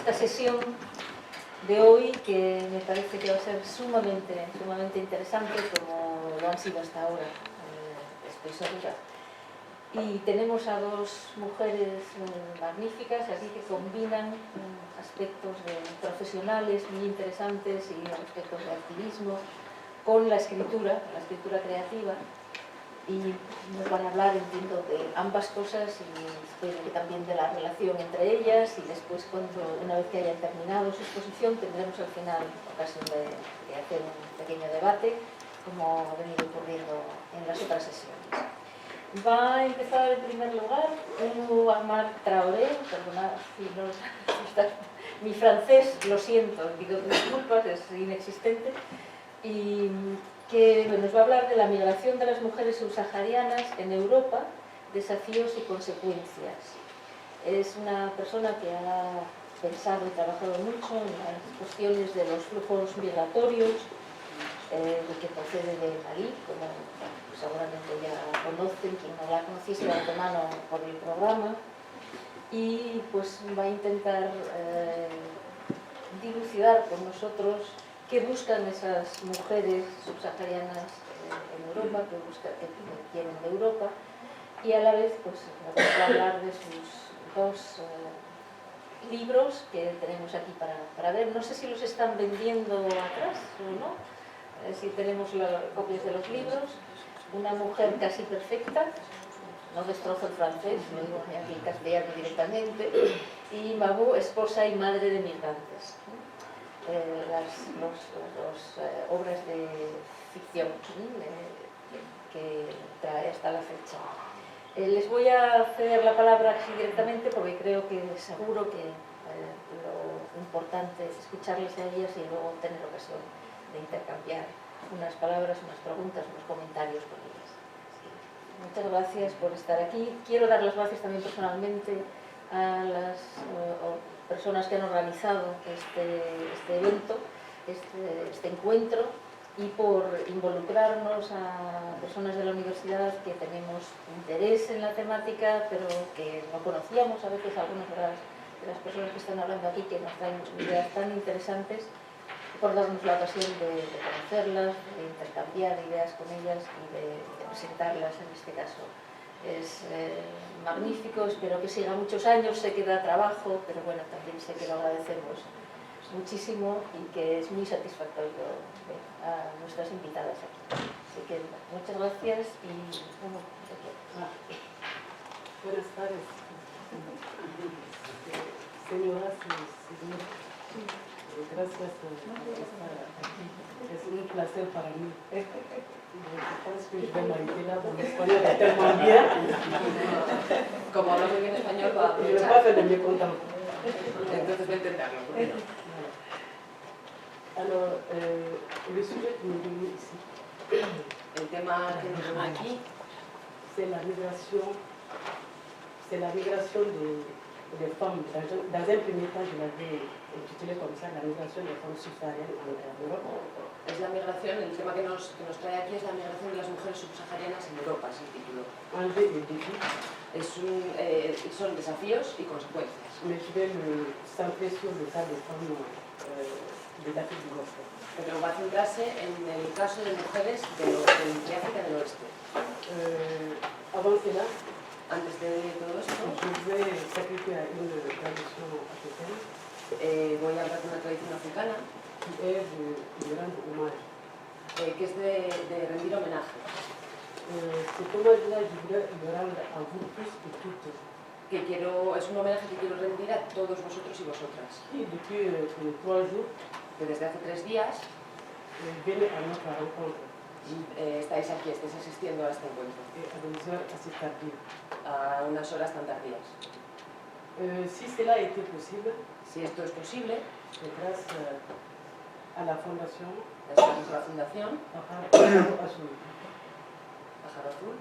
esta sesión de hoy, que me parece que va a ser sumamente interesante, como lo han sido hasta ahora, estoy segura. Y tenemos a dos mujeres magníficas aquí que combinan aspectos profesionales muy interesantes y aspectos de activismo con la escritura creativa, y nos van a hablar, entiendo, de ambas cosas y espero que también de la relación entre ellas, y después, una vez que hayan terminado su exposición, tendremos al final ocasión de hacer un pequeño debate, como ha venido ocurriendo en las otras sesiones. Va a empezar en primer lugar Muammar Traoré, perdonad si no está mi francés, lo siento, pido disculpas, es inexistente, y que nos va a hablar de la migración de las mujeres subsaharianas en Europa, desafíos y consecuencias. Es una persona que ha pensado y trabajado mucho en las cuestiones de los flujos migratorios, que procede de Malí, como seguramente ya conocen, quien no la conociese de antemano por el programa, y pues va a intentar dilucidar con nosotros qué buscan esas mujeres subsaharianas en Europa, qué quieren de Europa, y a la vez pues va a hablar de sus dos libros que tenemos aquí para ver. No sé si los están vendiendo atrás o no, si tenemos copias de los libros. Una mujer casi perfecta, no destrozo el francés, lo digo aquí en castellano directamente, y Mabou, esposa y madre de migrantes. Las obras de ficción que trae hasta la fecha. Les voy a ceder la palabra así directamente porque creo que seguro que lo importante es escucharles a ellas y luego tener ocasión de intercambiar unas palabras, unas preguntas, unos comentarios con ellas. Muchas gracias por estar aquí. Quiero dar las gracias también personalmente a las personas que han organizado este evento, este encuentro, y por involucrarnos a personas de la universidad que tenemos interés en la temática, pero que no conocíamos a veces algunas de las personas que están hablando aquí, que nos traen ideas tan interesantes, por darnos la ocasión de conocerlas, de intercambiar ideas con ellas y de presentarlas en este caso. Es magnífico, espero que siga muchos años, sé que da trabajo, pero bueno, también sé que lo agradecemos muchísimo y que es muy satisfactorio ver a nuestras invitadas aquí. Así que muchas gracias y bueno, buenas tardes, señoras y señores. Gracias por estar aquí. Es un placer para mí. Je pense que je vais m'arrêter là, mon espagnol est tellement bien. Como hablo muy bien español, va a Je ne vais pas faire de mes contents. Entonces voy a intentarlo. Alors, le sujet qui nous réunit ici, El tema que nos reúne aquí c'est la migration des femmes. Dans un premier temps, je l'avais intitulé comme ça, la migration des femmes subsahariennes en Europe. es la migración, el tema que nos trae aquí es la migración de las mujeres subsaharianas en Europa, es el título. Enlever les défis. Son desafíos y consecuencias. Mais je vais me centrer sur le cas des femmes de l'Afrique du Nord. Pero va a centrarse en el caso de mujeres de África del Oeste. Avant cela, Antes de todo esto, je vais sacrifier à une tradition africaine voy a hablar de una tradición africana qui est de rendre hommage. que es de rendir homenaje. Cet hommage-là, je voudrais le rendre à vous tous et toutes, Es un homenaje que quiero rendir a todos vosotros y vosotras. qui depuis 3 jours Que desde hace 3 días viennent à notre rencontre estáis aquí, estáis asistiendo a este encuentro, et à des heures assez tardives. a unas horas tan tardías. Si cela a été possible, Si esto es posible, c'est grâce à la fondation es gracias a la Fundación Pájaro Azul, Pájaro Azul,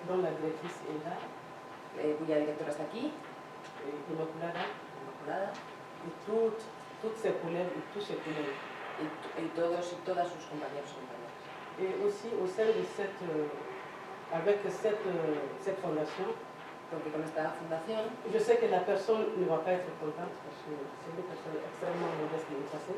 dont la directrice est là, cuya directora está aquí, Inmaculada, Inmaculada, et toutes ses collègues et tous ses collègues. y todos y todas sus compañeros y compañeras. Et aussi au sein de avec cette fondation, porque con esta fundación Je sais que la personne ne va pas être contente parce que c'est une personne extrêmement modeste de passé.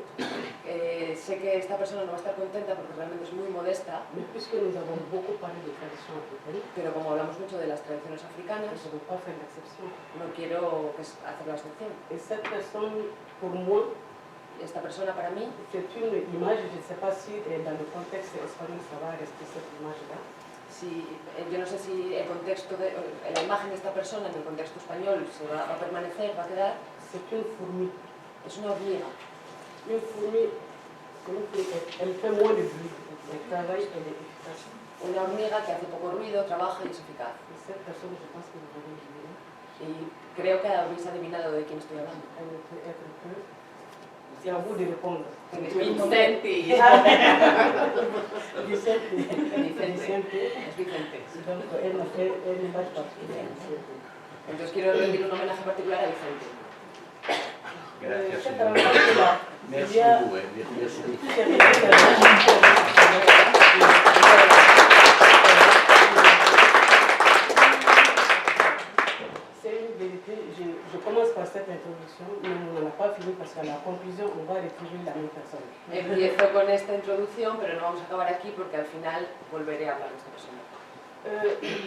sé que esta persona no va a estar contenta porque realmente es muy modesta, Mais puisque nous avons beaucoup parlé de traditions africaines, pero como hablamos mucho de las tradiciones africanas, je ne veux pas faire l'exception. no quiero hacer la excepción. Et cette personne, pour moi, Esta persona para mí c'est une image, je ne sais pas si dans le contexte espagnol ça va rester cette image-là. yo no sé si el contexto la imagen de esta persona en el contexto español va a permanecer, va a quedar. C'est une fourmi. Es una hormiga. Une fourmi, elle fait moins de bruit, elle travaille, elle est efficace. Una hormiga que hace poco ruido, trabaja y es eficaz. Et cette personne, je pense que vous avez deviné, Y creo que habéis adivinado de quién estoy hablando. elle ne peut être que... C'est à vous de répondre. Vicente. Vicente. Vicente. Es Vicente. Donc, elle me fait une image particulière. Entonces quiero rendir un homenaje particular a Vicente. Gracias, Cette señora. rencontre-là, Merci il y a... beaucoup, merci. C'est une vérité. Je commence par cette introduction, mais on n'en a pas fini parce qu'à la conclusion, on va retrouver la même personne. Empiezo con esta introducción, pero no vamos a acabar aquí porque al final volveré a hablar de esta persona.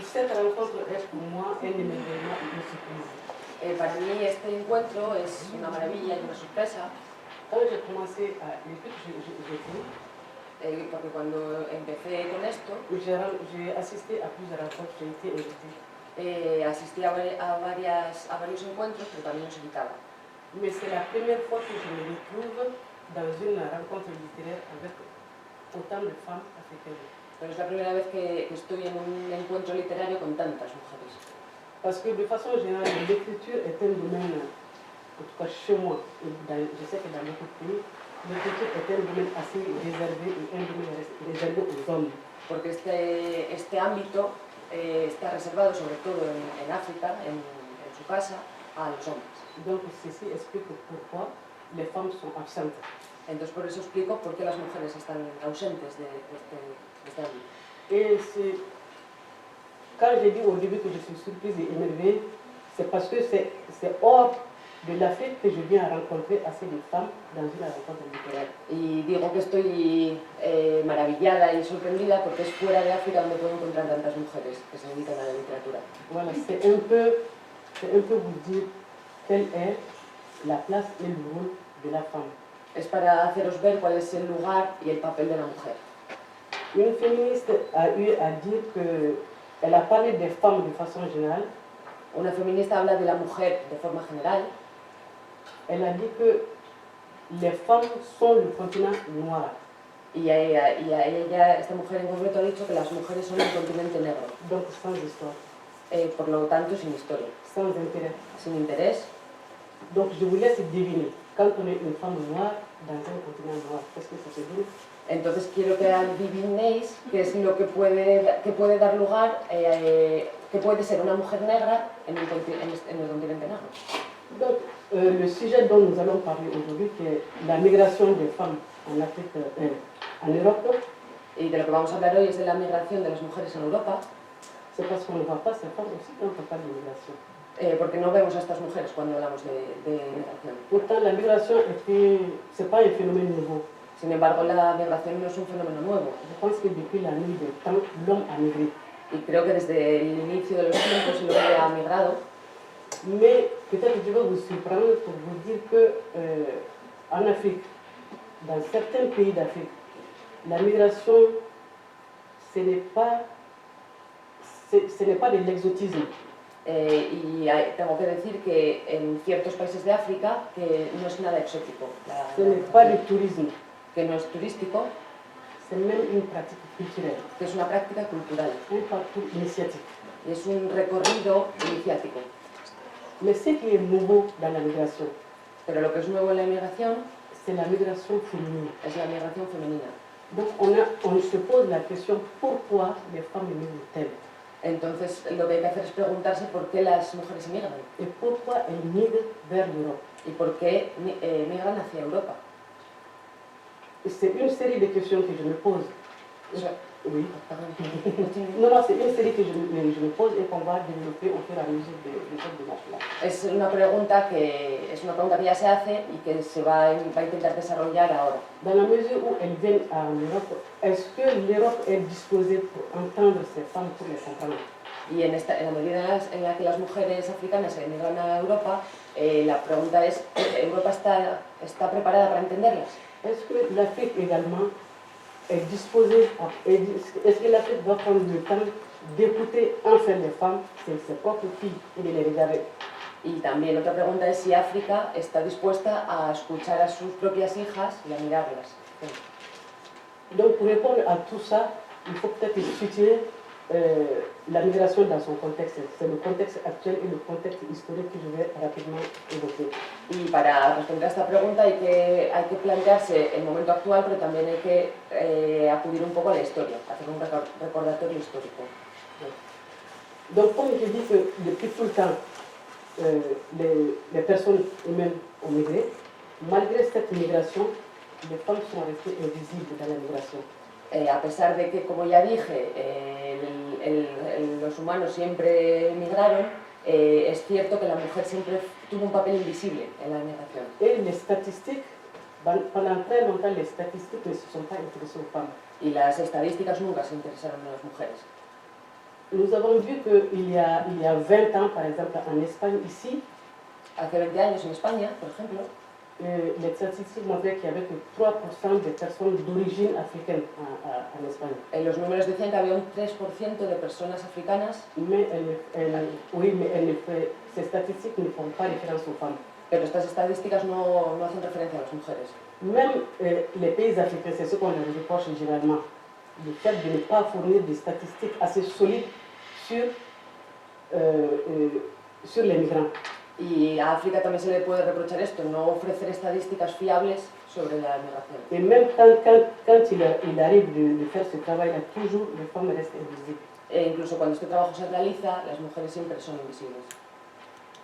Cette rencontre est pour moi un événement, une surprise. Para mí este encuentro es una maravilla y una sorpresa, Quand j'ai commencé à l'étude, j'ai fait, porque cuando empecé con esto j'ai assisté à plusieurs rencontres, j'ai été invité. asistí a varios encuentros, pero también los invitaba. Mais c'est la première fois que je me retrouve dans une rencontre littéraire avec autant de femmes africaines. Pero es la primera vez que estoy en un encuentro literario con tantas mujeres. Parce que de façon générale, l'écriture est un domaine, en tout cas chez moi, et je sais que dans beaucoup de pays, l'écriture est un domaine assez réservé et un domaine réservé aux hommes. Porque este ámbito está reservado sobre todo en África, en su casa, a los hombres. Donc ceci explique pourquoi les femmes sont absentes. Entonces por eso explico por qué las mujeres están ausentes de este ámbito. Et c'est, quand j'ai dit au début que je suis surprise et émerveillée, c'est parce que c'est hors de l'Afrique que je viens à rencontrer assez de femmes dans une rencontre littéraire. Y digo que estoy maravillada y sorprendida porque es fuera de África donde puedo encontrar tantas mujeres que se dedican a la literatura. Voilà, c'est un peu vous dire quelle est la place et le rôle de la femme. Es para haceros ver cuál es el lugar y el papel de la mujer. Une féministe a eu à dire qu'elle a parlé des femmes de façon générale. Una feminista habla de la mujer de forma general. Elle a dit que les femmes sont le continent noir. Y a ella, esta mujer en concreto, ha dicho que las mujeres son el continente negro. Donc sans histoire, Por lo tanto, sin historia, sans intérêt. sin interés. Donc je vous laisse deviner, quand on est une femme noire dans un continent noir, qu'est-ce que ça se dit? Entonces quiero que adivinéis qué es lo que puede dar lugar, que puede ser una mujer negra en el continente negro. Donc le sujet dont nous allons parler aujourd'hui, qui est la migration des femmes en Afrique, en Europe, Y de lo que vamos a hablar hoy es de la migración de las mujeres en Europa, c'est parce qu'on ne voit pas ces femmes aussi quand on parle de migration. porque no vemos a estas mujeres cuando hablamos de migración. Pourtant la migration c'est pas un phénomène nouveau. Sin embargo, la migración no es un fenómeno nuevo. Je pense que depuis la nuit des temps, l'homme a migré. Y creo que desde el inicio de los tiempos el hombre ha migrado. Mais peut-être je vais vous surprendre pour vous dire que en Afrique, dans certains pays d'Afrique, la migration, ce n'est pas de l'exotisme. Y tengo que decir que en ciertos países de África que no es nada exótico, Ce n'est pas du tourisme, que no es turístico, c'est même une pratique culturelle, que es una práctica cultural, un parcours initiatique. y es un recorrido iniciático. Mais ce qui est nouveau dans la migration, Pero lo que es nuevo en la inmigración c'est la migration féminine. es la migración femenina. Donc on se pose la question pourquoi les femmes migrent-elles Entonces lo que hay que hacer es preguntarse por qué las mujeres emigran et pourquoi elles migrent vers l'Europe. y por qué migran hacia Europa. C'est une série de questions que je me pose. Oui. Non, non, c'est une série que je me pose et qu'on va développer au fur et à mesure de cette démarche-là. Es una pregunta que ya se hace y que se va a intentar desarrollar ahora. Dans la mesure où elles viennent en Europe, est-ce que l'Europe est disposée pour entendre ces femmes, pour les comprendre? Y en la medida en la que las mujeres africanas emigran a Europa, la pregunta es, ¿Europa está preparada para entenderlas? Est-ce que l'Afrique également est disposée, est-ce que l'Afrique doit prendre le temps d'écouter enfin les femmes, ses propres filles, et de les regarder? Y también otra pregunta es si África está dispuesta a escuchar a sus propias hijas y a mirarlas. Donc pour répondre à tout ça, il faut peut-être situer la migration dans son contexte. C'est le contexte actuel et le contexte historique que je vais rapidement évoquer. Y para responder a esta pregunta hay que plantearse el momento actual, pero también hay que acudir un poco a la historia, hacer un recordatorio histórico. Donc comme je dis que depuis tout le temps, les personnes humaines ont migré, malgré cette migration, les femmes sont restées invisibles dans la migration. A pesar de que, como ya dije, los humanos siempre migraron, es cierto que la mujer siempre tuvo un papel invisible en la migración. Et les statistiques, pendant très longtemps, les statistiques ne se sont pas intéressées aux femmes. Y las estadísticas nunca se interesaron en las mujeres. Nous avons vu qu'il y a 20 ans, par exemple, en Espagne, ici, Hace 20 años en España, por ejemplo, les statistiques montraient qu'il n'y avait que 3% des personnes d'origine africaine en Espagne. los números decían que había un 3% de personas africanas, Mais ces statistiques ne font pas référence aux femmes. pero estas estadísticas no hacen referencia a las mujeres. Même les pays africains, c'est ce qu'on leur reproche généralement, le fait de ne pas fournir des statistiques assez solides sur les migrants. Y a África también se le puede reprochar esto, no ofrecer estadísticas fiables sobre la migración. Et même quand il arrive de faire ce travail-là, toujours les femmes restent invisibles. E incluso cuando este trabajo se realiza, las mujeres siempre son invisibles.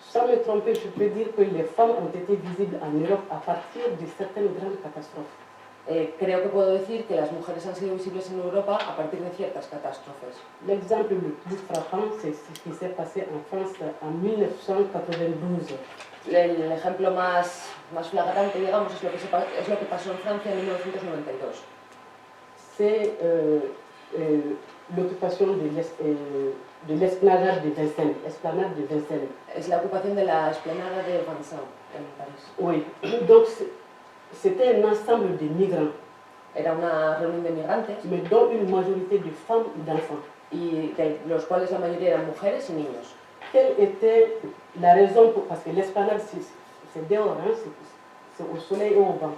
Sans me tromper, je peux dire que les femmes ont été visibles en Europe à partir de certaines grandes catastrophes. Creo que puedo decir que las mujeres han sido visibles en Europa a partir de ciertas catástrofes. L'exemple le plus frappant, c'est ce qui s'est passé en France en 1992. El ejemplo más flagrante, digamos, es lo que pasó en Francia en 1992. C'est l'occupation de l'esplanade de Vincennes. Es la ocupación de la esplanada de Vincennes en París. Oui, donc c'était un ensemble de migrants, Era una reunión de migrantes mais dont une majorité de femmes et d'enfants. y de los cuales la mayoría eran mujeres y niños. Quelle était la raison parce que l'esplanade c'est dehors, hein, c'est au soleil et au vent.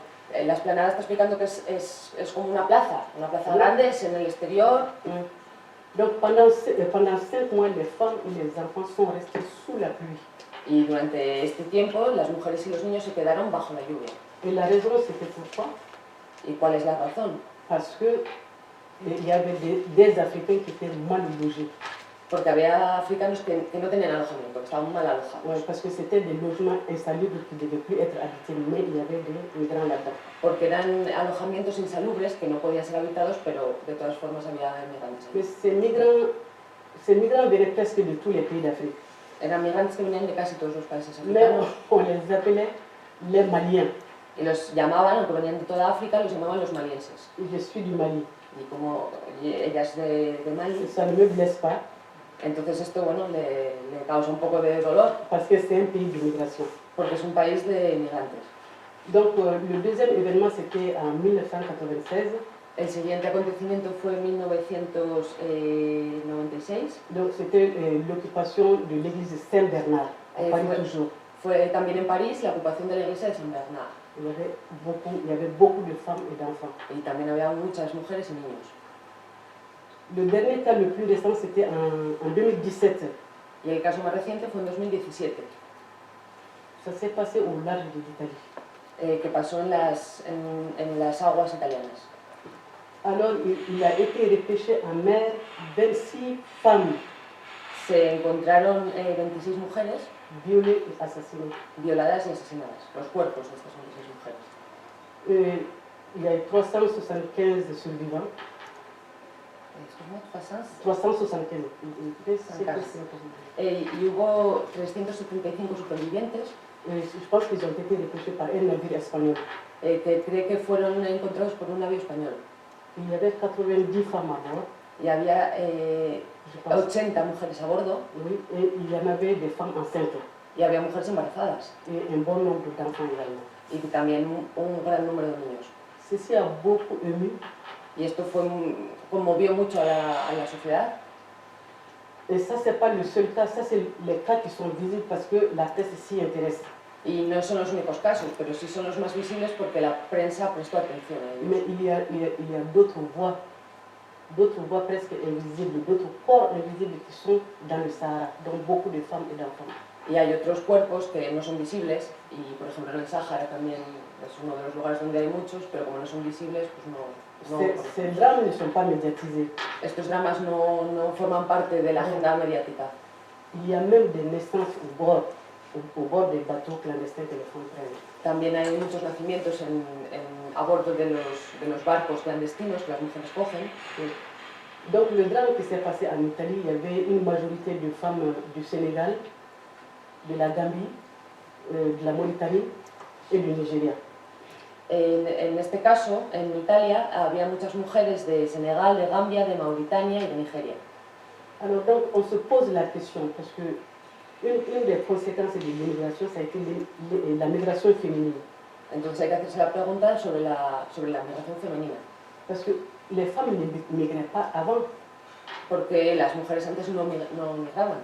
La esplanada está explicando que es como una plaza grande, es en el exterior. Donc pendant 5 mois, les femmes et les enfants sont restés sous la pluie. Y durante este tiempo las mujeres y los niños se quedaron bajo la lluvia. Et la raison c'était pourquoi? ¿Y cuál es la razón? Parce que il y avait des Africains qui étaient mal logés. Porque había africanos que no tenían alojamiento, que estaban mal alojados. Ouais, parce que c'était des logements insalubres qui ne devaient plus être habités, mais il y avait des migrants là-dedans. Porque eran alojamientos insalubres que no podían ser habitados, pero de todas formas había migrantes. Mais ces migrants venaient presque de tous les pays d'Afrique. Eran migrantes que venían de casi todos los países Mais africanos. on les appelait les Maliens. Y los llamaban, aunque venían de toda África, los llamaban los malienses. Je suis du Mali. Y como ella es de Mali, Ça ne me blesse pas, entonces esto bueno, le causa un poco de dolor, parce que c'est un pays d'immigration. porque es un país de migrantes. Donc le deuxième événement, c'était en 1996. El siguiente acontecimiento fue en 1996. Donc c'était l'occupation de l'église Saint-Bernard, à Paris toujours. Fue también en París la ocupación de la iglesia de San Bernard. Il y avait beaucoup de femmes et d'enfants. Y también había muchas mujeres y niños. Le dernier cas le plus récent, c'était en 2017. Y el caso más reciente fue en 2017, Ça s'est passé au large de l'Italie. que pasó en las aguas italianas. Alors, il a été repêché en mer 26 femmes Se encontraron 26 mujeres violées et assassinées. violadas y asesinadas, los cuerpos de estas 26 mujeres. Il y a eu 375 survivants. 375. Y hubo 375 supervivientes Je pense qu'ils ont été repêchés par un navire espagnol. que cree que fueron encontrados por un navío español. Il y avait 90 femmes à bord, Y había je pense. 80 mujeres a bordo Oui, et il y en avait des femmes enceintes y había mujeres embarazadas et un bon nombre d'enfants également. y también un gran número de niños. Ceci a beaucoup ému Y esto conmovió mucho a la sociedad. et ça, c'est pas le seul cas, ça, c'est les cas qui sont visibles parce que la presse s'y intéresse. Y no son los únicos casos, pero sí son los más visibles porque la prensa prestó atención a ellos. Mais il y a d'autres voix presque invisibles, d'autres corps invisibles qui sont dans le Sahara, dont beaucoup de femmes et d'enfants. Y hay otros cuerpos que no son visibles, y por ejemplo en el Sáhara también es uno de los lugares donde hay muchos, pero como no son visibles, pues no. Ces drames ne sont pas médiatisés. Estos dramas no forman parte de la agenda mediática. Il y a même des naissances au bord des bateaux clandestins que les femmes prennent. También hay muchos nacimientos a bordo de los barcos clandestinos que las mujeres cogen. Donc le drame qui s'est passé en Italie, il y avait une majorité de femmes du Sénégal, de la Gambie, de la Mauritanie et du Nigeria. En este caso, en Italia, había muchas mujeres de Senegal, de Gambia, de Mauritania y de Nigeria. Alors donc on se pose la question parce que une des conséquences de l'immigration, ça a été la migration féminine. Entonces hay que hacerse la pregunta sobre la migración femenina. Parce que les femmes ne migraient pas avant. Porque las mujeres antes no migraban.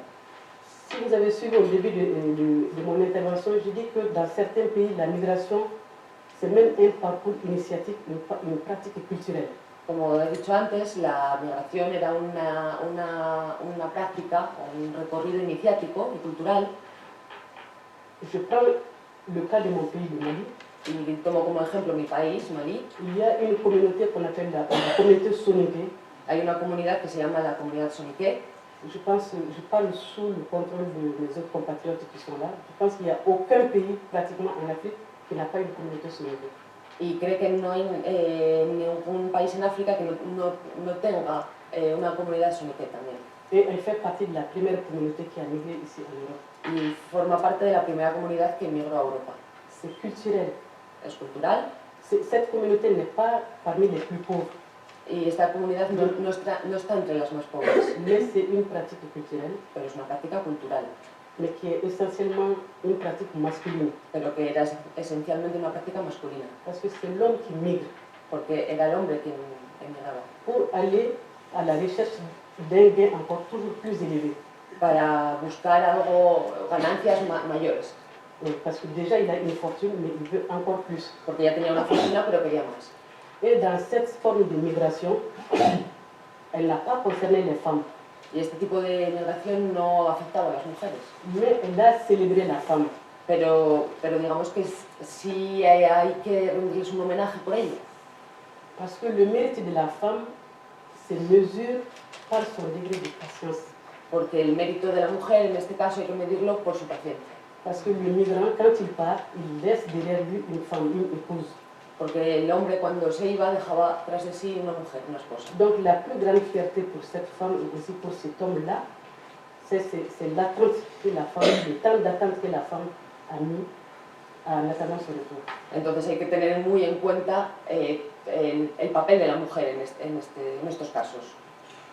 Si vous avez suivi au début de mon intervention, je dis que dans certains pays, la migration, c'est même un parcours initiatique, une pratique culturelle. Como he dicho antes, la migración era una práctica, un recorrido iniciático y cultural. Je prends le cas de mon pays, de Mali. Y tomo como ejemplo mi país, Mali. Il y a une communauté qu'on appelle la communauté soninké. Hay una comunidad que se llama la comunidad soniké. Je parle sous le contrôle de mes autres compatriotes qui sont là. Je pense qu'il n'y a aucun pays pratiquement en Afrique qui n'a pas une communauté soninké. Y cree que no hay ningún país en África que no tenga una comunidad soniké también. Et elle fait partie de la première communauté qui a migré ici en Europe. Y forma parte de la primera comunidad que emigró a Europa. C'est culturel. Es cultural. Cette communauté n'est pas parmi les plus pauvres. Y esta comunidad no está entre las más pobres. Mais c'est une pratique culturelle. Pero es una práctica cultural. Mais qui est essentiellement une pratique masculine. Pero que era esencialmente una práctica masculina. Parce que c'est l'homme qui migre. Porque era el hombre quien emigraba. Pour aller à la recherche d'un gain encore toujours plus élevé. Para buscar ganancias mayores. Parce que déjà il a une fortune, mais il veut encore plus. Porque ya tenía una fortuna, pero quería más. Et dans cette forme de migration, elle n'a pas concerné les femmes. Y este tipo de migración no afectaba a las mujeres. Mais elle a célébré la femme. Pero digamos que sí hay que rendirles un homenaje por ello. Parce que le mérite de la femme se mesure par son degré de patience. Porque el mérito de la mujer, en este caso, hay que medirlo por su paciencia. Parce que le migrant, quand il part, il laisse derrière lui une femme, une épouse. Porque el hombre cuando se iba dejaba tras de sí una mujer, una esposa. Donc la plus grande fierté pour cette femme et aussi pour cet homme-là, c'est l'attente que la femme, le temps d'attente que la femme a mis en attendant son retour. Entonces hay que tener muy en cuenta el papel de la mujer en estos casos.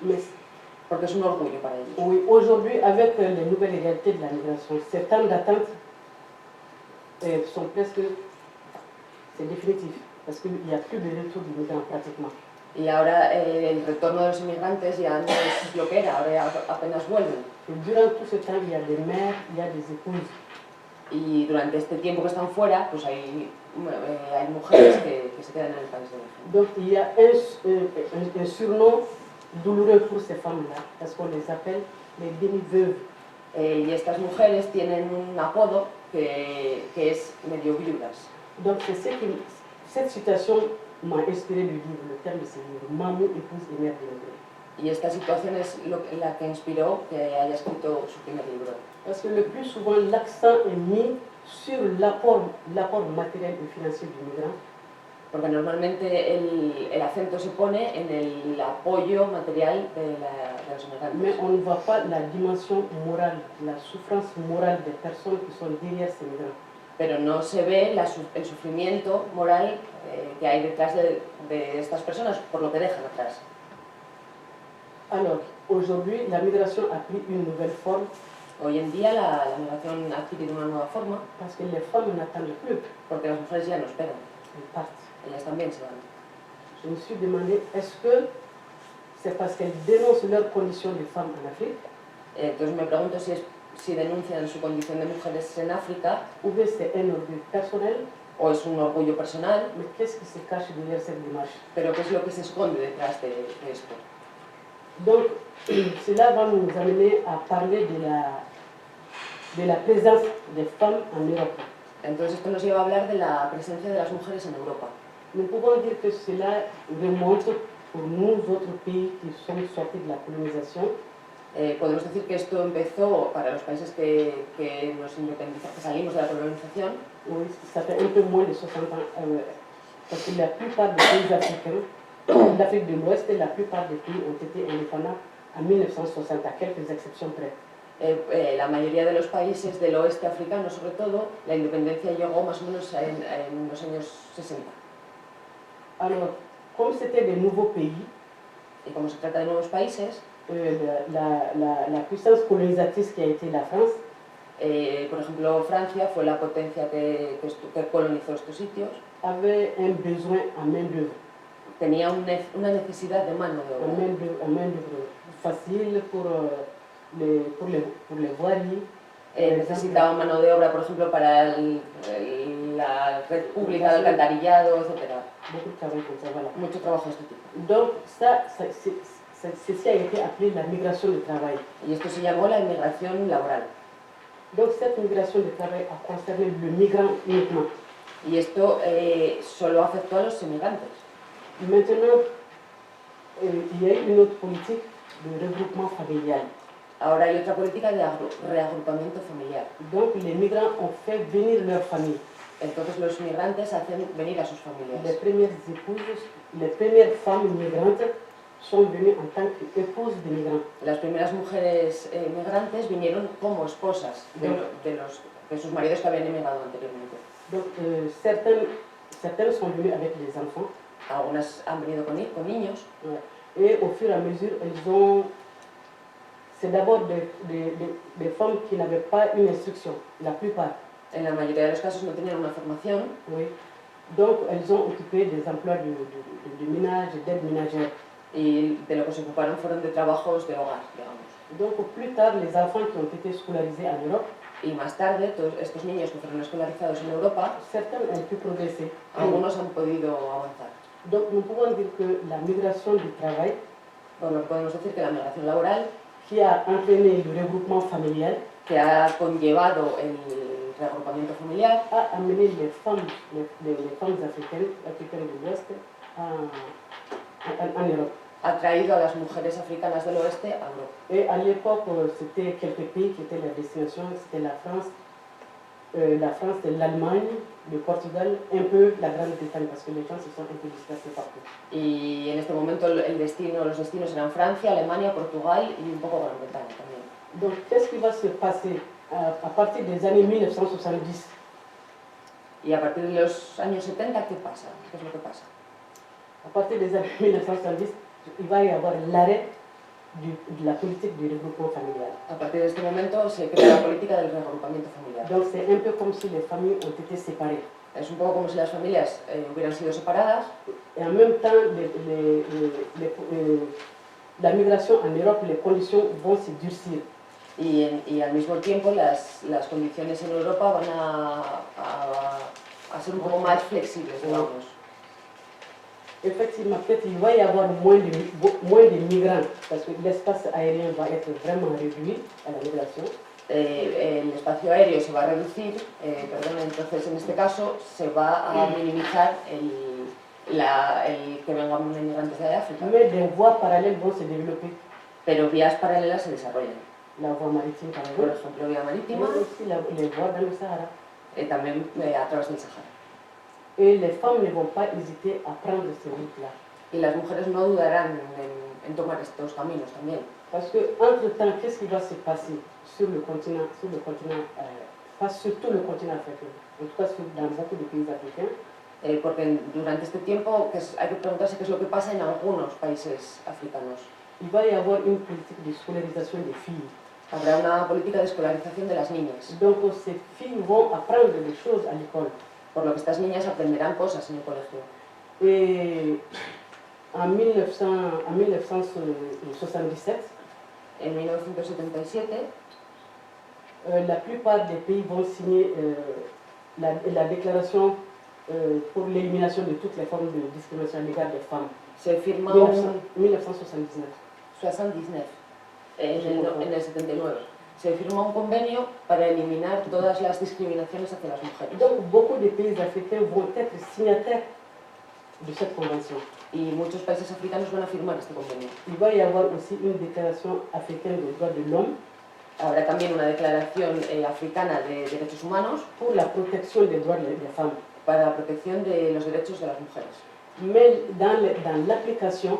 Mais, porque es un orgullo para ellos. Oui, aujourd'hui, avec les nouvelles réalités de la migration, ces temps d'attente sont presque... C'est définitif, parce qu'il n'y a plus de retour du migrant pratiquement. Y ahora el retorno de los inmigrantes ya no es lo que era, ahora apenas vuelven. Et durant tout ce temps, il y a des mères, il y a des épouses. Y durante este tiempo que están fuera, pues hay mujeres que se quedan en el país de origen. Donc il y a un surnom douloureux pour ces femmes-là, parce qu'on les appelle les demi-veuves. Y estas mujeres tienen un apodo que es medio viudas. Donc c'est cette situation m'a inspiré le livre, le terme de ce livre, Maman, épouse et mère d'immigrés. Y esta situación es la que inspiró que haya escrito su primer libro. Parce que le plus souvent, l'accent est mis sur l'apport matériel et financier du migrant Porque normalmente el acento se pone en el apoyo material de los inmigrantes. Mais on ne voit pas la dimension morale, la souffrance morale des personnes qui sont derrière ces migrants. Pero no se ve el sufrimiento moral que hay detrás de estas personas por lo que dejan atrás. Alors, aujourd'hui, la migration a pris une nouvelle forme Hoy en día la migración ha adquirido una nueva forma parce que les femmes n'attendent plus, porque las mujeres ya no esperan, elles partent. ellas también se van. Je me suis demandé, est-ce que c'est parce qu'elles dénoncent leurs conditions de femmes en Afrique, Entonces me pregunto si denuncian su condición de mujeres en África ou bien c'est un orgueil personnel, o es un orgullo personal, mais qu'est-ce qui se cache derrière cette démarche? pero qué es lo que se esconde detrás de esto. Donc, cela va nous amener à parler de la présence des femmes en Europe. Entonces esto nos lleva a hablar de la presencia de las mujeres en Europa. Nous pouvons dire que cela remonte pour nous autres pays qui sommes sortis de la colonisation. Podemos decir que esto empezó para los países que nos independizamos, que salimos de la colonización. Oui, ça fait un peu moins de 60 ans, parce que la plupart des pays africains, l'Afrique de l'Ouest, la plupart des pays ont été indépendants en 1960, à quelques exceptions près. La mayoría de los países del oeste africano, sobre todo, la independencia llegó más o menos en los años 60. Alors, comme c'était des nouveaux pays, Y como se trata de nuevos países, la puissance colonisatrice qui a été la France, por ejemplo, Francia fue la potencia que colonizó estos sitios, avait un besoin en main-d'œuvre. tenía una necesidad de mano de obra. En main-d'œuvre facile pour les voiries. Necesitaba mano de obra, por ejemplo, para la red pública de alcantarillado, etc. Beaucoup de travail comme ça, voilà. Mucho trabajo de este tipo. Donc, ceci a été appelé la migration de travail. Y esto se llamó la inmigración laboral. Donc, cette migration de travail a concerné le migrant uniquement. Y esto solo afectó a los inmigrantes. Maintenant, il y a une autre politique de regroupement familial. Ahora hay otra política de reagrupamiento familiar. Donc, les migrants ont fait venir leur famille. Entonces los inmigrantes hacen venir a sus Les familias. premières épouses, les premières femmes migrantes sont venues en tant qu'épouses des migrants. Las primeras mujeres inmigrantes vinieron como esposas de sus maridos que habían emigrado anteriormente. Donc, certaines sont venues avec les enfants. Algunas han venido con niños. Et au fur et à mesure, elles ont... C'est d'abord des femmes qui n'avaient pas une instruction, la plupart. En la mayoría de los casos no tenían una formación. Oui. Donc, elles ont occupé des emplois de ménage, d'aide ménagère. Y de lo que se ocuparon fueron de trabajos de hogar, digamos. Donc, plus tard, les enfants qui ont été scolarisés en Europe, Y más tarde, todos estos niños que fueron escolarizados en Europa, certains ont pu progresser. algunos han podido avanzar. Donc, nous pouvons dire que la migration du travail, Bueno, podemos decir que la migración laboral, qui a entraîné le regroupement familial, que ha conllevado el reagrupamiento familiar, a amené les femmes africaines de l'Ouest en Europe. ha traído a las mujeres africanas del oeste a Europa. Et à l'époque, c'était quelques pays qui étaient la destination, c'était la France, l'Allemagne, le Portugal, un peu la Grande-Bretagne, parce que les gens se sont un peu dispersés partout. Y en este momento los destinos eran Francia, Alemania, Portugal y un poco Gran Bretaña también. Donc, qu'est-ce qui va se passer à partir des années 1970? Y a partir de los años 70, ¿qué pasa? ¿Qué es lo que pasa? À partir des années 1970, il va y avoir l'arrêt de la politique du regroupement familial. A partir de este momento se crea la política del reagrupamiento familiar. Donc, c'est un peu comme si les familles ont été séparées. Es un poco como si las familias hubieran sido separadas Et en même temps, la migration en Europe, les conditions vont se durcir. y al mismo tiempo las condiciones en Europa van a ser un poco más flexibles, digamos. Effectivement, peut-être il va y avoir moins de migrants, parce que l'espace aérien va être vraiment réduit à la migration. El espacio aéreo se va a reducir, entonces en este caso se va a minimizar el que vengan inmigrantes de África. Mais des voies parallèles vont se développer. Pero vías paralelas se desarrollan. La voie maritime, par Por exemple, ejemplo, vía marítima, mais aussi les voies dans le Sahara. también a través del Sahara. Et les femmes ne vont pas hésiter à prendre ces routes-là. Y las mujeres no dudarán en tomar estos caminos también. Parce que entre-temps, qu'est-ce qui va se passer sur le continent, pas sur tout le continent africain, en tout cas dans beaucoup de pays africains? Porque durante este tiempo hay que preguntarse qué es lo que pasa en algunos países africanos. Il va y avoir une politique de scolarisation des filles. Habrá una política de escolarización de las niñas, Donc ces filles vont apprendre des choses à l'école. por lo que estas niñas aprenderán cosas en el colegio. Et en 1977, En 1977, la plupart des pays vont signer la déclaration pour l'élimination de toutes les formes de discrimination à l'égard des femmes. se firma 1979. 79, en el 79. Se firma un convenio para eliminar todas las discriminaciones hacia las mujeres. Donc beaucoup de pays africains vont être signataires de cette convention. Y muchos países africanos van a firmar este convenio. Il va y avoir aussi une déclaration africaine des droits de l'homme Habrá también una declaración africana de derechos humanos pour la protection des droits des femmes. para la protección de los derechos de las mujeres. Mais dans l'application,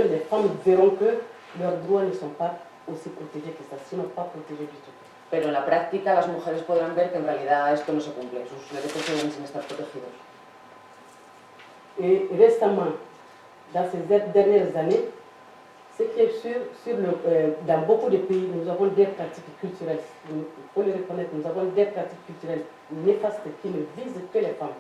les femmes verront que leurs droits ne sont pas aussi protégés que ça, sinon pas protégés du tout. Pero en la práctica las mujeres podrán ver que en realidad esto no se cumple, sus derechos siguen sin estar protegidos. Et récemment, dans ces dernières années, ce qui est sûr, dans beaucoup de pays, nous avons des pratiques culturelles, il faut le reconnaître, nous avons des pratiques culturelles néfastes qui ne visent que les femmes.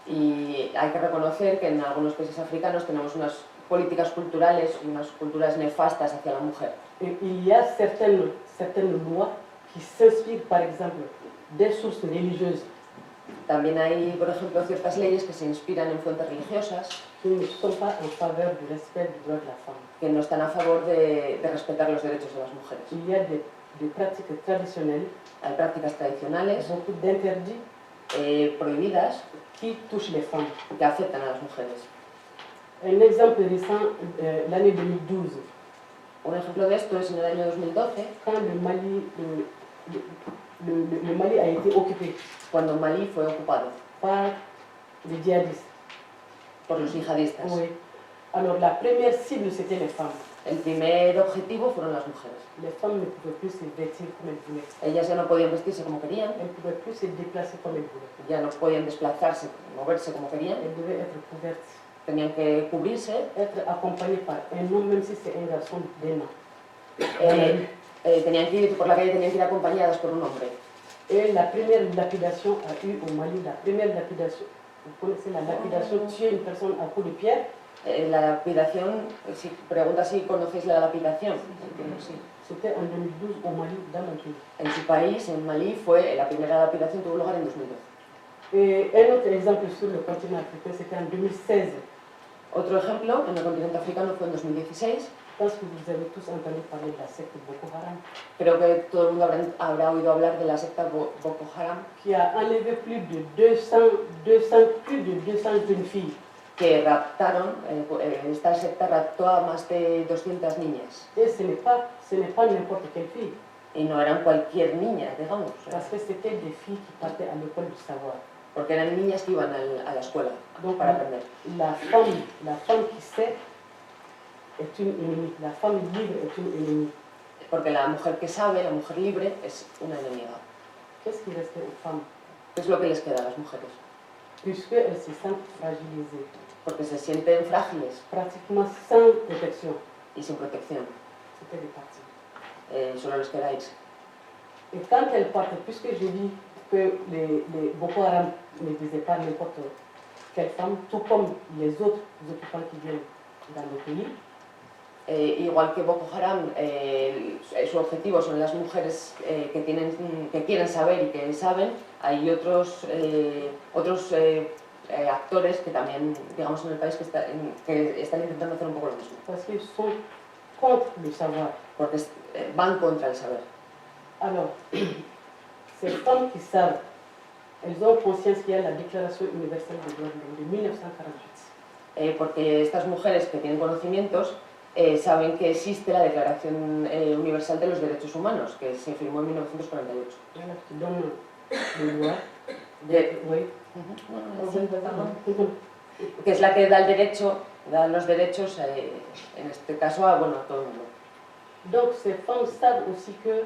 Y hay que reconocer que en algunos países africanos tenemos unas políticas culturales, unas culturas nefastas hacia la mujer. Et il y a certaines lois qui s'inspirent, par exemple, des sources religieuses También hay, por ejemplo, ciertas leyes que se inspiran en fuentes religiosas qui ne sont pas en faveur du respect du droit de la femme. que no están a favor de respetar los derechos de las mujeres. Il y a des pratiques traditionnelles, Hay prácticas tradicionales beaucoup d'interdits prohibidas qui touchent les femmes. que afectan a las mujeres. Un exemple récent, l'année 2012, Un ejemplo de esto es en el año 2012, quand le Mali a été occupé cuando Malí fue ocupado par les djihadistes. por los yihadistas. Oui. Alors la première cible, c'était les femmes. El primer objetivo fueron las mujeres. Les femmes ne pouvaient plus se vêtir comme elles voulaient. Ellas ya no podían vestirse como querían, Elles ne pouvaient plus se déplacer comme elles voulaient. ya no podían desplazarse, moverse como querían, Elles devaient être couvertes, tenían que cubrirse, être accompagnées par un homme, même si c'est un garçon d'un an. tenían que ir por la calle, tenían que ir acompañadas por un hombre. Et la première lapidation a eu au Mali, la première lapidation, vous connaissez la lapidation, tuer une personne à coups de pierre, La lapidación, si pregunta si conocéis la lapidación, sí. c'était en 2012 au Mali, dans mon pays. En su país, en Malí, la primera lapidación tuvo lugar en 2012. Et un autre exemple sur le continent africain, c'était en 2016. Otro ejemplo, en el continente africano, fue en 2016. Je pense que vous avez tous entendu parler de la secte Boko Haram, Creo que todo el mundo habrá oído hablar de la secta Boko Haram, qui a enlevé plus de 200 jeunes filles. que raptaron, esta secta raptó a más de 200 niñas. Et ce n'est pas n'importe quelle fille, Y no eran cualquier niña, digamos, parce que c'était des filles qui partaient à l'école du savoir. porque eran niñas que iban a la escuela Donc para aprender. la femme qui sait est une ennemie, la femme libre est une ennemie. Porque la mujer que sabe, la mujer libre, es una enemiga. Qu'est-ce qui restait aux femmes? ¿Qué es lo que les queda a las mujeres? Puisqu'elles se sentent fragilisées, Porque se sienten frágiles pratiquement sans protection, y sin protección. c'était des parties. Solo les queda irse. Et quand elles partent, puisque je dis que les Boko Haram ne visaient pas n'importe quelle femme, tout comme les autres occupants qui viennent dans le pays, Igual que Boko Haram, su objetivo son las mujeres que quieren saber y que saben. Hay otros actores que también, digamos, en el país que están intentando hacer un poco lo mismo, parce qu'ils sont contre le savoir. porque van contra el saber. Alors, ces femmes qui savent, elles ont conscience qu'il y a la Déclaration universelle des droits de l'homme de 1948. Porque estas mujeres que tienen conocimientos saben que existe la Declaración Universal de los Derechos Humanos, que se firmó en 1948. Voilà, qui donne les lois, Oui. Que es la que da el derecho, da los derechos, en este caso, a todo el mundo. Donc ces femmes savent aussi que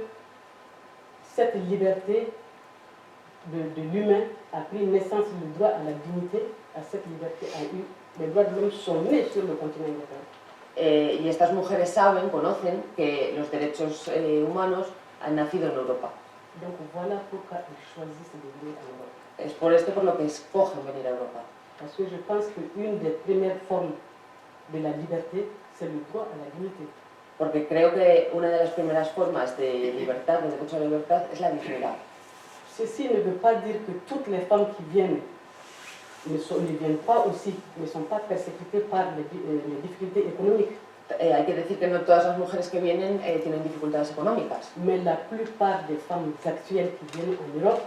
cette liberté de l'humain a pris naissance, le droit à la dignité, à cette liberté a eu, les droits de l'homme sont nés sur le continent européen. Y estas mujeres saben, conocen, que los derechos humanos han nacido en Europa. Donc voilà pourquoi ils choisissent de venir en Europe. Es por esto por lo que escogen venir a Europa. Parce que je pense qu'une des premières formes de la liberté, c'est le droit à la dignité. Porque creo que una de las primeras formas de libertad, de derecho a la libertad, es la dignidad. Ceci ne veut pas dire que toutes les femmes qui viennent ne viennent pas aussi, ne sont pas persécutées par les difficultés économiques. Hay que decir que no todas las mujeres que vienen tienen dificultades económicas, Mais la plupart des femmes actuelles qui viennent en Europe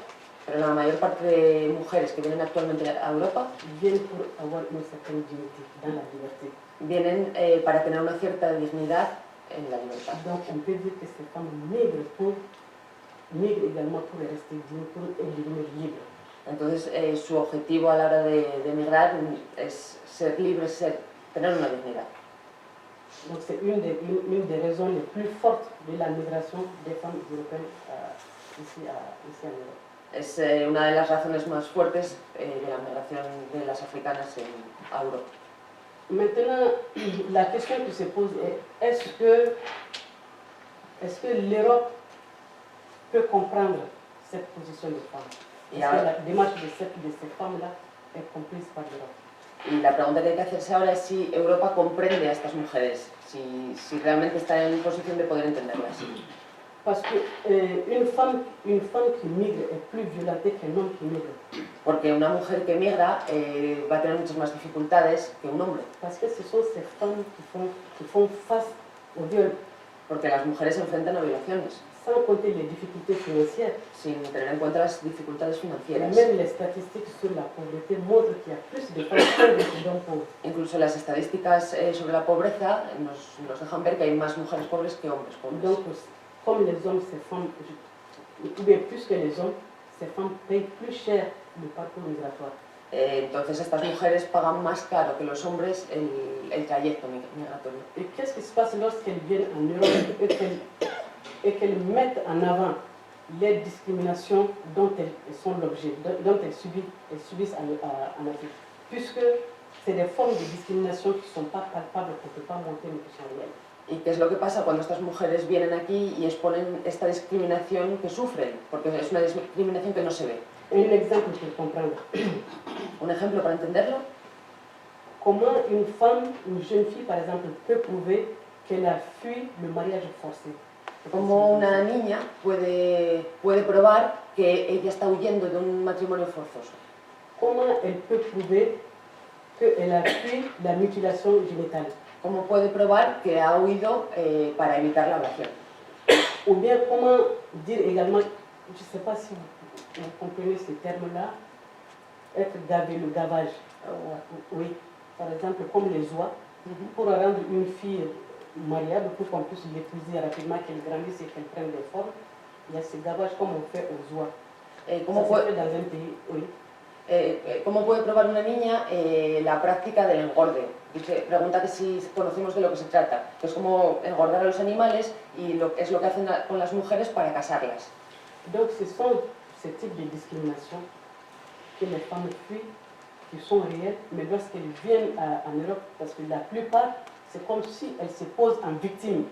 pero la mayor parte de mujeres que vienen actualmente a Europa viennent pour avoir une certaine dignité dans la liberté. vienen para tener una cierta dignidad en la libertad. Donc on peut dire que ces femmes migrent également pour rester dignes, pour devenir libres. Entonces su objetivo a la hora de emigrar es ser libres, tener una dignidad. Donc c'est une des raisons les plus fortes de la migration des femmes européennes ici en Europe. Es una de las razones más fuertes de la migración de las africanas a Europa. Maintenant, la question qui se pose est est-ce que l'Europe peut comprendre cette position des femmes? Est-ce que la démarche de ces femmes-là est comprise par l'Europe? Y la pregunta que hay que hacerse ahora es si Europa comprende a estas mujeres, si realmente está en posición de poder entenderlas. Parce qu'une femme qui migre est plus violentée qu'un homme qui migre. Porque una mujer que migra va a tener muchas más dificultades que un hombre. Parce que ce sont ces femmes qui font face au viol. Porque las mujeres se enfrentan a violaciones, Sans compter les difficultés financières. sin tener en cuenta las dificultades Et financieras. même les statistiques sur la pauvreté montrent qu'il y a plus de femmes pauvres que d'hommes pauvres. Incluso las estadísticas sobre la pobreza nos dejan ver que hay más mujeres pobres que hombres pobres. Donc, comme les hommes, ces femmes, ou bien plus que les hommes, ces femmes payent plus cher le parcours migratoire. Entonces estas mujeres pagan más caro que los hombres el trayecto migratorio. Et qu'est-ce qui se passe lorsqu'elles viennent en Europe et qu'elles mettent en avant les discriminations dont elles sont l'objet, dont elles subissent en Afrique? Puisque c'est des formes de discrimination qui ne sont pas palpables, qu'on ne peut pas montrer, mais qui sont réelles. ¿Y qué es lo que pasa cuando estas mujeres vienen aquí y exponen esta discriminación que sufren? Porque es una discriminación que no se ve. Un exemple pour comprendre. Un ejemplo para entenderlo: Comment une femme, une jeune fille par exemple, peut prouver qu'elle a fui le mariage forcé? como una niña puede probar que ella está huyendo de un matrimonio forzoso. Comment elle peut prouver qu'elle a fui la mutilation génitale? ¿Cómo puede probar que ha huido para evitar la ablación? Ou bien comment dire également, je ne sais pas si vous comprenez ce terme-là, être gavé, le gavage. Oui, par exemple, comme les oies, pour rendre une fille mariable, pour qu'on puisse l'épouser rapidement, qu'elle grandisse et qu'elle prenne des formes, il y a ce gavage comme on fait aux oies. ¿Cómo Ça se fait dans un pays, oui. ¿Cómo puede probar una niña la práctica del engorde? Dice, pregunta que si conocemos de lo que se trata, que es como engordar a los animales y es lo que hacen con las mujeres para casarlas. Donc ce sont ces types de discrimination que les femmes fuient, qui sont réelles, mais lorsqu'elles viennent en Europe, parce que la plupart, c'est comme si elles se posent en victime,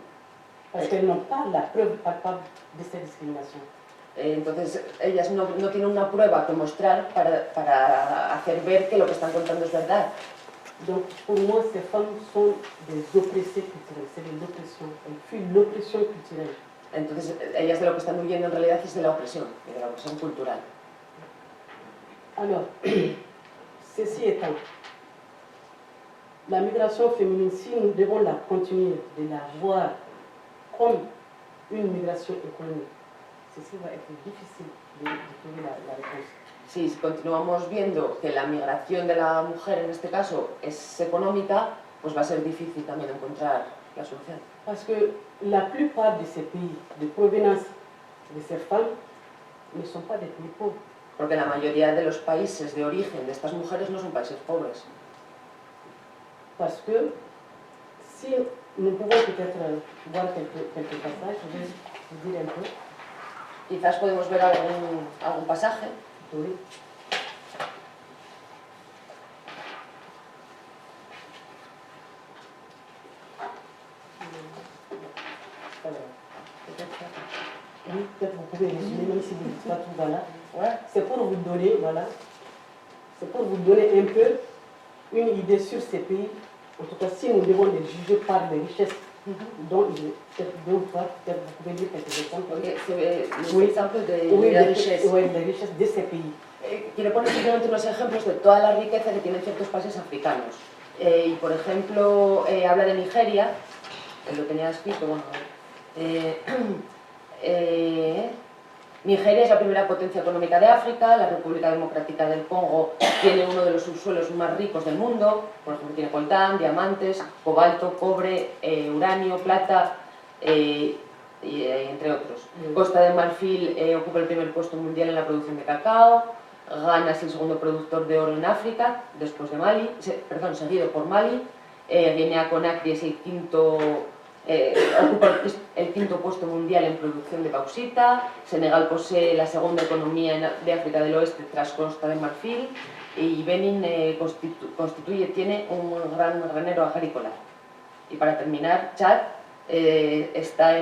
parce qu'elles n'ont pas la preuve palpable de cette discrimination. Entonces ellas no tienen una prueba que mostrar para hacer ver que lo que están contando es verdad. Donc pour moi, ces femmes sont des oppressées culturelles, c'est de l'oppression, elles fuient l'oppression culturelle. Entonces ellas de lo que están huyendo en realidad es de la opresión, y de la opresión cultural. Alors, ceci étant, la migration féminine, si nous devons la continuer, de la voir comme une migration économique, ceci va être difficile de trouver la réponse. Si continuamos viendo que la migración de la mujer en este caso es económica, pues va a ser difícil también encontrar la solución. Parce que la plupart de ces pays de provenance de ces femmes ne sont pas des pays pauvres. Porque la mayoría de los países de origen de estas mujeres no son países pobres. Parce que si nous pouvons peut-être voir quelques passages, je vais vous dire un peu. Quizás podemos ver algún pasaje. Oui. Alors, oui, peut-être vous pouvez résumer, même si vous ne dites pas tout, voilà. Ouais. C'est pour vous donner, voilà, c'est pour vous donner un peu une idée sur ces pays. En tout cas, si nous devons les juger par les richesses dont il est peut-être deux ou trois, peut-être vous pouvez dire quelques exemples. Porque se ve los Oui. ejemplos de Oui, la les richesse. ouais, les richesses de ces pays. Quiero poner simplemente unos ejemplos de toda la riqueza que tienen ciertos países africanos. Y por ejemplo, habla de Nigeria, que lo tenía escrito, bueno, Nigeria es la primera potencia económica de África, la República Democrática del Congo tiene uno de los subsuelos más ricos del mundo, por ejemplo tiene coltán, diamantes, cobalto, cobre, uranio, plata, entre otros. Costa de Marfil ocupa el primer puesto mundial en la producción de cacao, Ghana es el segundo productor de oro en África, después de Mali, seguido por Mali, Guinea Conakry es ocupa el quinto puesto mundial en producción de bauxita, Senegal posee la segunda economía de África del Oeste tras Costa de Marfil y Benin tiene un gran granero agrícola. Y para terminar, Chad se está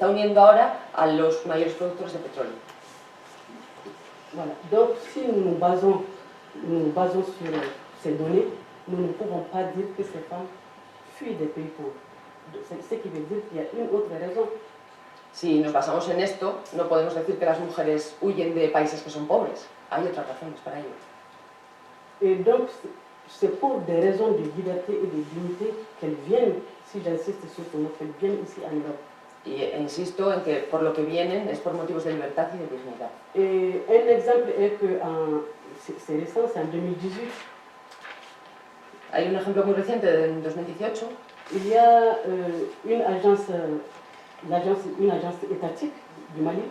uniendo ahora a los mayores productores de petróleo. Voilà. Donc, si nous nous basons sur ces données, nous ne pouvons pas dire que ces femmes fuient des pays pauvres. Ce qui veut dire qu'il y a une autre raison. Si nos basamos en esto, no podemos decir que las mujeres huyen de países que son pobres. Hay otras razones para ello. Et donc, c'est pour des raisons de liberté et de dignité qu'elles viennent, si j'insiste sur ce mot, qu'elles viennent ici en Europe. Y insisto en que por lo que vienen es por motivos de libertad y de dignidad. Et un exemple est que c'est récent, c'est en 2018, Hay un ejemplo muy reciente de 2018. il y a une agence étatique du Mali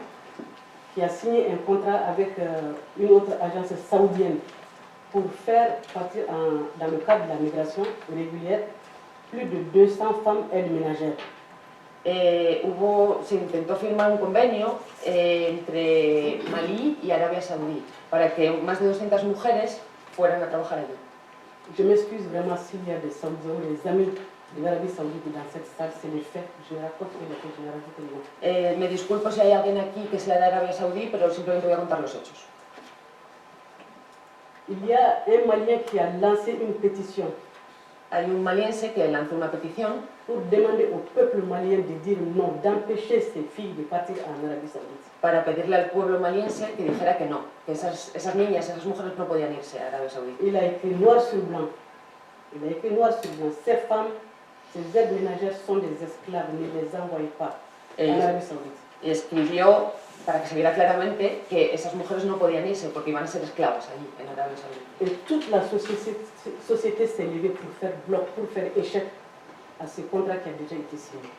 qui a signé un contrat avec une autre agence saoudienne pour faire partir dans le cadre de la migration régulière plus de 200 femmes aides ménagères. Se intentó firmar un convenio entre Malí y Arabia Saudí para que más de 200 mujeres fueran a trabajar allí. Je m'excuse vraiment s'il y a des Saoudiens ou des amis de l'Arabie Saoudite dans cette salle, c'est les faits. Je raconte les faits, je ne rajoute rien. Me disculpo si hay alguien aquí que sea de Arabia Saudí, pero simplemente voy a contar los hechos. Il y a un Malien qui a lancé une pétition Hay un maliense que lanzó una petición pour demander au peuple malien de dire non, d'empêcher ces filles de partir en Arabie Saoudite. para pedirle al pueblo maliense que dijera que no, que esas niñas, esas mujeres no podían irse a Arabia Saudí. Il a écrit noir sur blanc. Il a écrit noir sur blanc. Ces femmes, ces aides ménagères sont des esclaves, ne les envoyez pas en Arabie Saoudite. Y escribió, para que se viera claramente, que esas mujeres no podían irse porque iban a ser esclavas allí, en Arabia Saudí. Et toute la société s'est levée pour faire bloc, pour faire échec à ce contrat qui a déjà été signé.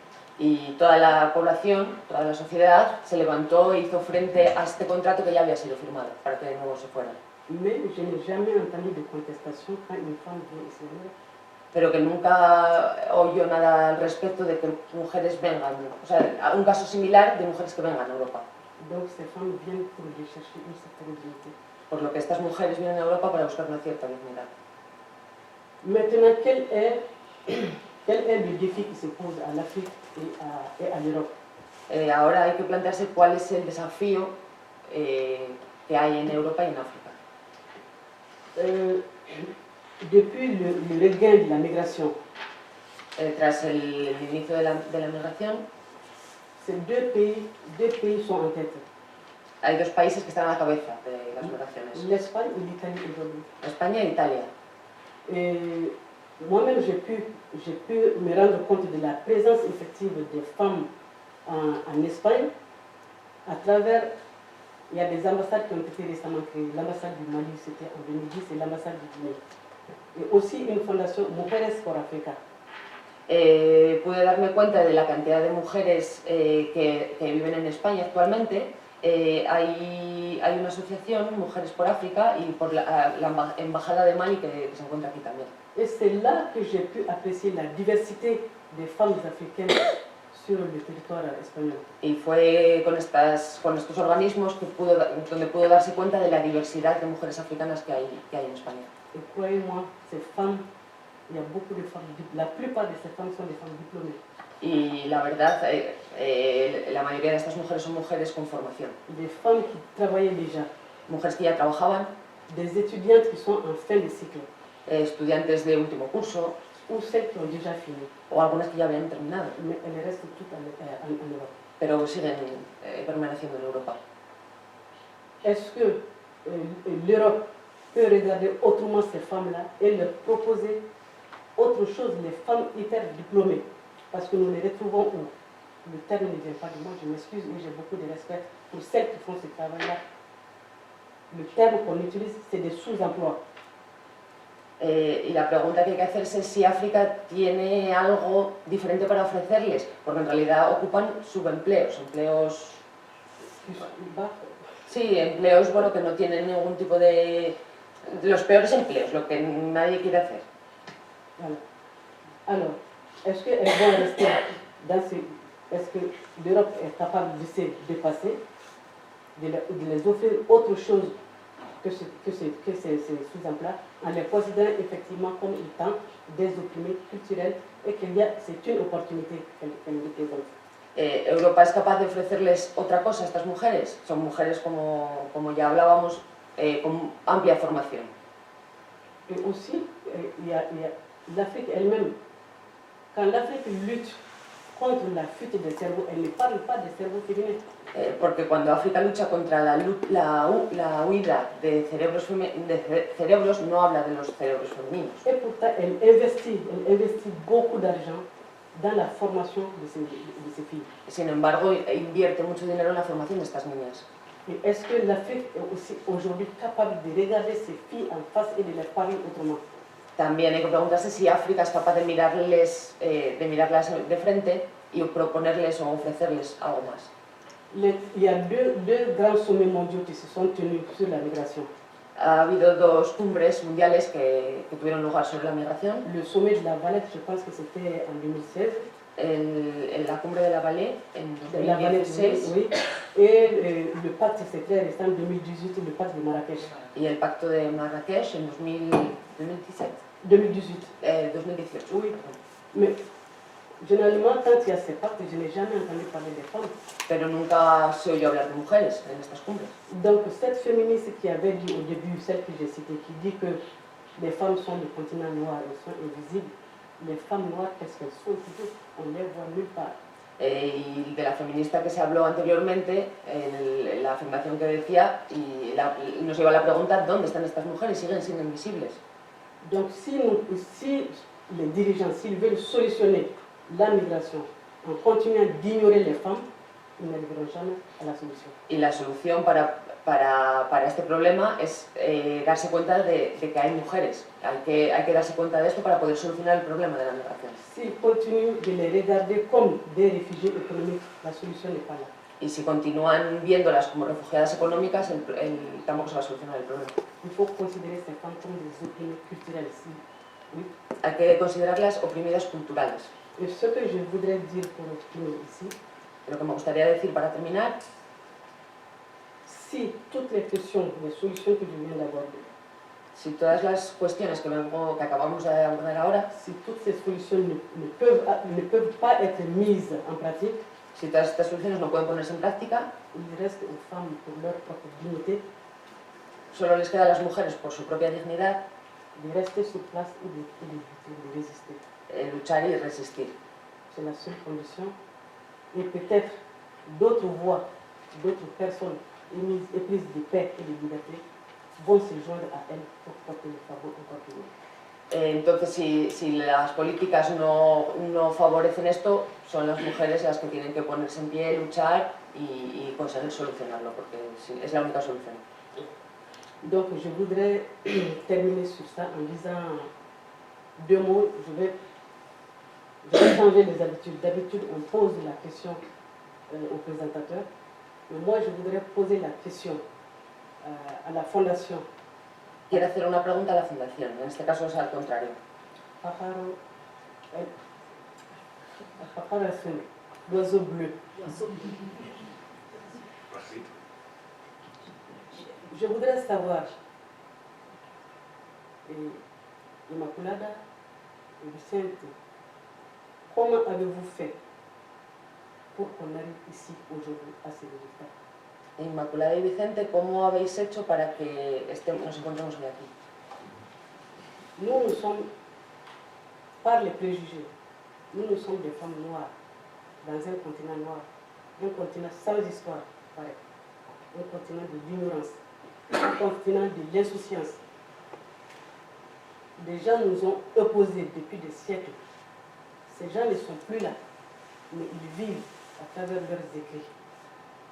Y toda la población, toda la sociedad, se levantó e hizo frente a este contrato que ya había sido firmado, para que de nuevo se fueran. Mais je n'ai jamais entendu de contestation quand une femme vient ici. Pero que nunca oyó nada al respecto de que mujeres vengan, o sea, un caso similar de mujeres que vengan a Europa. Donc ces femmes viennent pour rechercher une certaine dignité. Por lo que estas mujeres vienen a Europa para buscar una cierta dignidad. Maintenant, quel est le défi qui se pose à l'Afrique et à l'Europe? Ahora hay que plantearse cuál es el desafío que hay en Europa y en África. Depuis le regain de la migration, Tras el inicio de la migración, ces deux pays sont en tête. hay dos países que están a la cabeza de las migraciones, L'Espagne et l'Italie aujourd'hui. España e Italia. Et moi-même, j'ai pu me rendre compte de la présence effective des femmes en Espagne à travers, il y a des ambassades qui ont été récemment créées. L'ambassade du Mali, c'était en 2010, et l'ambassade du Guinée. Et aussi une fondation, Mujeres por Africa. Pude darme cuenta de la cantidad de mujeres que viven en España actualmente Hay una asociación, Mujeres por África, y por la Embajada de Mali que se encuentra aquí también. Et c'est là que j'ai pu apprécier la diversité des femmes africaines sur le territoire espagnol. Y fue con estos organismos donde pudo darse cuenta de la diversidad de mujeres africanas que hay en España. Et croyez-moi, ces femmes, il y a beaucoup de femmes, la plupart de ces femmes sont des femmes diplômées. Y la verdad, la mayoría de estas mujeres son mujeres con formación. Des femmes qui travaillaient déjà, Mujeres que ya trabajaban, des étudiantes qui sont en fin de cycle, estudiantes de último curso, ou celles qui ont déjà fini, o algunas que ya habían terminado, mais elles restent toutes en Europe. pero siguen permaneciendo en Europa. Est-ce que l'Europe peut regarder autrement ces femmes-là et leur proposer autre chose, les femmes hyper diplômées? Parce que nous les retrouvons où? Le terme ne vient pas de moi, je m'excuse, mais j'ai beaucoup de respect pour celles qui font ce travail-là. Le terme qu'on utilise, c'est des sous-emplois. Y la pregunta que hay que hacerse es si África tiene algo diferente para ofrecerles, porque en realidad ocupan subempleos, empleos, sí, empleos bueno, que no tienen ningún tipo de... los peores empleos, lo que nadie quiere hacer. Voilà. Alors, est-ce qu'elles vont rester dans ce... Est-ce que l'Europe est capable de se dépasser, de les offrir autre chose que ces sous-emplois, en les considérant effectivement comme étant des opprimés culturels et que c'est une opportunité qu'elles représentent? ¿Europa es capaz de ofrecerles otra cosa a estas mujeres? Son mujeres, como ya hablábamos, con amplia formación. Et aussi, il y a l'Afrique elle-même. Quand l'Afrique lutte contre la fuite des cerveaux, elle ne parle pas des cerveaux féminins. Porque cuando África lucha contra la huida de cerebros, no habla de los cerebros femeninos. Et pourtant, elle investit beaucoup d'argent dans la formation de ces filles. Sin embargo, invierte mucho dinero en la formación de estas niñas. Et est-ce que l'Afrique est aussi aujourd'hui capable de regarder ces filles en face et de les parler autrement? También hay que preguntarse si África es capaz de mirarlas de frente y proponerles o ofrecerles algo más. Il y a deux grands sommets mondiaux qui se sont tenus sur la migration. Ha habido dos cumbres mundiales que tuvieron lugar sobre la migración. Le sommet de la Valette, je pense que c'était en 2016. La cumbre de la Valette en 2016. Oui. Et le pacte secret resté en 2018, le pacte de Marrakech. Y el pacto de Marrakech en 2017. 2018. 2018. Oui. Mais généralement, quand il y a ces pactes, je n'ai jamais entendu parler des femmes. Pero nunca se oyó hablar de mujeres en estas cumbres. Donc cette féministe qui avait dit au début, celle que j'ai citée, qui dit que les femmes sont du continent noir, elles sont invisibles, les femmes noires, qu'est-ce qu'elles sont? On ne les voit nulle part. Y de la feminista que se habló anteriormente, en la afirmación que decía, y nos lleva a la pregunta, ¿dónde están estas mujeres? Siguen siendo invisibles. Donc si les dirigeants, s'ils veulent solutionner la migration en continuant d'ignorer les femmes, ils n'arriveront jamais a la solution. Y la solución para este problema es darse cuenta de que hay mujeres. Hay que darse cuenta de esto para poder solucionar el problema de la migración. S'ils continuent de les regarder comme des réfugiés économiques, la solution n'est pas là. Y si continúan viéndolas como refugiadas económicas, tampoco se va a solucionar el problema. Il faut considérer ces femmes comme des opprimés culturels. Oui. Hay que considerarlas oprimidas culturales. Et ce que je voudrais dire pour finir ici, Lo que me gustaría decir para terminar, si toutes les questions, les solutions que je viens d'aborder, si todas las cuestiones que acabamos de abordar ahora, si toutes ces solutions ne peuvent pas être mises en pratique, si todas estas soluciones no pueden ponerse en práctica, il reste aux femmes pour leur propre dignité solo les queda a las mujeres por su propia dignidad de rester sur place et de résister. Luchar y resistir. C'est la seule condition. Et peut-être d'autres voix, d'autres personnes éprises de paix et de liberté vont se joindre à elles pour porter le fardeau encore plus loin. Entonces, si las políticas no favorecen esto, son las mujeres las que tienen que ponerse en pie, luchar y conseguir solucionarlo, porque es la única solución. Donc, je voudrais terminer sur ça en disant deux mots. Je vais changer les habitudes. D'habitude, on pose la question au présentateur. Mais moi, je voudrais poser la question à la fondation. Quiere hacer una pregunta a la fundación, en este caso es al contrario. Pájaro, pájaro azul, l'oiseau bleu. Je voudrais savoir, Immaculada et Vicente, comment avez-vous fait pour qu'on arrive ici aujourd'hui à ces résultats? Inmaculada y Vicente, ¿cómo habéis hecho para que nos encontremos hoy aquí? Nous, nous sommes, par les préjugés, nous sommes des femmes noires dans un continent noir, un continent sans histoire, pareil, un continent de l'ignorance, un continent de l'insouciance. Des gens nous ont opposés depuis des siècles. Ces gens ne sont plus là, mais ils vivent à travers leurs écrits,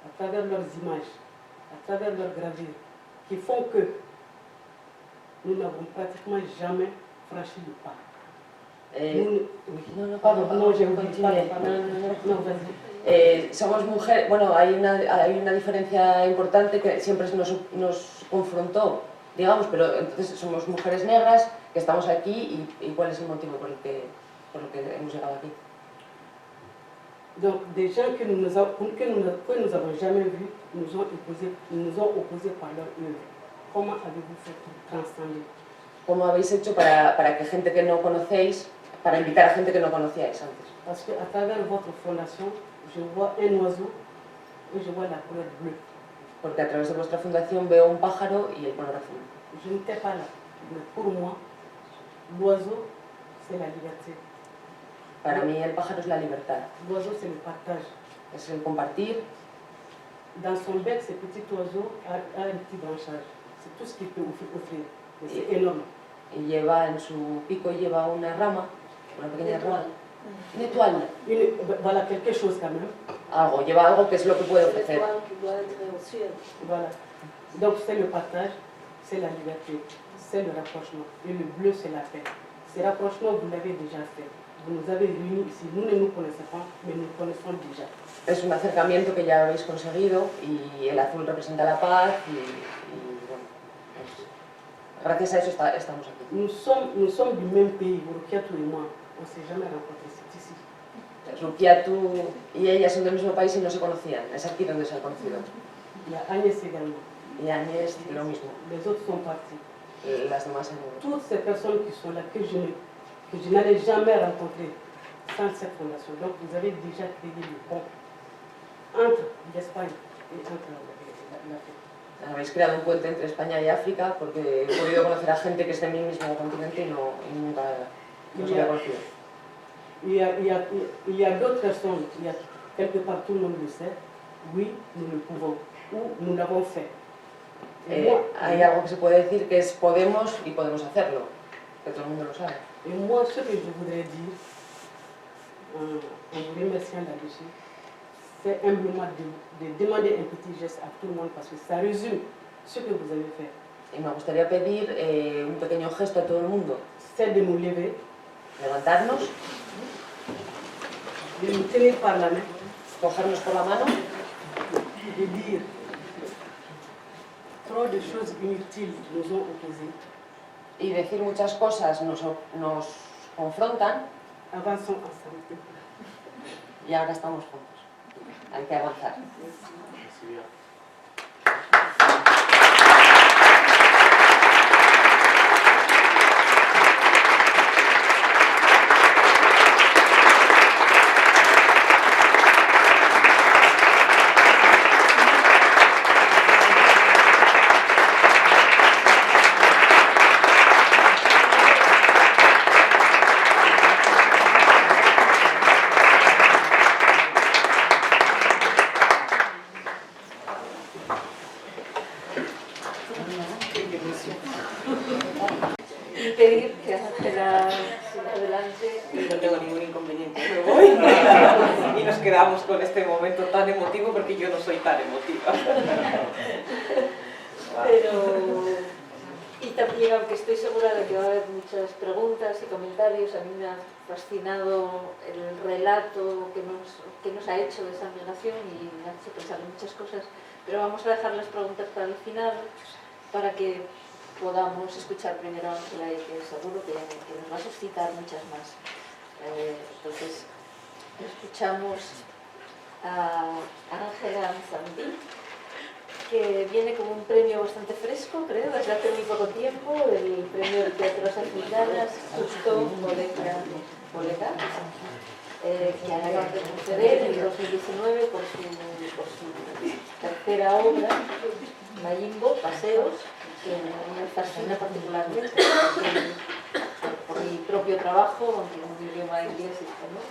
à travers leurs images, à travers leurs gravures, qui font que nous n'avons pratiquement jamais franchi le pas. Somos mujeres, bueno, hay una diferencia importante que siempre nos confrontó, digamos, pero entonces somos mujeres negras que estamos aquí y ¿cuál es el motivo por el que hemos llegado aquí? Donc des gens que nous n'avons jamais vus nous ont opposés par leur œuvre. Comment avez-vous fait pour transcender? ¿Cómo habéis hecho para que gente que no conocéis, para invitar a gente que no conocíais antes? Parce qu'à travers votre fondation, je vois un oiseau et je vois la couleur bleue. Porque a través de vuestra fundación veo un pájaro y el color azul. Je n'étais pas là, mais pour moi, l'oiseau, c'est la liberté. Para mí el pájaro es la libertad, L'oiseau, c'est le partage. es el compartir. Dans son bec, ce petit oiseau a un petit branchage. C'est tout ce qu'il peut offrir. Mais c'est énorme. Y lleva en su pico lleva una rama, una pequeña rama. Une toile. Voilà, quelque chose quand même. Algo, lleva algo que es lo que puede ofrecer. Voilà. Donc c'est le partage, c'est la liberté, c'est le rapprochement. Et le bleu, c'est la paix. Ces rapprochements, vous l'avez déjà fait. Vous nous avez réunis ici. Nous ne nous connaissons pas, mais nous connaissons déjà. Es un acercamiento que ya habéis conseguido y el azul representa la paz y bueno, pues, gracias a eso estamos aquí. Nous sommes du même pays, Rukiatou et moi. On ne s'est jamais rencontrés, c'est ici. Rukiatu y ella son del mismo país y no se conocían, es aquí donde se han conocido. Il y a Agnès également. Y Agnès, lo mismo, Les autres sont partis. las demás en Europa. Toutes ces personnes qui sont là, que je n'allais jamais rencontrer sans cette fondation. Donc vous avez déjà créé le pont entre l'Espagne et entre l'Afrique. Habéis creado un puente entre España y África porque he podido conocer a gente que es de mi mismo continente y nunca los había conocido. Il y a d'autres personnes, il y a quelque part tout le monde le sait, oui, nous le pouvons, ou nous l'avons fait. Hay algo que se puede decir que es podemos y podemos hacerlo, que todo el mundo lo sabe. Et moi, ce que je voudrais dire, en vous remerciant là-dessus, c'est humblement de demander un petit geste à tout le monde parce que ça résume ce que vous avez fait. Y me gustaría pedir un pequeño gesto a todo el mundo. C'est de nous lever, Levantarnos, de nous tenir par la main, cogernos por la mano de dire trop de choses inutiles nous ont opposés. y decir muchas cosas nos confrontan Avançons ensemble. y ahora estamos juntos. Hay que avanzar. Y pedir que Ángela siga adelante. No tengo ningún inconveniente, me voy y nos quedamos con este momento tan emotivo porque yo no soy tan emotiva. Pero, y Y también, aunque estoy segura de que va a haber muchas preguntas y comentarios, a mí me ha fascinado el relato que nos ha hecho de esa migración y me ha hecho pensar en muchas cosas, pero vamos a dejar las preguntas para el final para que podamos escuchar primero a Ángela, y que seguro que nos va a suscitar muchas más. Entonces, escuchamos a Ángela Anzandí, que viene con un premio bastante fresco, creo, desde hace muy poco tiempo, el premio de Teatros Africanas, justo Colega, que acaban de conceder en 2019 por su tercera obra, Mayimbo, Paseos, que me fascina particularmente por mi propio trabajo, aunque en un idioma inglés y español.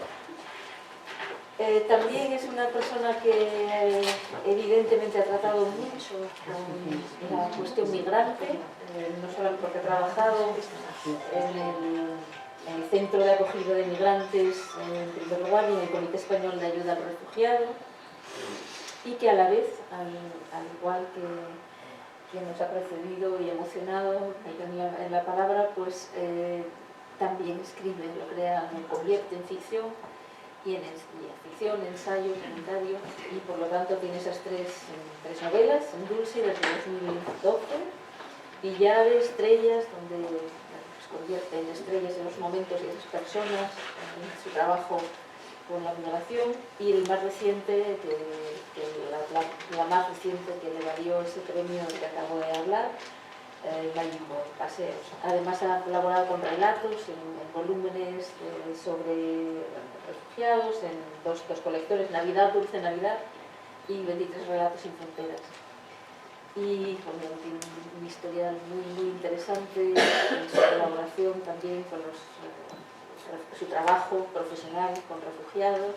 También es una persona que evidentemente ha tratado mucho con la cuestión migrante, no solo porque ha trabajado en el Centro de Acogida de Migrantes en primer lugar y en el Comité Español de Ayuda al Refugiado, y que a la vez, al igual que nos ha precedido y emocionado en la palabra, pues también escribe, lo crea, lo convierte en ficción, y en ficción, ensayo, comentario, y por lo tanto tiene esas tres novelas, en Dulce desde 2012, y Llave, Estrellas, donde se convierte en estrellas en los momentos y esas personas, en su trabajo con la migración, y el más reciente, la más reciente que le valió ese premio del que acabo de hablar, Mayimbo, Paseos. Además ha colaborado con relatos en volúmenes sobre refugiados, en dos colectores, Navidad, Dulce Navidad y 23 relatos sin fronteras. Y bueno, tiene un historial muy interesante en su colaboración también con su trabajo profesional con refugiados.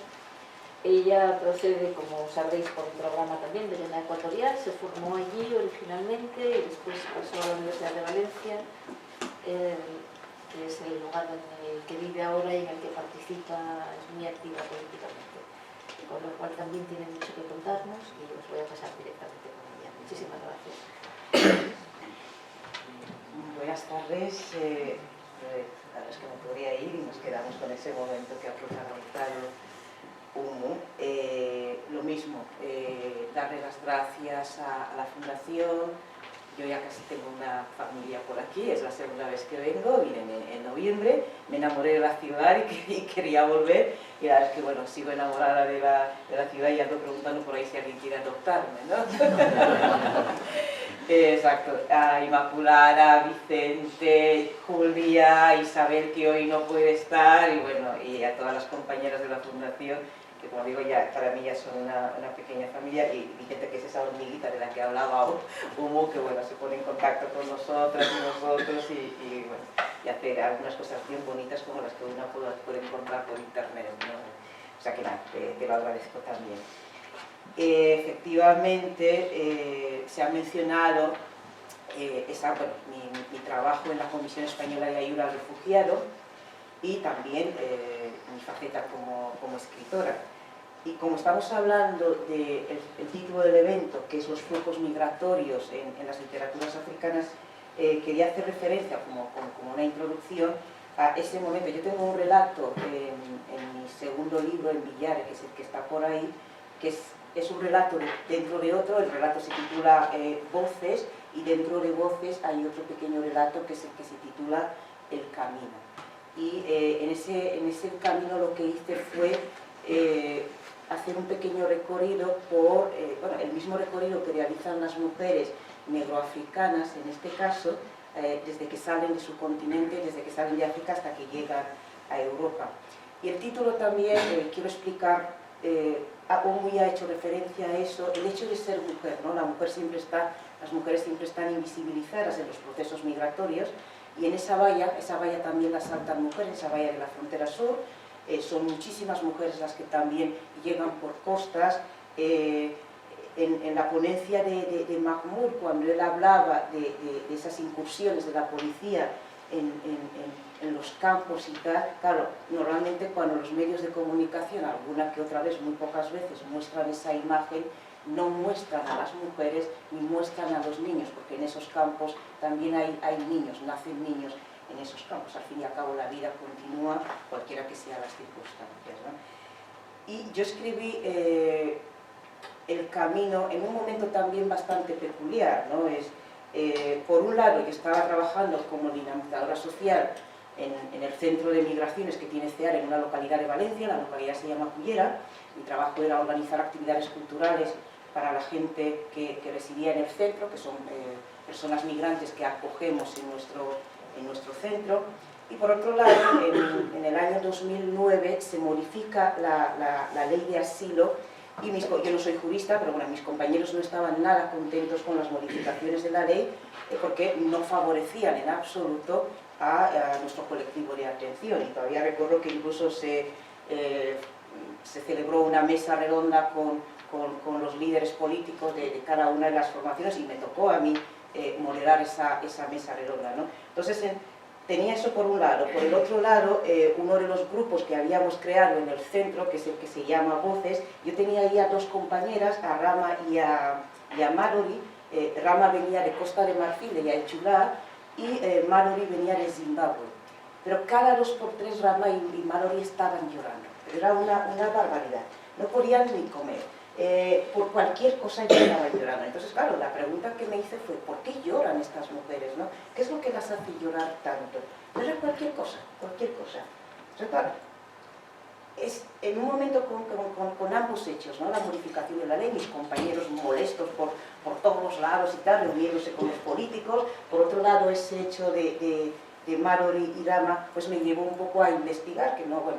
Ella procede, como sabréis, por un programa también de Guinea Ecuatorial, se formó allí originalmente y después pasó a la Universidad de Valencia, que es el lugar en el que vive ahora y en el que participa, es muy activa políticamente, con lo cual también tiene mucho que contarnos y os voy a pasar directamente con ella. Muchísimas gracias. Buenas tardes. La verdad es que me podría ir y nos quedamos con ese momento que ha protagonizado Umu. Lo mismo, darle las gracias a la Fundación. Yo ya casi tengo una familia por aquí, es la segunda vez que vengo, vine en noviembre, me enamoré de la ciudad y quería volver, y la verdad es que bueno, sigo enamorada de la ciudad y ando preguntando por ahí si alguien quiere adoptarme, ¿no? Exacto, a Inmaculada, Vicente, Julia, Isabel, que hoy no puede estar, y bueno, y a todas las compañeras de la Fundación, que como digo, ya, para mí ya son una pequeña familia, y Vicente, que es esa hormiguita de la que hablaba Humo, que bueno, se pone en contacto con nosotras y nosotros, y bueno, y hacer algunas cosas bien bonitas como las que uno puede encontrar por internet, ¿no? O sea que nada, te lo agradezco también. Efectivamente, se ha mencionado mi trabajo en la Comisión Española de Ayuda al Refugiado y también mi faceta como escritora. Y como estamos hablando del título del evento, que es los flujos migratorios en las literaturas africanas, quería hacer referencia como una introducción a ese momento. Yo tengo un relato en mi segundo libro, En Villare, que es el que está por ahí, que es un relato dentro de otro. El relato se titula Voces, y dentro de Voces hay otro pequeño relato que es el que se titula El Camino. Y en ese camino lo que hice fue hacer un pequeño recorrido por el mismo recorrido que realizan las mujeres negroafricanas, en este caso, desde que salen de su continente, desde que salen de África hasta que llegan a Europa. Y el título también, quiero explicar, Umu ya ha hecho referencia a eso, el hecho de ser mujer, ¿no? Las mujeres siempre están invisibilizadas en los procesos migratorios, y en esa valla también la saltan mujeres, esa valla de la frontera sur. Son muchísimas mujeres las que también llegan por costas. En la ponencia de Mahmoud, cuando él hablaba de esas incursiones de la policía en los campos y tal, claro, normalmente cuando los medios de comunicación, alguna que otra vez, muy pocas veces, muestran esa imagen, no muestran a las mujeres ni muestran a los niños, porque en esos campos también hay niños, nacen niños en esos campos. Al fin y al cabo la vida continúa, cualquiera que sean las circunstancias, ¿no? Y yo escribí El camino en un momento también bastante peculiar, ¿no? Por un lado, yo estaba trabajando como dinamizadora social en el centro de migraciones que tiene CEAR en una localidad de Valencia, la localidad se llama Cullera. Mi trabajo era organizar actividades culturales para la gente que residía en el centro, que son personas migrantes que acogemos en nuestro centro. Y por otro lado, en el año 2009 se modifica la ley de asilo, y yo no soy jurista, pero bueno, mis compañeros no estaban nada contentos con las modificaciones de la ley porque no favorecían en absoluto a nuestro colectivo de atención. Y todavía recuerdo que incluso se celebró una mesa redonda con los líderes políticos de cada una de las formaciones, y me tocó a mí moderar esa mesa redonda, ¿no? Entonces tenía eso por un lado. Por el otro lado, uno de los grupos que habíamos creado en el centro, que es el que se llama Voces, yo tenía ahí a dos compañeras, a Rama y a Mallory. Rama venía de Costa de Marfil, de Yaechulá, y Mallory venía de Zimbabue. Pero cada 2 por 3 Rama y Mallory estaban llorando. Era una barbaridad. No podían ni comer. Por cualquier cosa yo estaba llorando. Entonces, claro, la pregunta que me hice fue, ¿por qué lloran estas mujeres, no? ¿Qué es lo que las hace llorar tanto? No era cualquier cosa, cualquier cosa. O sea, claro, es en un momento con ambos hechos, ¿no? La modificación de la ley, mis compañeros molestos por todos los lados y tal, reuniéndose con los políticos. Por otro lado, ese hecho de Mallory y Rama, pues me llevó un poco a investigar, que no, bueno,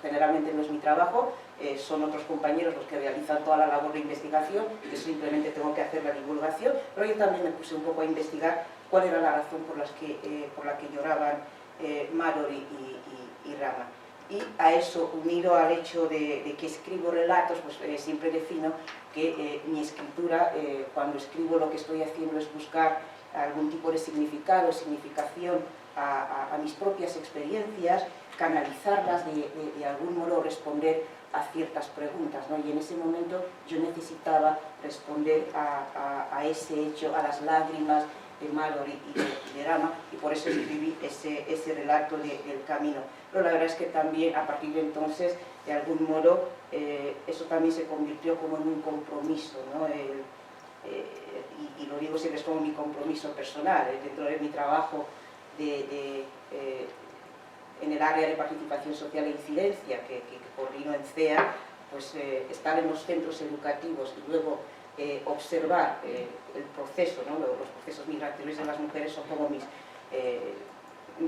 generalmente no es mi trabajo, son otros compañeros los que realizan toda la labor de investigación, yo simplemente tengo que hacer la divulgación, pero yo también me puse un poco a investigar cuál era la razón por la que lloraban Mallory y Rama. Y a eso, unido al hecho de que escribo relatos, pues siempre defino que mi escritura, cuando escribo, lo que estoy haciendo es buscar algún tipo de significado, significación a mis propias experiencias, canalizarlas, de algún modo responder a ciertas preguntas, ¿no? Y en ese momento yo necesitaba responder a ese hecho, a las lágrimas de Mallory y de Rama, y por eso escribí ese relato del camino. Pero la verdad es que también a partir de entonces, de algún modo, eso también se convirtió como en un compromiso, ¿no? Y lo digo siempre, es como mi compromiso personal, dentro de mi trabajo en el área de participación social e incidencia que coordino en CEA, pues estar en los centros educativos y luego observar el proceso, ¿no? Los procesos migratorios de las mujeres son como mi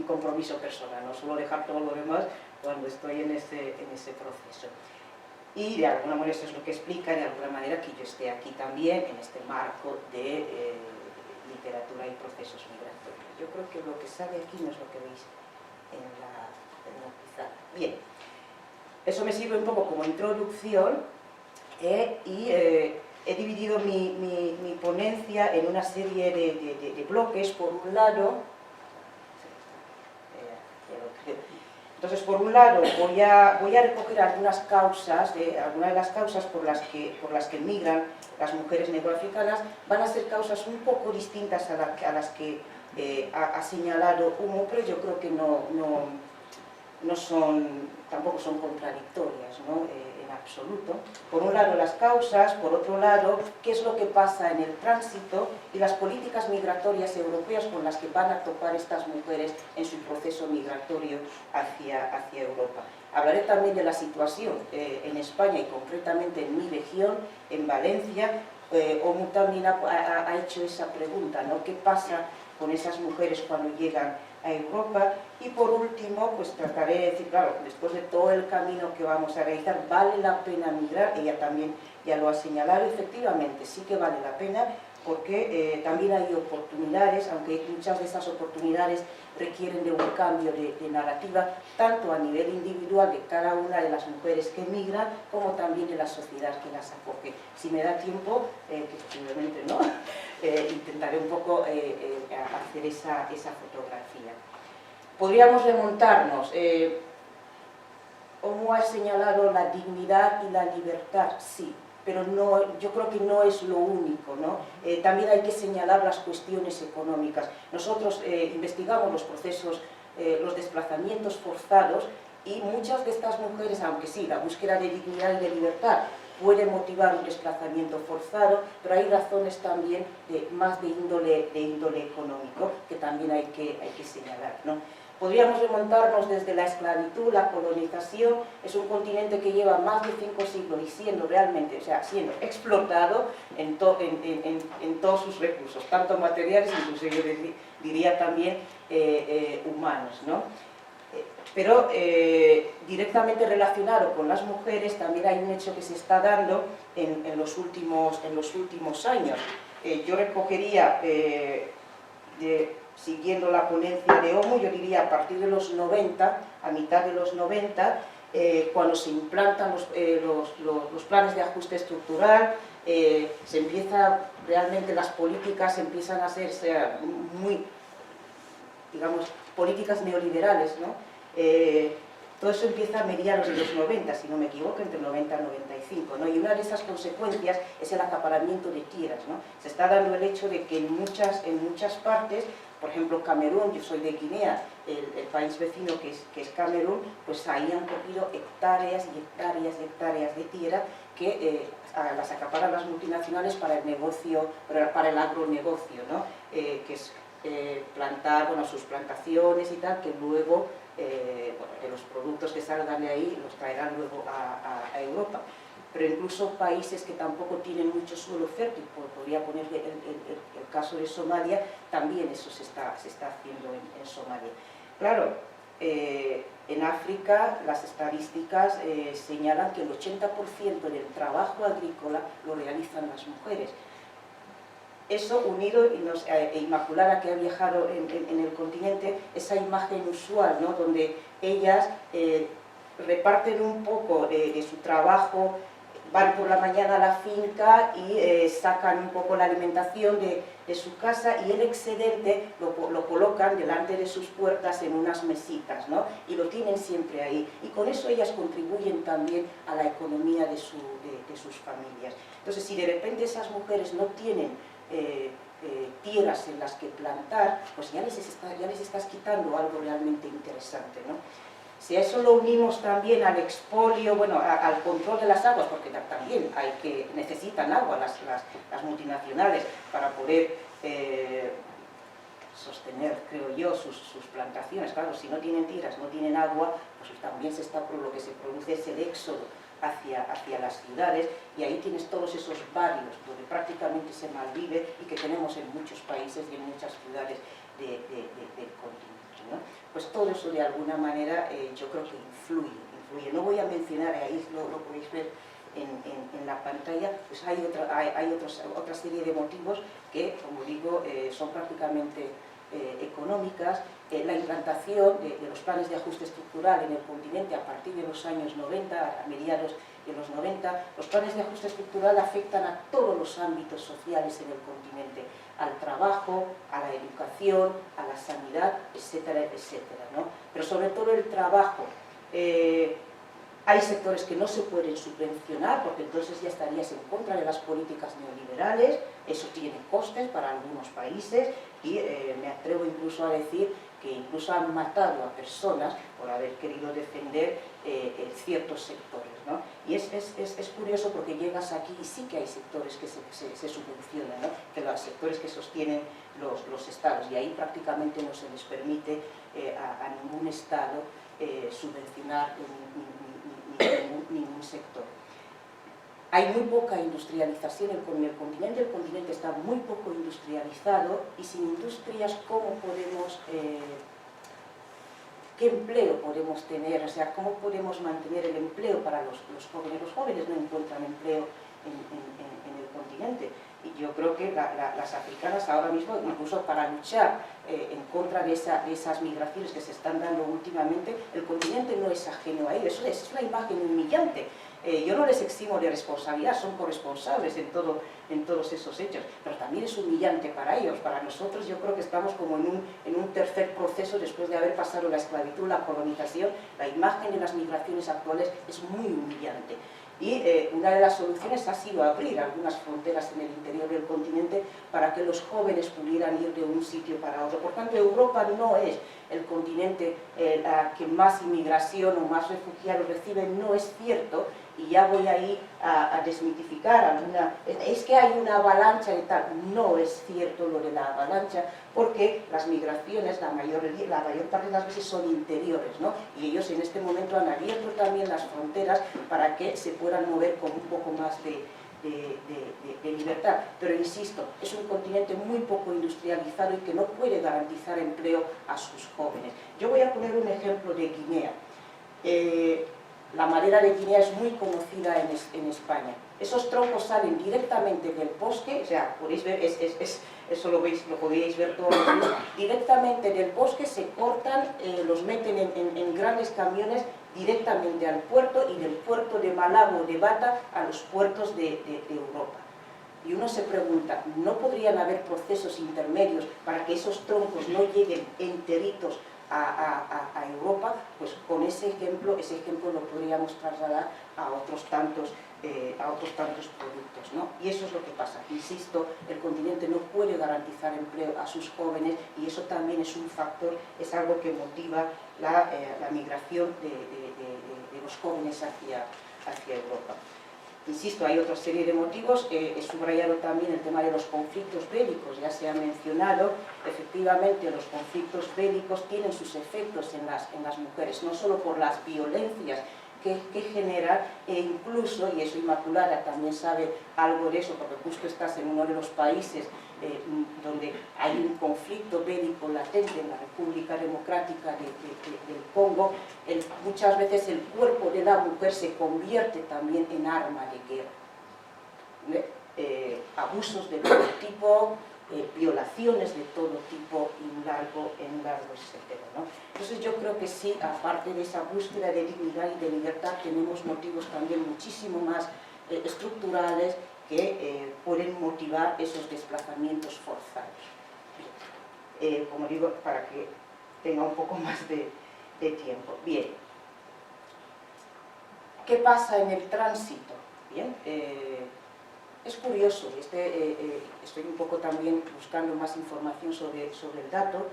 compromiso personal, no solo dejar todo lo demás cuando estoy en ese proceso. Y de alguna manera eso es lo que explica de alguna manera que yo esté aquí también en este marco de literatura y procesos migratorios. Yo creo que lo que sale aquí no es lo que veis en la pizarra. Bien, eso me sirve un poco como introducción y he dividido mi ponencia en una serie de bloques. Por un lado, entonces, por un lado, voy a recoger algunas de las causas por las que migran las mujeres negroafricanas. Van a ser causas un poco distintas a las que ha señalado Humo, pero yo creo que tampoco son contradictorias, ¿no? En absoluto. Por un lado las causas, por otro lado qué es lo que pasa en el tránsito y las políticas migratorias europeas con las que van a topar estas mujeres en su proceso migratorio hacia Europa. Hablaré también de la situación en España y concretamente en mi región, en Valencia. Omu también ha hecho esa pregunta, ¿no? ¿Qué pasa con esas mujeres cuando llegan a Europa? Y por último, pues trataré de decir, claro, después de todo el camino que vamos a realizar, ¿vale la pena migrar? Ella también ya lo ha señalado, efectivamente, sí que vale la pena, porque también hay oportunidades, aunque muchas de esas oportunidades requieren de un cambio de narrativa, tanto a nivel individual de cada una de las mujeres que migran, como también de la sociedad que las acoge. Si me da tiempo, que posiblemente no, intentaré un poco hacer esa fotografía. Podríamos remontarnos. Omu ha señalado la dignidad y la libertad, sí. pero no, yo creo que no es lo único, ¿no? También hay que señalar las cuestiones económicas. Nosotros investigamos los procesos, los desplazamientos forzados, y muchas de estas mujeres, aunque sí, la búsqueda de dignidad y de libertad puede motivar un desplazamiento forzado, pero hay razones también más de índole económico que también hay que señalar, ¿no? Podríamos remontarnos desde la esclavitud, la colonización. Es un continente que lleva más de 5 siglos y siendo realmente, o sea, siendo explotado en todos sus recursos, tanto materiales, incluso yo diría también humanos, ¿no? Pero directamente relacionado con las mujeres también hay un hecho que se está dando en los últimos años. Yo recogería, siguiendo la ponencia de Homo, yo diría a partir de los 90, a mitad de los 90, cuando se implantan los planes de ajuste estructural, se empieza, realmente las políticas empiezan a hacerse muy, digamos, políticas neoliberales, ¿no? Todo eso empieza a mediados de los 90, si no me equivoco, entre 90 y 95, ¿no? Y una de esas consecuencias es el acaparamiento de tierras, ¿no? Se está dando el hecho de que en muchas partes, por ejemplo Camerún, yo soy de Guinea, el país vecino que es Camerún, pues ahí han cogido hectáreas y hectáreas y hectáreas de tierra que las acaparan las multinacionales para el negocio, para el agronegocio, ¿no? Que es plantar, bueno, sus plantaciones y tal, que luego bueno, los productos que salgan de ahí los traerán luego a Europa. Pero incluso países que tampoco tienen mucho suelo fértil, podría poner el caso de Somalia, también eso se está haciendo en Somalia. Claro, en África las estadísticas señalan que el 80% del trabajo agrícola lo realizan las mujeres. Eso unido, Inmaculada, que ha viajado en el continente, esa imagen usual, ¿no? Donde ellas reparten un poco de su trabajo, van por la mañana a la finca y sacan un poco la alimentación de su casa, y el excedente lo colocan delante de sus puertas en unas mesitas, ¿no? Y lo tienen siempre ahí. Y con eso ellas contribuyen también a la economía de sus familias. Entonces, si de repente esas mujeres no tienen tierras en las que plantar, pues ya les estás quitando algo realmente interesante, ¿no? Si a eso lo unimos también al expolio, bueno, al control de las aguas, porque también necesitan agua las multinacionales para poder sostener, creo yo, sus plantaciones. Claro, si no tienen tierras, no tienen agua, pues también lo que se produce es el éxodo hacia las ciudades, y ahí tienes todos esos barrios donde prácticamente se malvive y que tenemos en muchos países y en muchas ciudades del continente, ¿no? Pues todo eso de alguna manera yo creo que influye. No voy a mencionar, ahí lo podéis ver en la pantalla, pues hay otra serie de motivos que, como digo, son prácticamente económicas. La implantación de los planes de ajuste estructural en el continente a partir de los años 90, a mediados de los 90, los planes de ajuste estructural afectan a todos los ámbitos sociales en el continente, al trabajo, a la educación, a la sanidad, etcétera, etcétera, ¿no? Pero sobre todo el trabajo. Hay sectores que no se pueden subvencionar porque entonces ya estarías en contra de las políticas neoliberales, eso tiene costes para algunos países y me atrevo incluso a decir que incluso han matado a personas por haber querido defender ciertos sectores, ¿no? Y es curioso porque llegas aquí y sí que hay sectores que se subvencionan, ¿no? Que los sectores que sostienen los estados, y ahí prácticamente no se les permite a ningún estado subvencionar ningún sector. Hay muy poca industrialización en el continente. El continente está muy poco industrializado, y sin industrias, ¿cómo podemos, qué empleo podemos tener? O sea, ¿cómo podemos mantener el empleo para los jóvenes? Los jóvenes no encuentran empleo en el continente. Y yo creo que las africanas ahora mismo, incluso para luchar en contra de esas migraciones que se están dando últimamente, el continente no es ajeno a ello. Eso es una imagen humillante. Yo no les eximo de responsabilidad, son corresponsables en todos esos hechos, pero también es humillante para ellos. Para nosotros yo creo que estamos como en un tercer proceso después de haber pasado la esclavitud, la colonización. La imagen de las migraciones actuales es muy humillante. Y una de las soluciones ha sido abrir algunas fronteras en el interior del continente para que los jóvenes pudieran ir de un sitio para otro. Por tanto, Europa no es el continente que más inmigración o más refugiados recibe, no es cierto, y ya voy ahí a desmitificar alguna... Es que hay una avalancha y tal, no es cierto lo de la avalancha, porque las migraciones, la mayor parte de las veces son interiores, ¿no? Y ellos en este momento han abierto también las fronteras para que se puedan mover con un poco más de libertad. Pero insisto, es un continente muy poco industrializado y que no puede garantizar empleo a sus jóvenes. Yo voy a poner un ejemplo de Guinea. La madera de Guinea es muy conocida en España. Esos troncos salen directamente del bosque, o sea, podéis ver, eso lo podéis ver todos los días, directamente del bosque se cortan, los meten en grandes camiones directamente al puerto y del puerto de Malabo o de Bata a los puertos de Europa. Y uno se pregunta, ¿no podrían haber procesos intermedios para que esos troncos no lleguen enteritos a Europa? Pues con ese ejemplo lo podríamos trasladar a otros tantos productos, ¿no? Y eso es lo que pasa. Insisto, el continente no puede garantizar empleo a sus jóvenes y eso también es un factor, es algo que motiva la migración de los jóvenes hacia Europa. Insisto, hay otra serie de motivos. He subrayado también el tema de los conflictos bélicos, ya se ha mencionado. Efectivamente, los conflictos bélicos tienen sus efectos en las mujeres, no solo por las violencias que genera, e incluso, y eso Inmaculada también sabe algo de eso, porque justo estás en uno de los países donde hay un conflicto bélico latente, en la República Democrática del Congo, muchas veces el cuerpo de la mujer se convierte también en arma de guerra. Abusos de todo tipo, violaciones de todo tipo en largo etcétera, ¿no? Entonces yo creo que sí, aparte de esa búsqueda de dignidad y de libertad, tenemos motivos también muchísimo más estructurales que pueden motivar esos desplazamientos forzados. Como digo, para que tenga un poco más de tiempo. Bien. ¿Qué pasa en el tránsito? Bien. Es curioso, estoy un poco también buscando más información sobre el dato.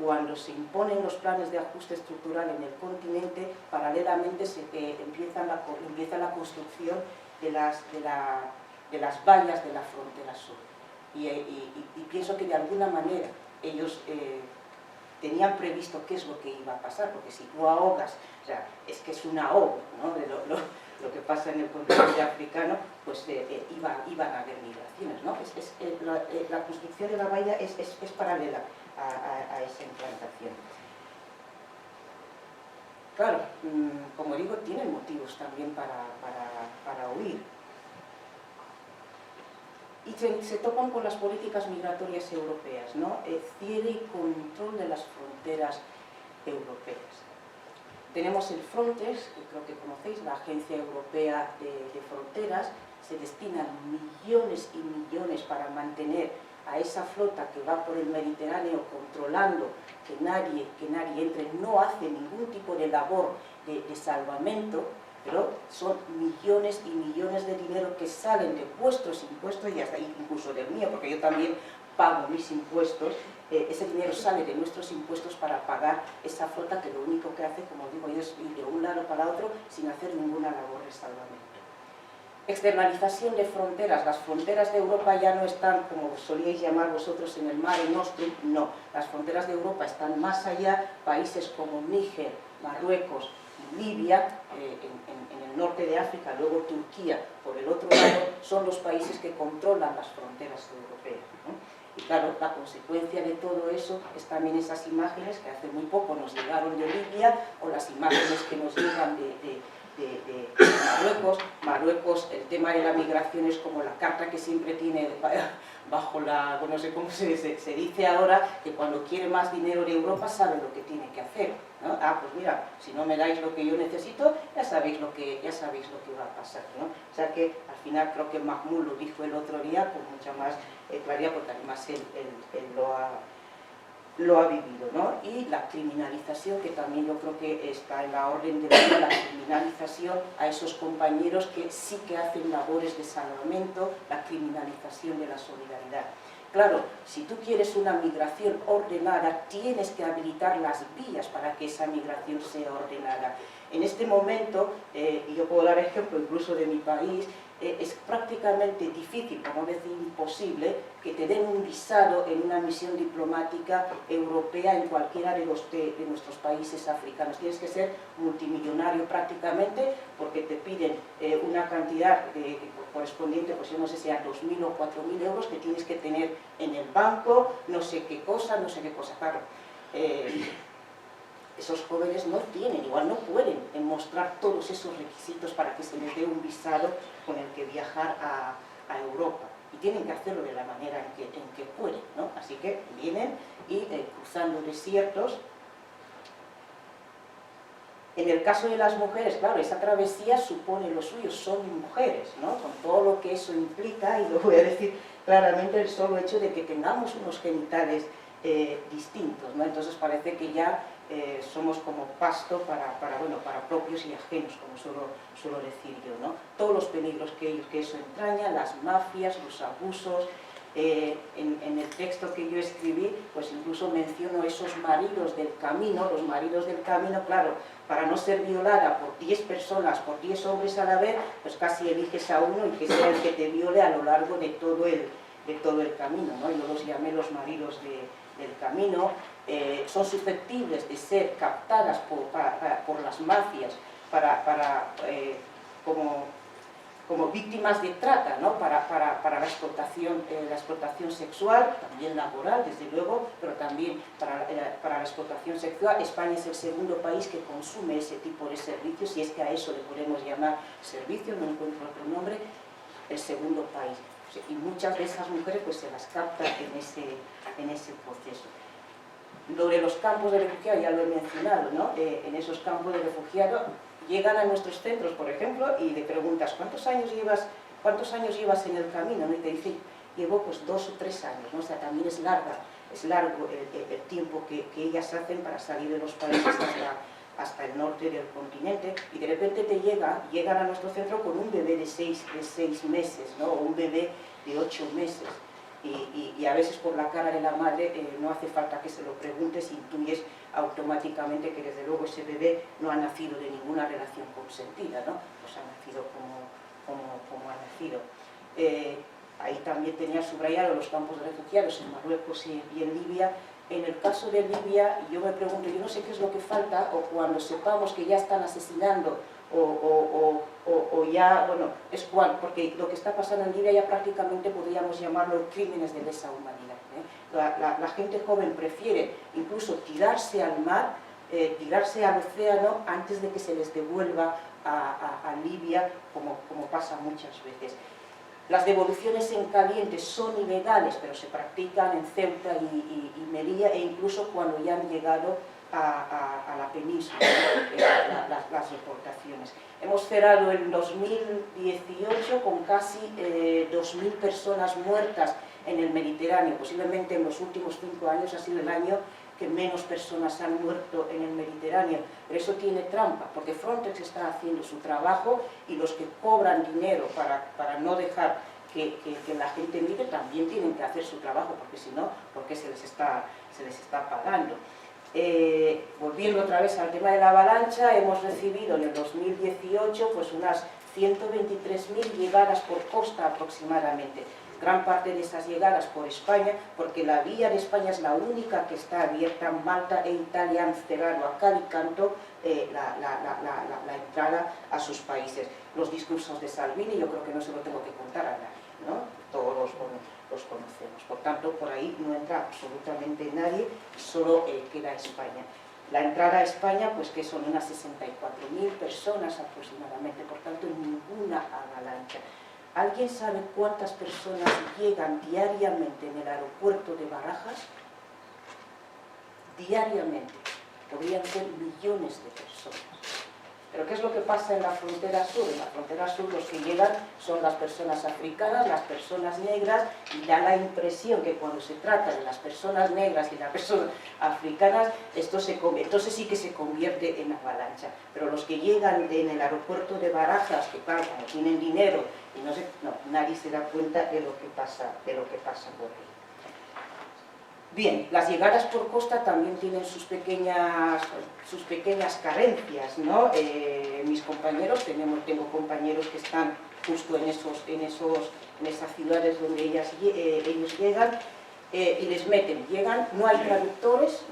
Cuando se imponen los planes de ajuste estructural en el continente, paralelamente empieza la construcción de las vallas de la frontera sur. Y pienso que de alguna manera ellos tenían previsto qué es lo que iba a pasar, porque si tú ahogas, o sea, es que es un ahogo, ¿no? De lo que pasa en el continente africano, pues iban a haber migraciones, ¿no? La construcción de la valla es paralela a esa implantación. Claro, como digo, tienen motivos también para huir. Y se topan con las políticas migratorias europeas, ¿no? Cierre y control de las fronteras europeas. Tenemos el Frontex, que creo que conocéis, la Agencia Europea de Fronteras. Se destinan millones y millones para mantener a esa flota que va por el Mediterráneo controlando que nadie entre. No hace ningún tipo de labor de salvamento, pero son millones y millones de dinero que salen de vuestros impuestos y hasta incluso del mío, porque yo también pago mis impuestos. Ese dinero sale de nuestros impuestos para pagar esa flota que lo único que hace, como digo yo, es ir de un lado para otro sin hacer ninguna labor de salvamento. Externalización de fronteras. Las fronteras de Europa ya no están, como solíais llamar vosotros, en el Mare Nostrum. No, las fronteras de Europa están más allá. Países como Níger, Marruecos, Libia, en el norte de África, luego Turquía por el otro lado, son los países que controlan las fronteras europeas, ¿no? Y claro, la consecuencia de todo eso es también esas imágenes que hace muy poco nos llegaron de Libia, o las imágenes que nos llegan de Marruecos. Marruecos, el tema de la migración es como la carta que siempre tiene bajo la, bueno, no sé cómo se dice ahora, que cuando quiere más dinero de Europa sabe lo que tiene que hacer, ¿no? Pues mira, si no me dais lo que yo necesito, ya sabéis lo que va a pasar, ¿no? O sea que al final creo que Mahmoud lo dijo el otro día con mucha más claridad, porque además él lo ha vivido, ¿no? Y la criminalización, que también yo creo que está en la orden del día, la criminalización a esos compañeros que sí que hacen labores de salvamento, la criminalización de la solidaridad. Claro, si tú quieres una migración ordenada, tienes que habilitar las vías para que esa migración sea ordenada. En este momento, y yo puedo dar ejemplo incluso de mi país, es prácticamente difícil, por no decir imposible, que te den un visado en una misión diplomática europea en cualquiera de nuestros países africanos. Tienes que ser multimillonario prácticamente, porque te piden una cantidad correspondiente, pues yo no sé si a 2.000 o 4.000 euros que tienes que tener en el banco, no sé qué cosa, claro. Esos jóvenes no tienen, igual no pueden mostrar todos esos requisitos para que se les dé un visado con el que viajar a Europa. Y tienen que hacerlo de la manera en que pueden, ¿no? Así que vienen y cruzando desiertos. En el caso de las mujeres, claro, esa travesía supone lo suyo, son mujeres, ¿no? Con todo lo que eso implica, y lo voy a decir claramente, el solo hecho de que tengamos unos genitales distintos, ¿no? Entonces parece que ya somos como pasto para propios y ajenos, como suelo decir yo, ¿no? Todos los peligros que eso entraña, las mafias, los abusos. En el texto que yo escribí, pues incluso menciono esos maridos del camino. Los maridos del camino, claro, para no ser violada por 10 personas, por 10 hombres a la vez, pues casi eliges a uno y que sea el que te viole a lo largo de todo el camino, ¿no? Yo los llamé los maridos del camino. Son susceptibles de ser captadas por las mafias como víctimas de trata, ¿no? para la explotación sexual, también laboral, desde luego, pero también para la explotación sexual. España es el segundo país que consume ese tipo de servicios, si es que a eso le podemos llamar servicio, no encuentro otro nombre, el segundo país. Y muchas de esas mujeres pues se las capta en ese proceso. Lo de los campos de refugiados ya lo he mencionado, ¿no? En esos campos de refugiados llegan a nuestros centros, por ejemplo, y le preguntas ¿cuántos años llevas en el camino? ¿No? Y te dicen, llevo pues 2 o 3 años, ¿no? O sea, también es largo el tiempo que ellas hacen para salir de los países hasta el norte del continente, y de repente llegan a nuestro centro con un bebé de 6 meses, ¿no? O un bebé de 8 meses. Y a veces por la cara de la madre no hace falta que se lo preguntes, intuyes automáticamente que desde luego ese bebé no ha nacido de ninguna relación consentida, ¿no? Pues ha nacido como ha nacido. Ahí también tenía subrayado los campos de refugiados en Marruecos y en Libia. En el caso de Libia, yo me pregunto, yo no sé qué es lo que falta, o cuando sepamos que ya están asesinando, o ya, bueno, porque lo que está pasando en Libia ya prácticamente podríamos llamarlo crímenes de lesa humanidad, ¿eh? La gente joven prefiere incluso tirarse al mar, tirarse al océano, antes de que se les devuelva a Libia, como pasa muchas veces. Las devoluciones en caliente son ilegales, pero se practican en Ceuta y Melilla, e incluso cuando ya han llegado a la península, las deportaciones. Hemos cerrado el 2018 con casi 2.000 personas muertas en el Mediterráneo. Posiblemente en los últimos 5 años ha sido el año que menos personas han muerto en el Mediterráneo, pero eso tiene trampa, porque Frontex está haciendo su trabajo, y los que cobran dinero para no dejar que la gente migre también tienen que hacer su trabajo, porque si no, porque se les está pagando. Volviendo otra vez al tema de la avalancha, hemos recibido en el 2018 pues unas 123.000 llegadas por costa aproximadamente. Gran parte de esas llegadas por España, porque la vía de España es la única que está abierta. Malta e Italia han cerrado a cal y canto la entrada a sus países. Los discursos de Salvini yo creo que no se lo tengo que contar a nadie, ¿no? Todos los conocemos. Por tanto, por ahí no entra absolutamente nadie, solo queda España. La entrada a España, pues que son unas 64.000 personas aproximadamente, por tanto ninguna avalancha. ¿Alguien sabe cuántas personas llegan diariamente en el aeropuerto de Barajas? Diariamente. Podrían ser millones de personas. Pero ¿qué es lo que pasa en la frontera sur? En la frontera sur los que llegan son las personas africanas, las personas negras, y da la impresión que cuando se trata de las personas negras y las personas africanas, entonces sí que se convierte en avalancha. Pero los que llegan en el aeropuerto de Barajas, que claro, como tienen dinero, y no, nadie se da cuenta de lo que pasa por ahí. Bien, las llegadas por costa también tienen sus pequeñas carencias, ¿no? Mis compañeros, tengo compañeros que están justo en esas ciudades donde ellos llegan y les meten, no hay traductores,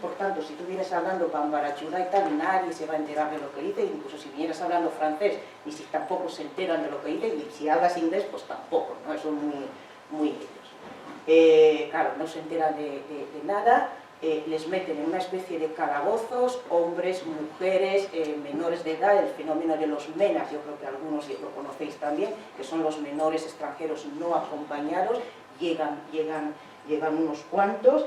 por tanto, si tú vienes hablando bambarachura y tal, nadie se va a enterar de lo que dice, incluso si vienes hablando francés, ni si tampoco se enteran de lo que dice, y si hablas inglés, pues tampoco, ¿no? Eso es muy ellos. Claro, no se enteran de nada, les meten en una especie de calabozos, hombres, mujeres, menores de edad, el fenómeno de los MENAs, yo creo que algunos lo conocéis también, que son los menores extranjeros no acompañados, llegan unos cuantos,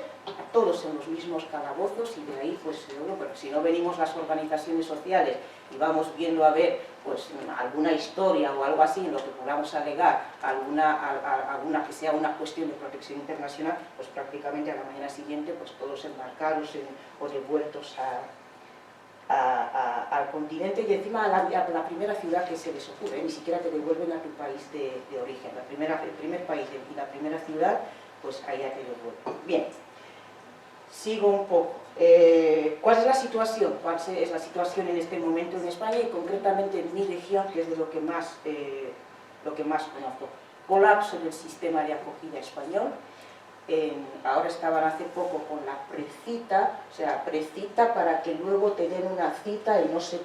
todos en los mismos calabozos, y de ahí, pues, bueno, pero si no venimos las organizaciones sociales y vamos viendo a ver, pues, alguna historia o algo así en lo que podamos alegar, alguna que sea una cuestión de protección internacional, pues prácticamente a la mañana siguiente, pues todos embarcados o devueltos al continente, y encima a la primera ciudad que se les ocurre, ni siquiera te devuelven a tu país de origen, el primer país y la primera ciudad, pues allá te devuelven. Bien, sigo un poco. ¿Cuál es la situación? ¿Cuál es la situación en este momento en España y concretamente en mi región, que es de lo que más conozco? Colapso del sistema de acogida español. Ahora estaban hace poco con la precita, o sea, precita para que luego te den una cita en no sé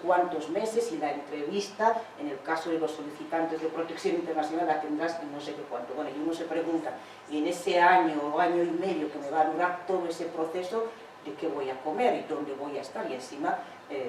cuántos meses, y la entrevista, en el caso de los solicitantes de protección internacional, la tendrás en no sé qué cuánto. Bueno, y uno se pregunta, y en ese año o año y medio que me va a durar todo ese proceso, ¿de qué voy a comer y dónde voy a estar? Y encima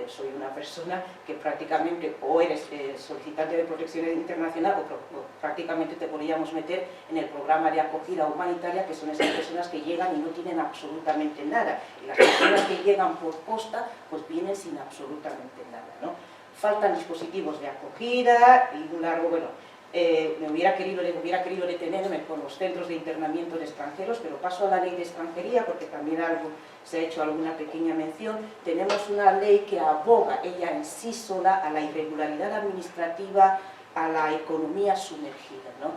soy una persona que prácticamente o eres solicitante de protección internacional o prácticamente te podríamos meter en el programa de acogida humanitaria, que son esas personas que llegan y no tienen absolutamente nada. Y las personas que llegan por costa pues vienen sin absolutamente nada, ¿no? Faltan dispositivos de acogida y un largo, bueno, me hubiera querido detenerme con los centros de internamiento de extranjeros, pero paso a la ley de extranjería porque también se ha hecho alguna pequeña mención. Tenemos una ley que aboga ella en sí sola a la irregularidad administrativa, a la economía sumergida, ¿no?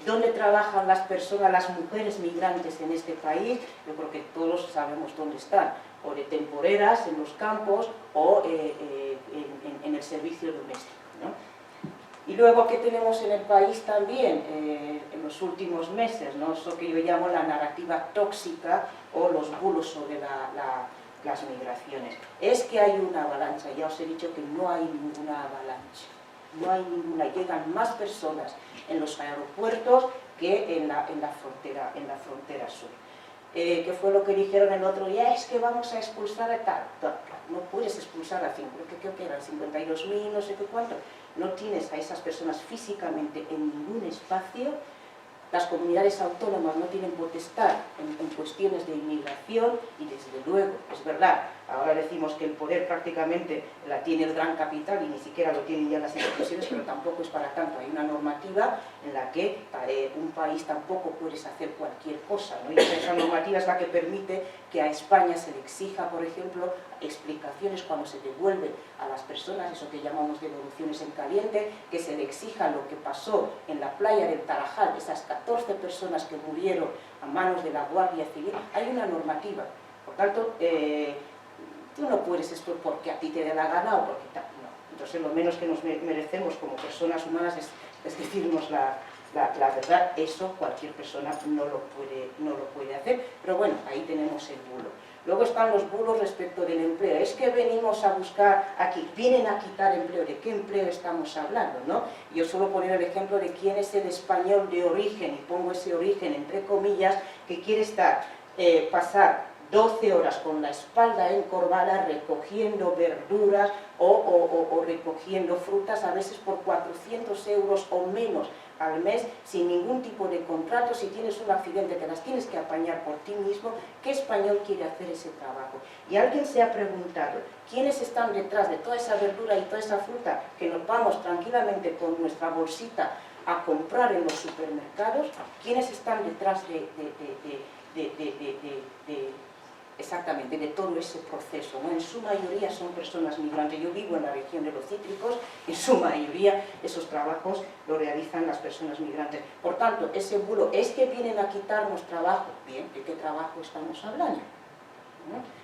¿Dónde trabajan las personas, las mujeres migrantes en este país? Yo creo que todos sabemos dónde están, o de temporeras en los campos o en el servicio doméstico, ¿no? Y luego, ¿qué tenemos en el país también en los últimos meses, ¿no? Eso que yo llamo la narrativa tóxica o los bulos sobre las migraciones. Es que hay una avalancha, ya os he dicho que no hay ninguna avalancha, no hay ninguna, llegan más personas en los aeropuertos que en la frontera sur. ¿Qué fue lo que dijeron el otro día? Es que vamos a expulsar a tal. No puedes expulsar a 5, creo que eran 52.000, no sé qué cuánto. No tienes a esas personas físicamente en ningún espacio. Las comunidades autónomas no tienen potestad en cuestiones de inmigración y desde luego, es verdad, ahora decimos que el poder prácticamente la tiene el gran capital y ni siquiera lo tienen ya las instituciones, pero tampoco es para tanto. Hay una normativa en la que un país tampoco puedes hacer cualquier cosa, ¿no? Y esa normativa es la que permite que a España se le exija, por ejemplo, explicaciones cuando se devuelven a las personas, eso que llamamos devoluciones en caliente, que se le exija lo que pasó en la playa del Tarajal, esas 14 personas que murieron a manos de la Guardia Civil. Hay una normativa, por tanto, tú no puedes esto porque a ti te dé la gana o porque tal, no. Entonces lo menos que nos merecemos como personas humanas es decirnos la verdad. Eso cualquier persona no lo puede hacer, pero bueno, ahí tenemos el bulo. Luego están los bulos respecto del empleo. Es que venimos a buscar aquí, vienen a quitar empleo. ¿De qué empleo estamos hablando, no? Yo suelo poner el ejemplo de quién es el español de origen, y pongo ese origen entre comillas, que quiere pasar 12 horas con la espalda encorvada recogiendo verduras o recogiendo frutas, a veces por 400 euros o menos al mes sin ningún tipo de contrato. Si tienes un accidente te las tienes que apañar por ti mismo. ¿Qué español quiere hacer ese trabajo? Y alguien se ha preguntado quiénes están detrás de toda esa verdura y toda esa fruta que nos vamos tranquilamente con nuestra bolsita a comprar en los supermercados. ¿Quiénes están detrás exactamente de todo ese proceso, ¿no? En su mayoría son personas migrantes. Yo vivo en la región de los cítricos, en su mayoría esos trabajos lo realizan las personas migrantes. Por tanto, ese bulo es que vienen a quitarnos trabajo. Bien, ¿de qué trabajo estamos hablando? ¿No?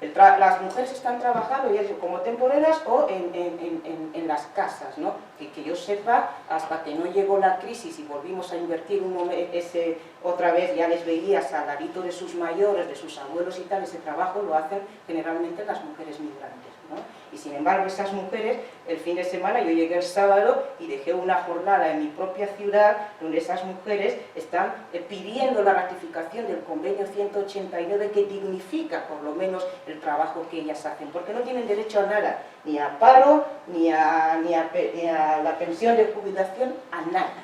Las mujeres están trabajando ya como temporeras o en las casas, ¿no? Que yo sepa, hasta que no llegó la crisis y volvimos a invertir otra vez, ya les veía salarito de sus mayores, de sus abuelos y tal, ese trabajo lo hacen generalmente las mujeres migrantes, ¿no? Y sin embargo esas mujeres, el fin de semana, yo llegué el sábado y dejé una jornada en mi propia ciudad donde esas mujeres están pidiendo la ratificación del convenio 189 que dignifica por lo menos el trabajo que ellas hacen, porque no tienen derecho a nada, ni a paro, ni a la pensión de jubilación, a nada,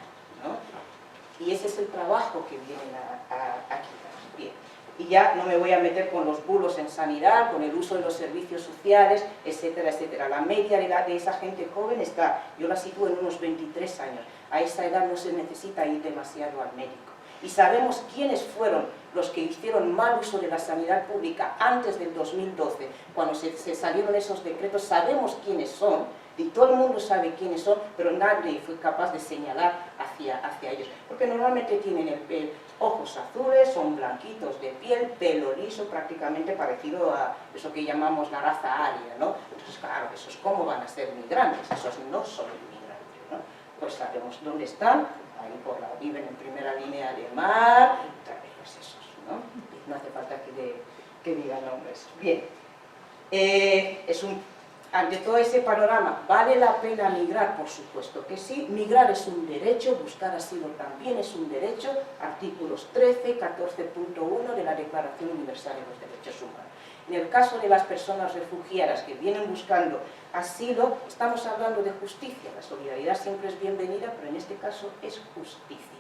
¿no? Y ese es el trabajo que vienen a quitar. Bien. Y ya no me voy a meter con los bulos en sanidad, con el uso de los servicios sociales, etcétera, etcétera. La media de edad de esa gente joven yo la sitúo en unos 23 años. A esa edad no se necesita ir demasiado al médico. Y sabemos quiénes fueron los que hicieron mal uso de la sanidad pública antes del 2012, cuando se salieron esos decretos. Sabemos quiénes son, y todo el mundo sabe quiénes son, pero nadie fue capaz de señalar hacia ellos. Porque normalmente tienen ojos azules, son blanquitos de piel, pelo liso, prácticamente parecido a eso que llamamos la raza aria, ¿no? Entonces, claro, esos ¿cómo van a ser migrantes? Esos no son inmigrantes, ¿no? Pues sabemos dónde están, ahí viven en primera línea de mar, pues esos, ¿no? No hace falta que digan nombres. Bien, ante todo ese panorama, ¿vale la pena migrar? Por supuesto que sí. Migrar es un derecho, buscar asilo también es un derecho, artículos 13, 14.1 de la Declaración Universal de los Derechos Humanos. En el caso de las personas refugiadas que vienen buscando asilo, estamos hablando de justicia. La solidaridad siempre es bienvenida, pero en este caso es justicia.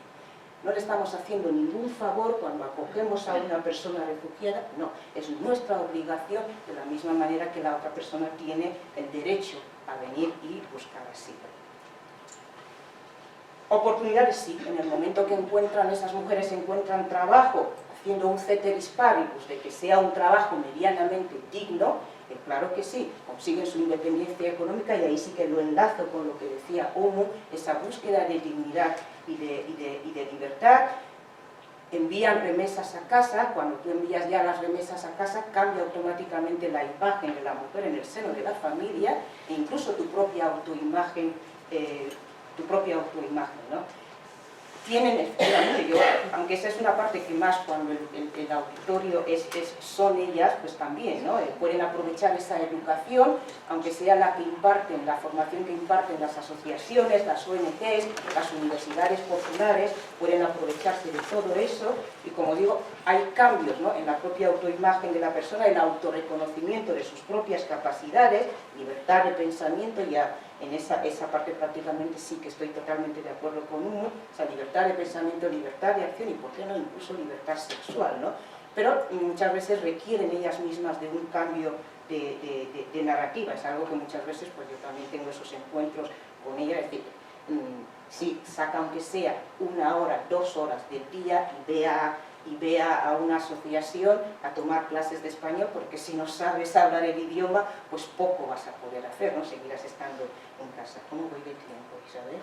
No le estamos haciendo ningún favor cuando acogemos a una persona refugiada, no, es nuestra obligación, de la misma manera que la otra persona tiene el derecho a venir y buscar asilo. Oportunidades sí, en el momento que esas mujeres encuentran trabajo, haciendo un ceteris paribus, de que sea un trabajo medianamente digno, claro que sí, consiguen su independencia económica, y ahí sí que lo enlazo con lo que decía Omu, esa búsqueda de dignidad y de libertad. Envían remesas a casa. Cuando tú envías ya las remesas a casa, cambia automáticamente la imagen de la mujer en el seno de la familia, e incluso tu propia autoimagen, ¿no? Tienen, efectivamente, aunque esa es una parte que más cuando el auditorio son ellas, pues también, ¿no? Pueden aprovechar esa educación, aunque sea la formación que imparten las asociaciones, las ONGs, las universidades populares, pueden aprovecharse de todo eso, y como digo, hay cambios, ¿no?, en la propia autoimagen de la persona, el autorreconocimiento de sus propias capacidades, libertad de pensamiento. Ya en esa parte prácticamente sí que estoy totalmente de acuerdo con uno, o sea, libertad de pensamiento, libertad de acción y, ¿por qué no?, incluso libertad sexual, ¿no? Pero muchas veces requieren ellas mismas de un cambio de narrativa. Es algo que muchas veces, pues yo también tengo esos encuentros con ellas, es decir, sí, saca aunque sea 1 hora, 2 horas del día y vea a una asociación a tomar clases de español, porque si no sabes hablar el idioma, pues poco vas a poder hacer, ¿no? Seguirás estando en casa. ¿Cómo voy de tiempo, Isabel?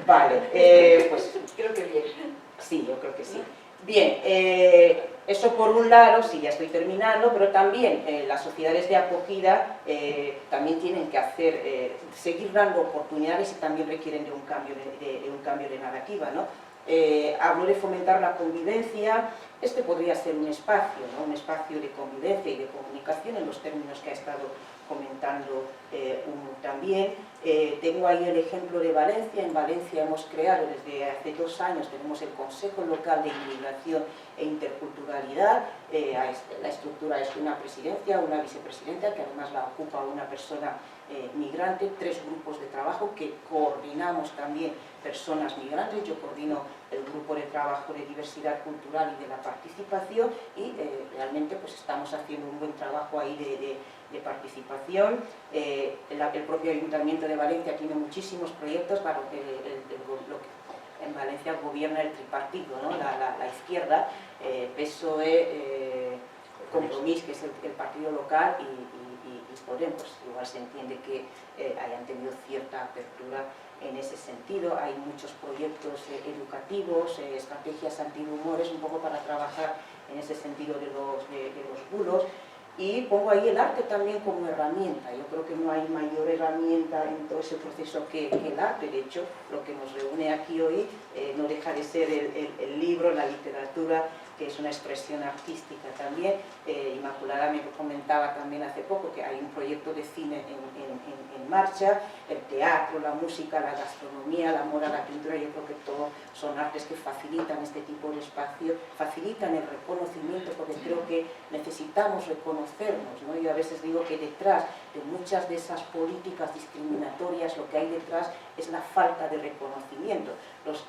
Vale, pues creo que bien. Sí, yo creo que sí. Bien, eso por un lado, sí, ya estoy terminando, pero también las sociedades de acogida también tienen que seguir dando oportunidades, y también requieren de un cambio de narrativa, ¿no? Hablo de fomentar la convivencia. Este podría ser un espacio, ¿no?, un espacio de convivencia y de comunicación en los términos que ha estado comentando también. Tengo ahí el ejemplo de Valencia. En Valencia hemos creado desde hace 2 años, tenemos el Consejo Local de Inmigración e Interculturalidad. La estructura es una presidencia, una vicepresidenta, que además la ocupa una persona migrante, 3 grupos de trabajo que coordinamos también personas migrantes. Yo coordino el grupo de trabajo de diversidad cultural y de la participación y realmente pues estamos haciendo un buen trabajo ahí de participación. El propio Ayuntamiento de Valencia tiene muchísimos proyectos, claro, en Valencia gobierna el tripartito, ¿no? La izquierda, PSOE, Compromís, que es el partido local, y Podemos. Pues igual se entiende que hayan tenido cierta apertura en ese sentido. Hay muchos proyectos educativos, estrategias antirrumores, un poco para trabajar en ese sentido de los bulos. Y pongo ahí el arte también como herramienta. Yo creo que no hay mayor herramienta en todo ese proceso que el arte. De hecho, lo que nos reúne aquí hoy no deja de ser el libro, la literatura, que es una expresión artística también. Inmaculada me comentaba también hace poco que hay un proyecto de cine en marcha, el teatro, la música, la gastronomía, la moda, la pintura. Yo creo que todo son artes que facilitan este tipo de espacio, facilitan el reconocimiento, porque creo que necesitamos reconocernos, ¿no? Yo a veces digo que detrás de muchas de esas políticas discriminatorias lo que hay detrás es la falta de reconocimiento. Los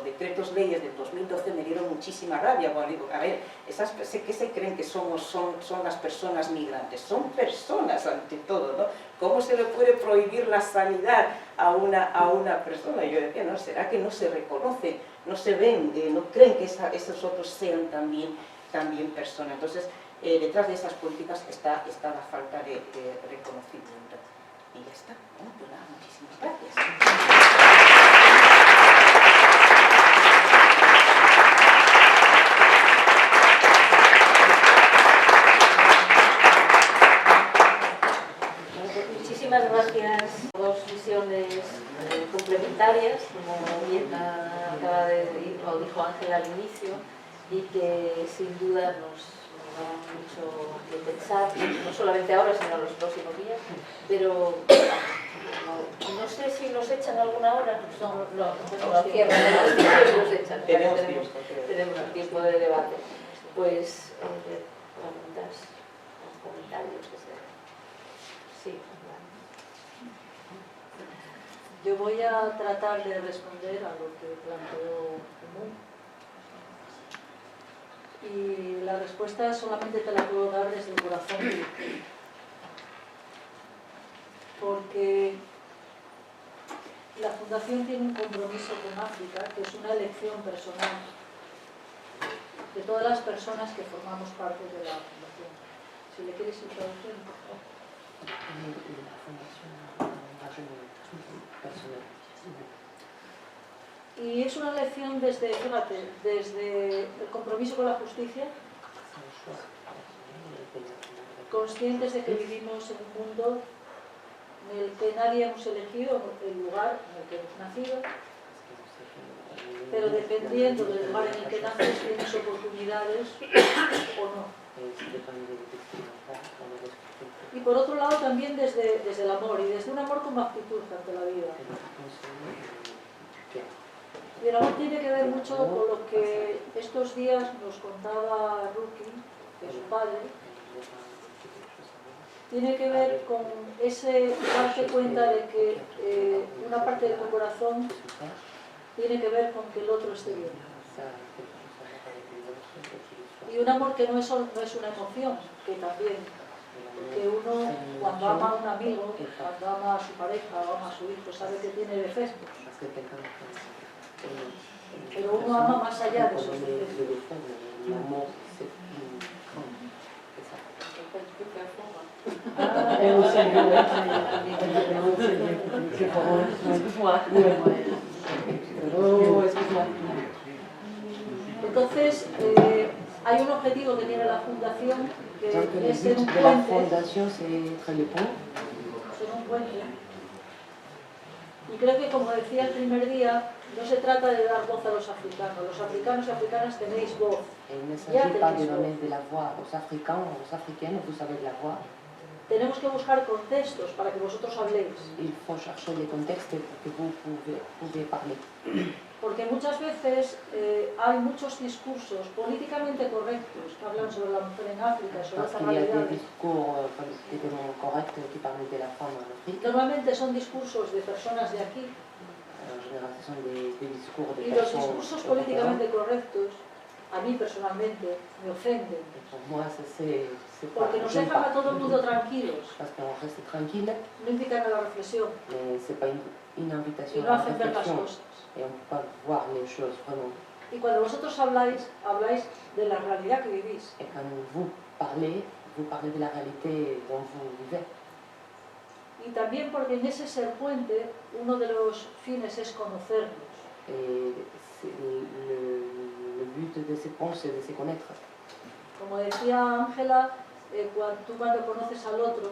decretos leyes del 2012 me dieron muchísima rabia, cuando digo, a ver, ¿qué se creen que son las personas migrantes? Son personas ante todo, ¿no? ¿Cómo se le puede prohibir la sanidad a una persona? Y yo decía, no, ¿será que no se reconocen, no se ven, no creen que esos otros sean también personas? Entonces, detrás de esas políticas está la falta de reconocimiento. Y ya está. Bueno, pues nada, muchísimas gracias. Muchísimas gracias. Dos visiones complementarias, como bien acaba de decir, o dijo Ángela al inicio, y que sin duda nos da mucho que pensar, no solamente ahora, sino en los próximos días. Pero no sé si nos echan alguna hora, no cierran nos echan, tenemos tiempo de debate. Pues preguntas, comentarios, que sea. Sí. Yo voy a tratar de responder a lo que planteó Común. Y la respuesta solamente te la puedo dar desde el corazón. Porque la Fundación tiene un compromiso con África, que es una elección personal de todas las personas que formamos parte de la Fundación. Si le quieres introducir, por favor. Y es una elección desde el compromiso con la justicia, conscientes de que vivimos en un mundo en el que nadie hemos elegido el lugar en el que hemos nacido, pero dependiendo del lugar en el que naces tienes oportunidades o no. Y por otro lado también desde el amor, y desde un amor como actitud ante la vida. Y el amor tiene que ver mucho con lo que estos días nos contaba Ruki, que es su padre. Tiene que ver con ese darte cuenta de que una parte de tu corazón tiene que ver con que el otro esté bien. Y un amor que no es una emoción, que también, porque uno cuando ama a un amigo, cuando ama a su pareja o ama a su hijo, sabe que tiene defectos. Pero uno ama más allá de esos defectos. Entonces, hay un objetivo que tiene la Fundación, que es ser un puente. Y creo que, como decía el primer día, no se trata de dar voz a los africanos. Los africanos y africanas tenéis voz. Ya tenéis voz. Tenemos que buscar contextos para que vosotros habléis. Porque muchas veces hay muchos discursos políticamente correctos que hablan sobre la mujer en África, sobre Parce estas qu'il y a des realidades. discours politiquement corrects qui parlent de la femme en Afrique. Normalmente son discursos de personas de aquí, En général, ce sont des discours de y los personnes discursos européennes. políticamente correctos, a mí personalmente, me ofenden. Et pour moi, ça, c'est pas... Porque nos j'aime dejan pas. a todo el mundo tranquilos, Parce qu'on reste tranquille, no invitan a la reflexión mais c'est pas une y invitation no à la hacen ver las réflexion. cosas. Et on ne peut pas voir les choses vraiment. Y cuando vosotros habláis de la realidad que vivís. Et quand vous parlez de la réalité dont vous vivez. Y también porque en ese ser puente, uno de los fines es conocernos. Et le but de ces ponts, c'est de se connaître. Como decía Ángela, tú cuando conoces al otro,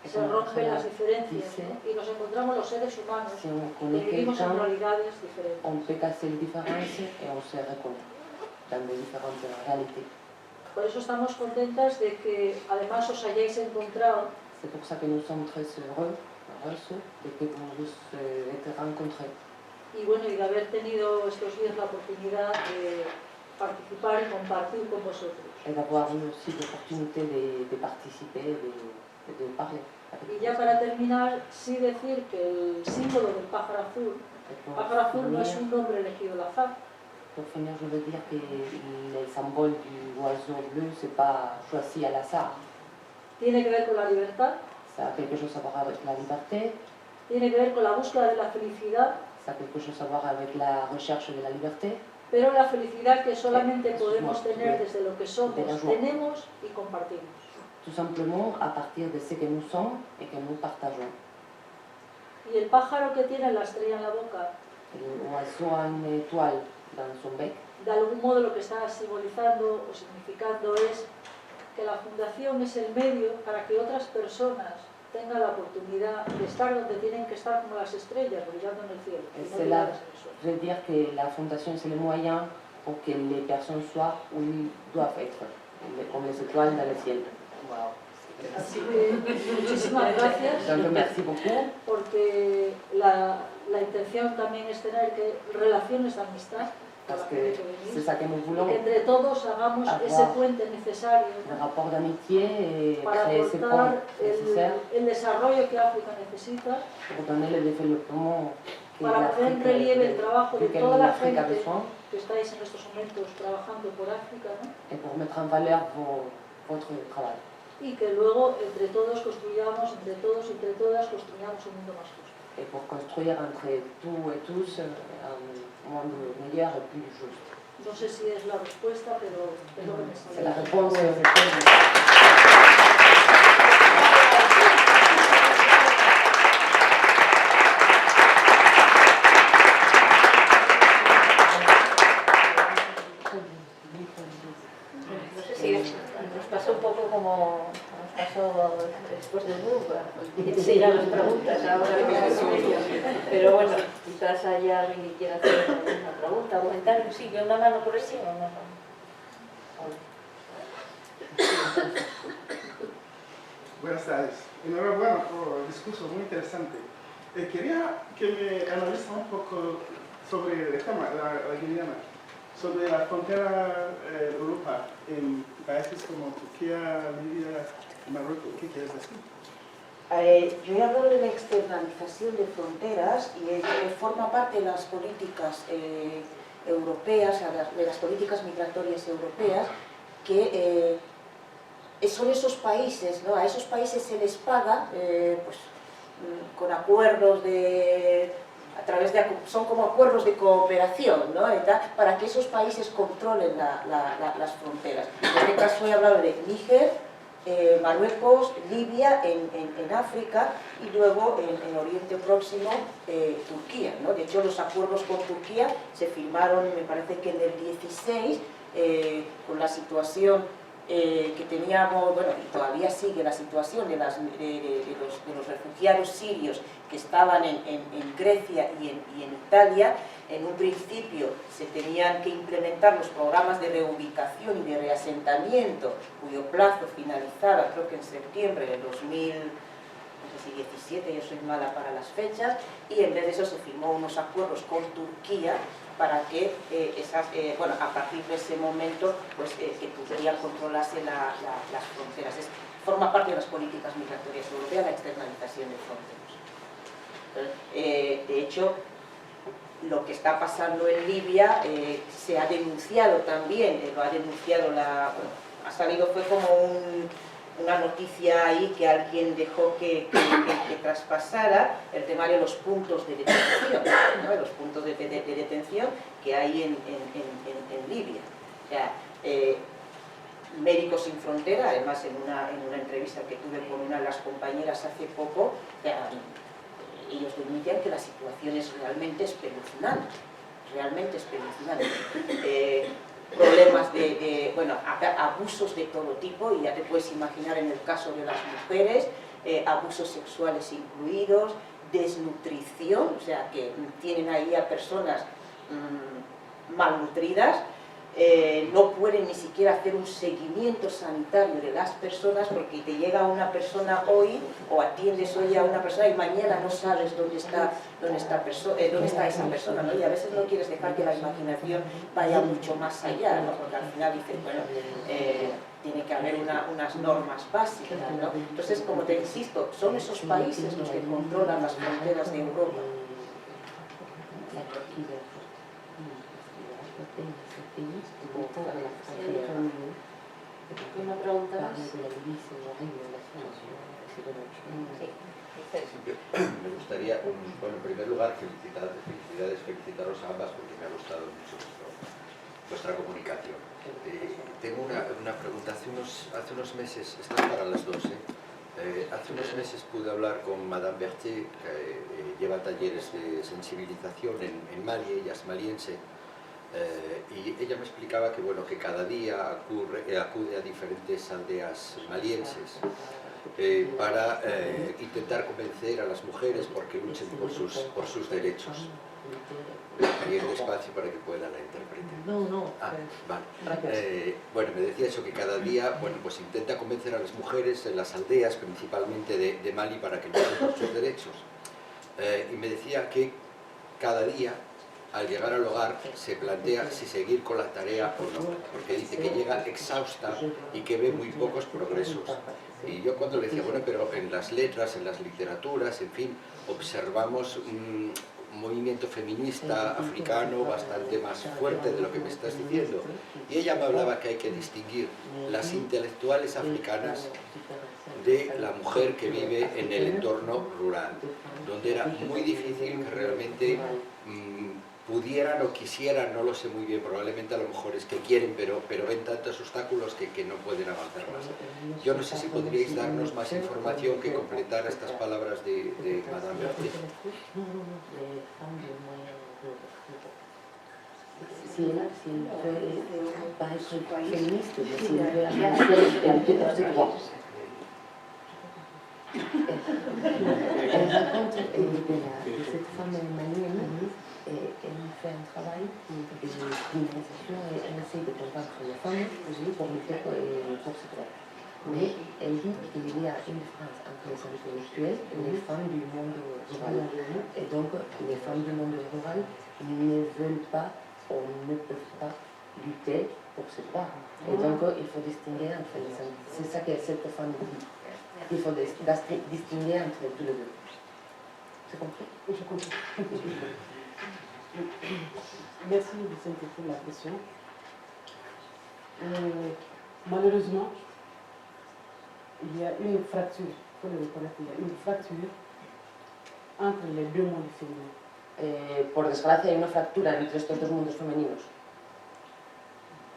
se rompen las diferencias, ¿no? Y nos encontramos los seres humanos Si on que connaît vivimos en quelqu'un, realidades diferentes. on peut casser les différences et on se reconnaît dans des différentes réalités. Por eso estamos contentas de que además os hayáis encontrado C'est pour ça que nous sommes très heureuses de que vous vous êtes rencontrés. y bueno, y de haber tenido estos días la oportunidad de participar y compartir con vosotros. Et d'avoir eu aussi l'opportunité de participer, de parler. Y ya para terminar, sí decir que el símbolo del pájaro azul no es un nombre elegido al azar. Pour finir, je veux dire que le symbole du oiseau bleu, c'est pas choisi à l'hasard. Tiene que ver con la libertad, Ça a quelque chose à voir avec la liberté, tiene que ver con la búsqueda de la felicidad, ça a quelque chose à voir avec la recherche de la liberté, pero la felicidad que solamente podemos tener desde lo que somos, tenemos y compartimos. tout simplement à partir de ce que nous sommes et que nous partageons. Y el pájaro que tiene la estrella en la boca, L'oiseau a une étoile dans son bec. de algún modo lo que está simbolizando o significando es que la fundación es el medio para que otras personas tengan la oportunidad de estar donde tienen que estar como las estrellas, brillando en el cielo. Y no C'est là, brilladas en el suelo. je veux dire que la fondation, c'est le moyen pour que les personnes soient où ils doivent être, comme les étoiles dans le ciel. Así que muchísimas gracias, Donc merci beaucoup, porque la intención también es tener que relaciones de amistad con parce la que gente que c'est venís, ça que nous y voulons, que entre todos hagamos ese puente necesario, un ¿no? rapport d'amitié et Para créer ces ponts aportar nécessaires el desarrollo que África necesita, pour donner le développement que para poner en relieve el trabajo de duquel toda la l'Afrique a gente besoin que estáis en estos momentos trabajando por África, ¿no? et pour mettre en valeur votre travail. Y que luego entre todos construyamos, entre todos y entre todas construyamos un mundo más justo. Et pour construire entre tout et tous un monde meilleur et plus juste. No sé si es la respuesta, pero es lo que me C'est la sale. réponse. No sé si nos pasó un poco como nos pasó después del grupo, seguir a las preguntas ahora pero bueno, quizás haya alguien que quiera hacer una pregunta, comentario, sí, que una mano por encima, una mano. Buenas tardes. Enhorabuena por el discurso, muy interesante. Quería que me analice un poco sobre el tema, la guineana, sobre la frontera de Europa en países como Turquía, Libia y Marruecos. ¿Qué quieres decir? Yo he hablado de la externalización de fronteras y forma parte de las políticas europeas, de las políticas migratorias europeas, que son esos países, ¿no? A esos países se les paga pues, con acuerdos son como acuerdos de cooperación, ¿no? Para que esos países controlen las fronteras. En este caso he hablado de Níger, Marruecos, Libia en África y luego en Oriente Próximo Turquía, ¿no? De hecho los acuerdos con Turquía se firmaron, me parece que en el 16, con la situación que teníamos, bueno, y todavía sigue la situación de los refugiados sirios que estaban en Grecia y en Italia. En un principio se tenían que implementar los programas de reubicación y de reasentamiento, cuyo plazo finalizaba creo que en septiembre de si 17, yo soy mala para las fechas, y en vez de eso se firmó unos acuerdos con Turquía para que bueno, a partir de ese momento pues, que Turquía controlase las fronteras. Forma parte de las políticas migratorias europeas la externalización de fronteras. De hecho, lo que está pasando en Libia se ha denunciado también, lo ha denunciado ha salido, fue como una noticia ahí que alguien dejó que traspasara el tema de los puntos de detención, ¿no? Los puntos de detención que hay en Libia. O sea, Médicos Sin Frontera, además en una entrevista que tuve con una de las compañeras hace poco, ellos denuncian que la situación es realmente espeluznante, problemas bueno, abusos de todo tipo, y ya te puedes imaginar en el caso de las mujeres, abusos sexuales incluidos, desnutrición, o sea que tienen ahí a personas malnutridas, no pueden ni siquiera hacer un seguimiento sanitario de las personas, porque te llega una persona hoy o atiendes hoy a una persona y mañana no sabes dónde está esa persona, ¿no? Y a veces no quieres dejar que la imaginación vaya mucho más allá, ¿no? Porque al final dices, bueno, tiene que haber unas normas básicas, ¿no? Entonces, como te insisto, son esos países los que controlan las fronteras de Europa. ¿Una pregunta más? Me gustaría, bueno, en primer lugar, felicitaros a ambas porque me ha gustado mucho vuestra comunicación. Tengo una pregunta. Hace unos meses, esta es para las dos, hace unos meses pude hablar con Madame Berthier, que lleva talleres de sensibilización en Mali, ella es maliense, y ella me explicaba que, bueno, que cada día acude a diferentes aldeas malienses para intentar convencer a las mujeres porque luchen por sus derechos. Y el despacio para que pueda la interpretar. No. Vale. Bueno, me decía eso, que cada día, bueno, pues intenta convencer a las mujeres en las aldeas, principalmente de Mali, para que luchen por sus derechos. Y me decía que cada día, al llegar al hogar, se plantea si seguir con la tarea o no, porque dice que llega exhausta y que ve muy pocos progresos. Y yo cuando le decía, bueno, pero en las letras, en las literaturas, en fin, observamos un movimiento feminista africano bastante más fuerte de lo que me estás diciendo. Y ella me hablaba que hay que distinguir las intelectuales africanas de la mujer que vive en el entorno rural, donde era muy difícil que realmente pudieran o quisieran, no lo sé muy bien, probablemente a lo mejor es que quieren, pero ven tantos obstáculos que no pueden avanzar más. Yo no sé si podríais darnos más información que completar estas palabras de Madame Berthier. Si elle veut paraître féministe, si elle veut lutter pour ses droits. Elle raconte de cette femme malienne. Elle fait un travail d'organisation et elle essaie de convaincre les femmes pour lutter pour ses droits. Mais elle dit qu'il y a une différence entre les intellectuels et les femmes du monde rural. Et donc, les femmes du monde rural ne veulent pas ou ne peuvent pas lutter pour ses droits. Et donc, il faut distinguer entre les deux. C'est ça que cette femme dit. Il faut distinguer entre tous les deux. C'est compris? Je comprends. Merci Vicente pour la question. Malheureusement, il y a une fracture, il faut le reconnaître, il y a une fracture entre les deux mondes féminins. Por desgracia hay una fractura entre estos dos mundos femeninos.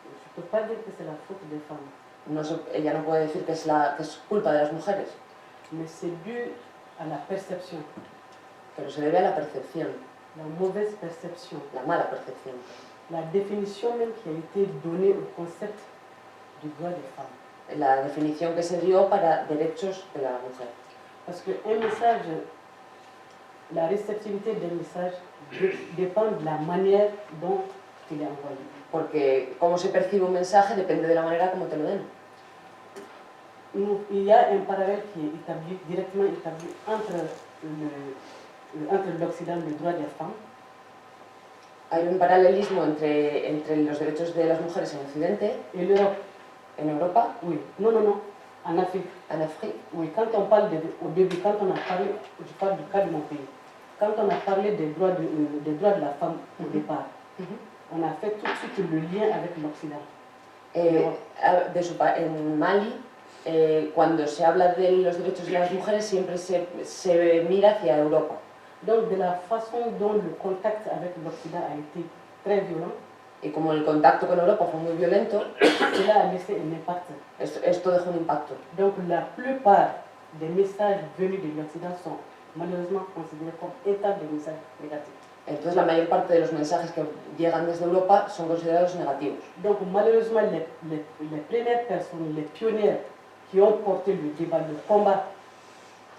Je ne peux pas dire que c'est la faute des femmes. Ella no puede decir que es culpa de las mujeres. Mais c'est dû à la perception. Pero se debe a la percepción. La mauvaise perception. La mala percepción. La définition même qui a été donnée au concept du droit des femmes. La definición que se dio para derechos de la mujer. Parce qu'un message, la réceptivité d'un message dépend de la manière dont il est envoyé. Porque cómo se percibe un mensaje depende de la manera como te lo den. Il y a un parallèle qui est établi, directement établi entre l'Occident, le droit des femmes, Hay un paralelismo entre los derechos de las mujeres en Occidente, et l'Europe. en Europa, Oui, non, en Afrique. en África. Oui, quand on parle au début, quand on a parlé, je parle du cas de mon pays, quand on a parlé des droits de la femme au départ, on a fait tout de suite le lien avec l'Occident. En Mali, cuando se habla de los derechos de las mujeres, siempre se mira hacia Europa. Donc, de la façon dont le contact avec l'Occident a été très violent, Y como el contacto con Europa fue muy violento, cela a laissé un impact. esto dejó un impacto. Donc, la plupart des messages venus de l'Occident sont malheureusement considérés comme étant des messages négatifs. Entonces la mayor parte de los mensajes que llegan desde Europa son considerados negativos. Donc, malheureusement, les premières personnes, les pionnières qui ont porté le débat, le combat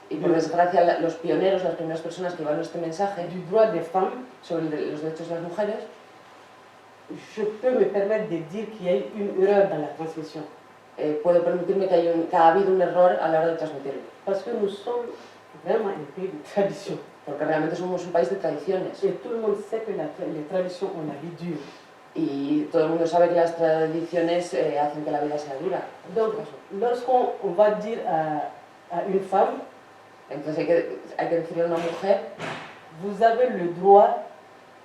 Y por desgracia los pioneros, las primeras personas que llevaron este mensaje du droit des femmes, sobre los derechos de las mujeres, je peux me permettre de dire qu'il y a eu une erreur dans la transmission. puedo permitirme que ha habido un error a la hora de transmitirlo. Parce que nous sommes vraiment un pays de tradition. Porque realmente somos un país de tradiciones. Et tout le monde sait que les traditions ont la vie dure. Y todo el mundo sabe que las tradiciones hacen que la vida sea dura. Donc, lorsqu'on va dire à une femme, Entonces hay que decirle a una mujer, vous avez le droit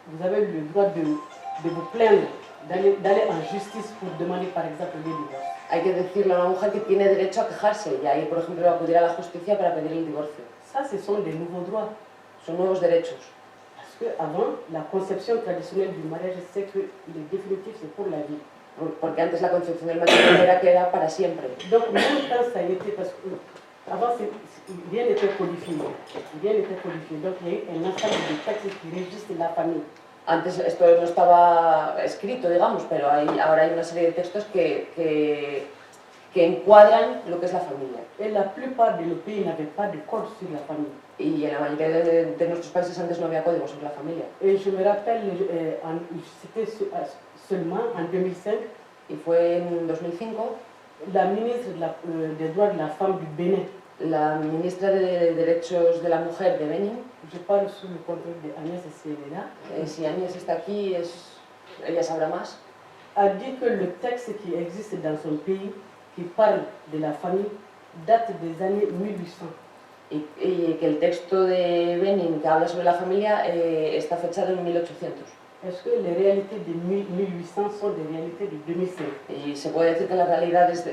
de vous plaindre, d'aller en justice pour demander par exemple le divorce. hay que decirle a una mujer que tiene derecho a quejarse y ahí, por ejemplo, acudir a la justicia para pedir el divorcio. Ça, ce sont des nouveaux droits. Son nuevos derechos. Parce qu'avant, la conception traditionnelle du mariage, c'est que le définitif, c'est pour la vie. Porque antes la concepción del matrimonio era que era para siempre. Donc, même quand ça a été, parce que avant, rien n'était codifié. Donc, il y a eu un ensemble de textes qui régissent la famille. Antes esto no estaba escrito, digamos, pero ahora hay una serie de textos que encuadran lo que es la familia. Et la plupart de nos pays n'avaient pas de code sur la famille. Y en la mayoría de nuestros países antes no había código sobre la familia. Et je me rappelle, c'était seulement en 2005, Y fue en 2005 la ministre des droits de la femme du Bénin, la ministra de Derechos de la Mujer de Benin, je parle sous le contrôle d'Agnès Serena, si Agnès está aquí, ella sabrá más, a dit que le texte qui existe dans son pays, qui parle de la famille, date des années 1800. y que el texto de Benin que habla sobre la familia está fechado en 1800. Est-ce que les réalités de 1800 sont des réalités de 2005? Y se puede decir que las realidades de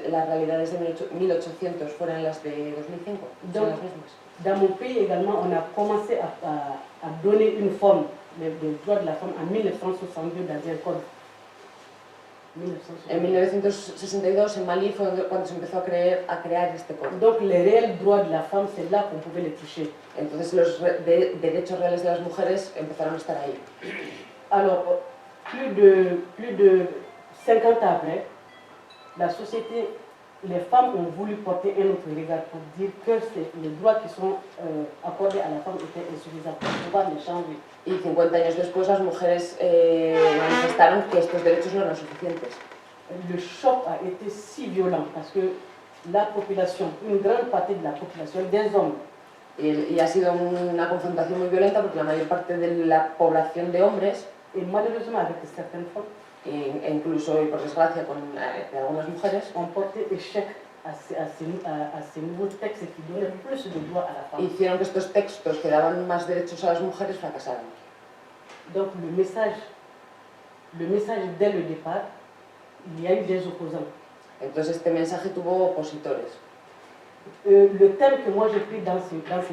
1800 fueran las de 2005, son las mismas. Dans mon pays également, on a commencé à donner une forme des droits de la femme en 1962 dans un code. En 1962 en Mali fue cuando se empezó a crear este código. Donc les réels droits de la femme, c'est là qu'on pouvait les toucher. Entonces los derechos reales de las mujeres empezaron a estar ahí. Alors, plus de 50 ans après, la société, les femmes ont voulu porter un autre regard pour dire que les droits qui sont accordés à la femme étaient insuffisants pour pouvoir les changer. Y 50 años después las mujeres manifestaron que estos derechos no eran suficientes. Le choc a été si violent parce que la population, une grande partie de la population, des hommes, Y ha sido una confrontación muy violenta porque la mayor parte de la población de hombres, et malheureusement avec certaines femmes, e incluso y por desgracia con algunas mujeres, ont porté échec à ces nouveaux textes qui donnaient plus de droits à la femme. hicieron que estos textos que daban más derechos a las mujeres fracasaran. Donc le message dès le départ, il y a eu des opposants. Entonces este mensaje tuvo opositores. Le thème que moi j'ai pris dans ce livre,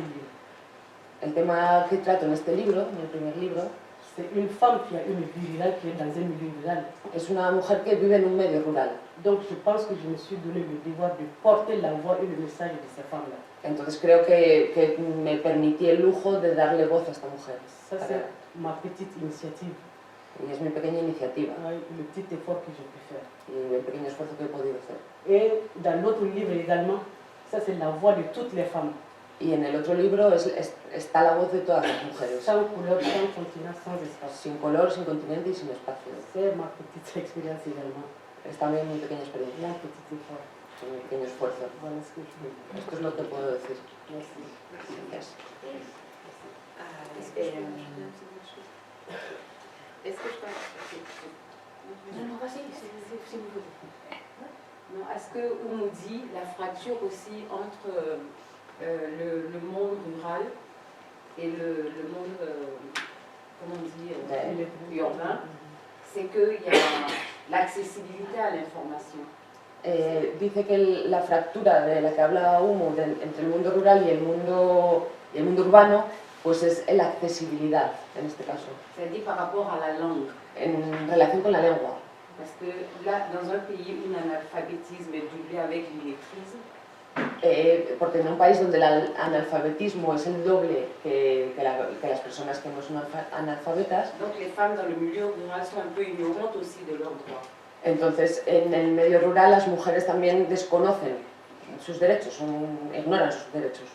El tema que trato en este libro, en el primer libro, c'est une femme qui a une vie rurale, qui est dans un milieu rural. es una mujer que vive en un medio rural. Donc je pense que je me suis donné le devoir de porter la voix et le message de ces femmes-là. Entonces creo que me permití el lujo de darle voz a esta mujer. Ça c'est ma petite initiative, Y es mi pequeña iniciativa le petit effort que j'ai pu faire. y el pequeño esfuerzo que he podido hacer. Et dans l'autre livre également, ça c'est la voix de toutes les femmes. Y en el otro libro está la voz de todas las mujeres, Sans couleur, sans continent, sans espace. sin color, sin continente y sin espacio. C'est ma petite expérience également, Es también mi pequeña experiencia. un petit effort. un pequeño esfuerzo. Voilà ce que je veux dire. Esto es lo que puedo decir. Merci. Gracias. Est-ce que je peux... Non, non, vas-y, si vous voulez. Non, est-ce qu'on nous dit la fracture aussi entre le monde rural et le monde, comment on dit, urbain, c'est qu'il y a l'accessibilité à l'information. Dice que la fractura de la que habla Humo entre el mundo rural y el mundo urbano, pues es la accesibilidad, en este caso, C'est-à-dire par rapport à la langue. en relación con la lengua. Parce que là, dans un pays où l'analphabétisme est doublé avec l'illettrisme, Porque en un país donde el analfabetismo es el doble que las personas que no son analfabetas, donc les femmes dans le milieu rural sont un peu ignorantes aussi de leurs droits. entonces en el medio rural las mujeres también desconocen sus derechos, ignoran sus derechos.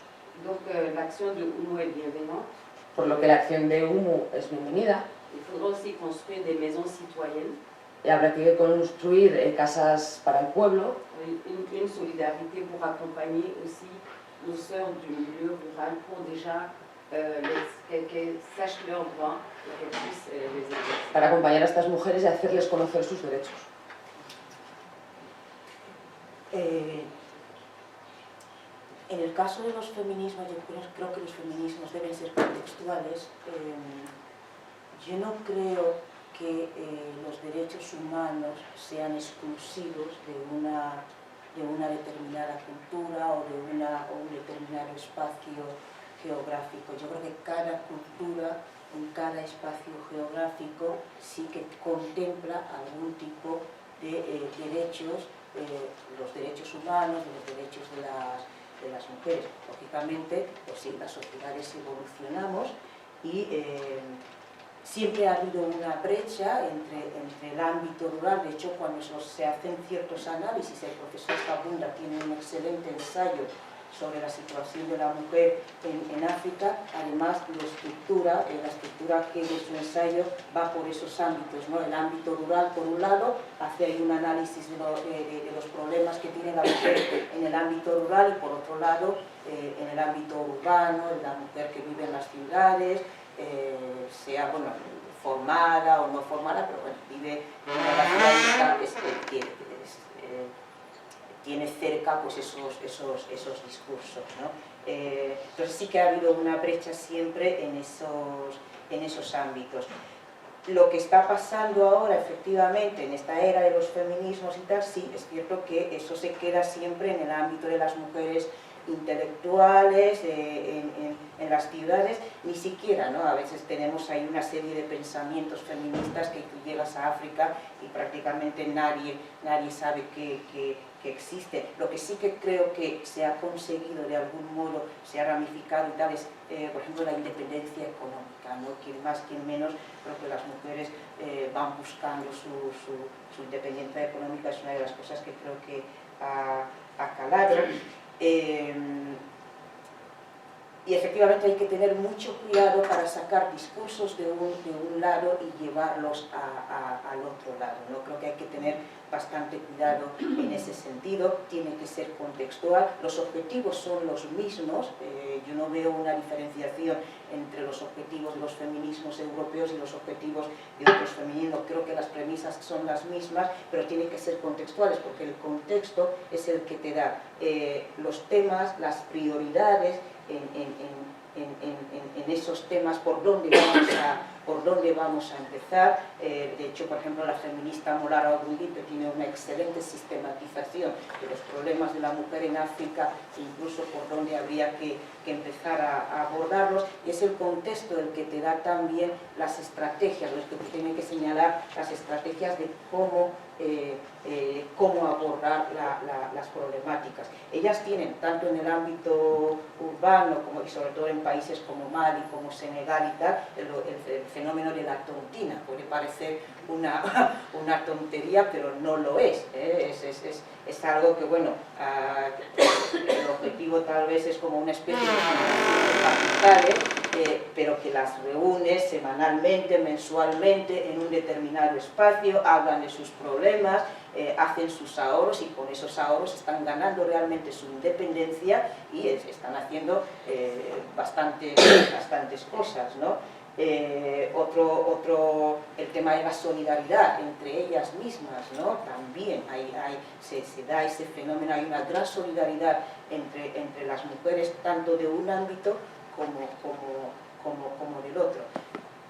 Donc l'action de Humo est bienveillante. Por lo que la acción de Humo es bienvenida. Il faudra aussi construire des maisons citoyennes, Y habrá que construir casas para el pueblo, une solidarité pour accompagner aussi nos sœurs du milieu rural pour déjà qu'elles sachent leurs droits et qu'elles puissent les exercer. para acompañar a estas mujeres y hacerles conocer sus derechos. En el caso de los feminismos, yo creo que los feminismos deben ser contextuales. Yo no creo que los derechos humanos sean exclusivos de una determinada cultura o de un determinado espacio geográfico. Yo creo que cada cultura, en cada espacio geográfico, sí que contempla algún tipo de derechos, los derechos humanos, los derechos de las mujeres. Lógicamente, pues sí, las sociedades evolucionamos y siempre ha habido una brecha entre el ámbito rural. De hecho, cuando se hacen ciertos análisis, el profesor Kabunda tiene un excelente ensayo sobre la situación de la mujer en África. Además, la estructura que de su ensayo va por esos ámbitos, ¿no? El ámbito rural, por un lado, hace ahí un análisis de los problemas que tiene la mujer en el ámbito rural y, por otro lado, en el ámbito urbano, la mujer que vive en las ciudades, sea formada o no formada, pero bueno, vive en una ciudad, tiene cerca pues esos discursos, ¿no? Entonces sí que ha habido una brecha siempre en esos ámbitos. Lo que está pasando ahora, efectivamente, en esta era de los feminismos y tal, sí, es cierto que eso se queda siempre en el ámbito de las mujeres intelectuales, en las ciudades, ni siquiera, ¿no? A veces tenemos ahí una serie de pensamientos feministas que tú llegas a África y prácticamente nadie sabe que existe. Lo que sí que creo que se ha conseguido de algún modo, se ha ramificado y tal, es, por ejemplo, la independencia económica, ¿no? Quien más, quien menos, creo que las mujeres van buscando su independencia económica. Es una de las cosas que creo que ha calado. Y efectivamente hay que tener mucho cuidado para sacar discursos de un lado y llevarlos al otro lado, ¿no? Creo que hay que tener bastante cuidado en ese sentido, tiene que ser contextual, los objetivos son los mismos, yo no veo una diferenciación entre los objetivos de los feminismos europeos y los objetivos de otros feminismos, creo que las premisas son las mismas, pero tienen que ser contextuales, porque el contexto es el que te da los temas, las prioridades, en esos temas, por dónde vamos a empezar. De hecho, por ejemplo, la feminista Molara Ogundipe tiene una excelente sistematización de los problemas de la mujer en África, incluso por dónde habría que empezar a abordarlos, y es el contexto el que te da también las estrategias, los que te tienen que señalar las estrategias de cómo abordar las problemáticas. Ellas tienen, tanto en el ámbito urbano como y sobre todo en países como Mali, como Senegal y tal, el fenómeno de la tontina. Puede parecer una tontería, pero no lo es. Es algo que, bueno, el objetivo tal vez es como una especie de capitales, pero que las reúne semanalmente, mensualmente, en un determinado espacio, hablan de sus problemas, hacen sus ahorros y con esos ahorros están ganando realmente su independencia y están haciendo bastantes cosas, ¿no? El tema de la solidaridad entre ellas mismas, ¿no? También se da ese fenómeno, hay una gran solidaridad entre las mujeres, tanto de un ámbito como del otro.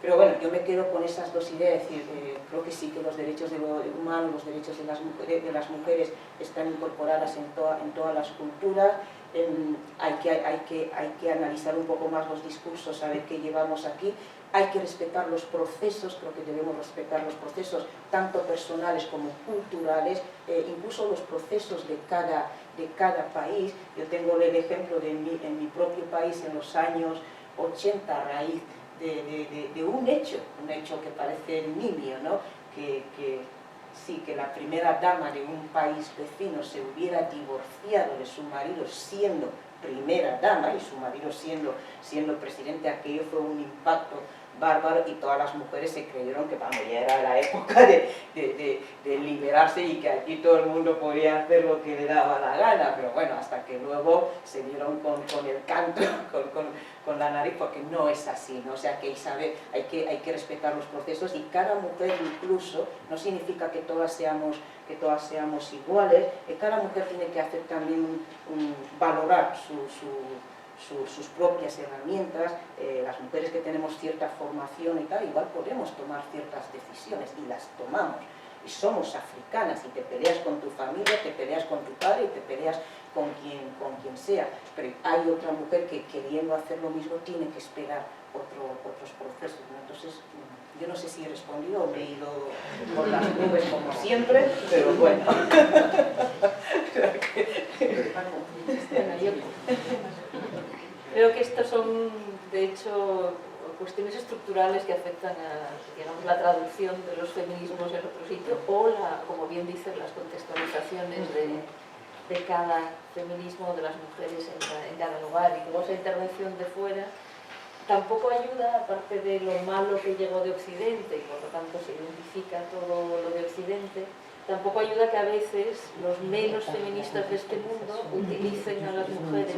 Pero bueno, yo me quedo con esas dos ideas, es decir, creo que sí que los derechos humanos, los derechos de las mujeres están incorporadas en todas las culturas. Hay que analizar un poco más los discursos, saber qué llevamos aquí. Hay que respetar los procesos, creo que debemos respetar los procesos tanto personales como culturales, incluso los procesos de cada país. Yo tengo el ejemplo en mi propio país en los años 80 a raíz de un hecho que parece nimio, ¿no? Que la primera dama de un país vecino se hubiera divorciado de su marido siendo primera dama y su marido siendo presidente, aquello fue un impacto bárbaro y todas las mujeres se creyeron que vamos, ya era la época de liberarse y que aquí todo el mundo podía hacer lo que le daba la gana, pero bueno, hasta que luego se dieron con el canto, con la nariz, porque no es así, ¿no? O sea, que hay que respetar los procesos y cada mujer incluso, no significa que todas seamos iguales, cada mujer tiene que hacer también valorar sus propias herramientas. Las mujeres que tenemos cierta formación y tal, igual podemos tomar ciertas decisiones y las tomamos. Y somos africanas y te peleas con tu familia, te peleas con tu padre y te peleas con quien sea. Pero hay otra mujer que queriendo hacer lo mismo tiene que esperar otros procesos, ¿no? Entonces, yo no sé si he respondido o me he ido por las nubes como siempre, pero bueno. Creo que estas son, de hecho, cuestiones estructurales que afectan a, digamos, la traducción de los feminismos en otro sitio o, como bien dicen, las contextualizaciones de cada feminismo de las mujeres en cada lugar. Y luego esa intervención de fuera tampoco ayuda, aparte de lo malo que llegó de Occidente y por lo tanto se identifica todo lo de Occidente, tampoco ayuda que a veces los menos feministas de este mundo utilicen a las mujeres,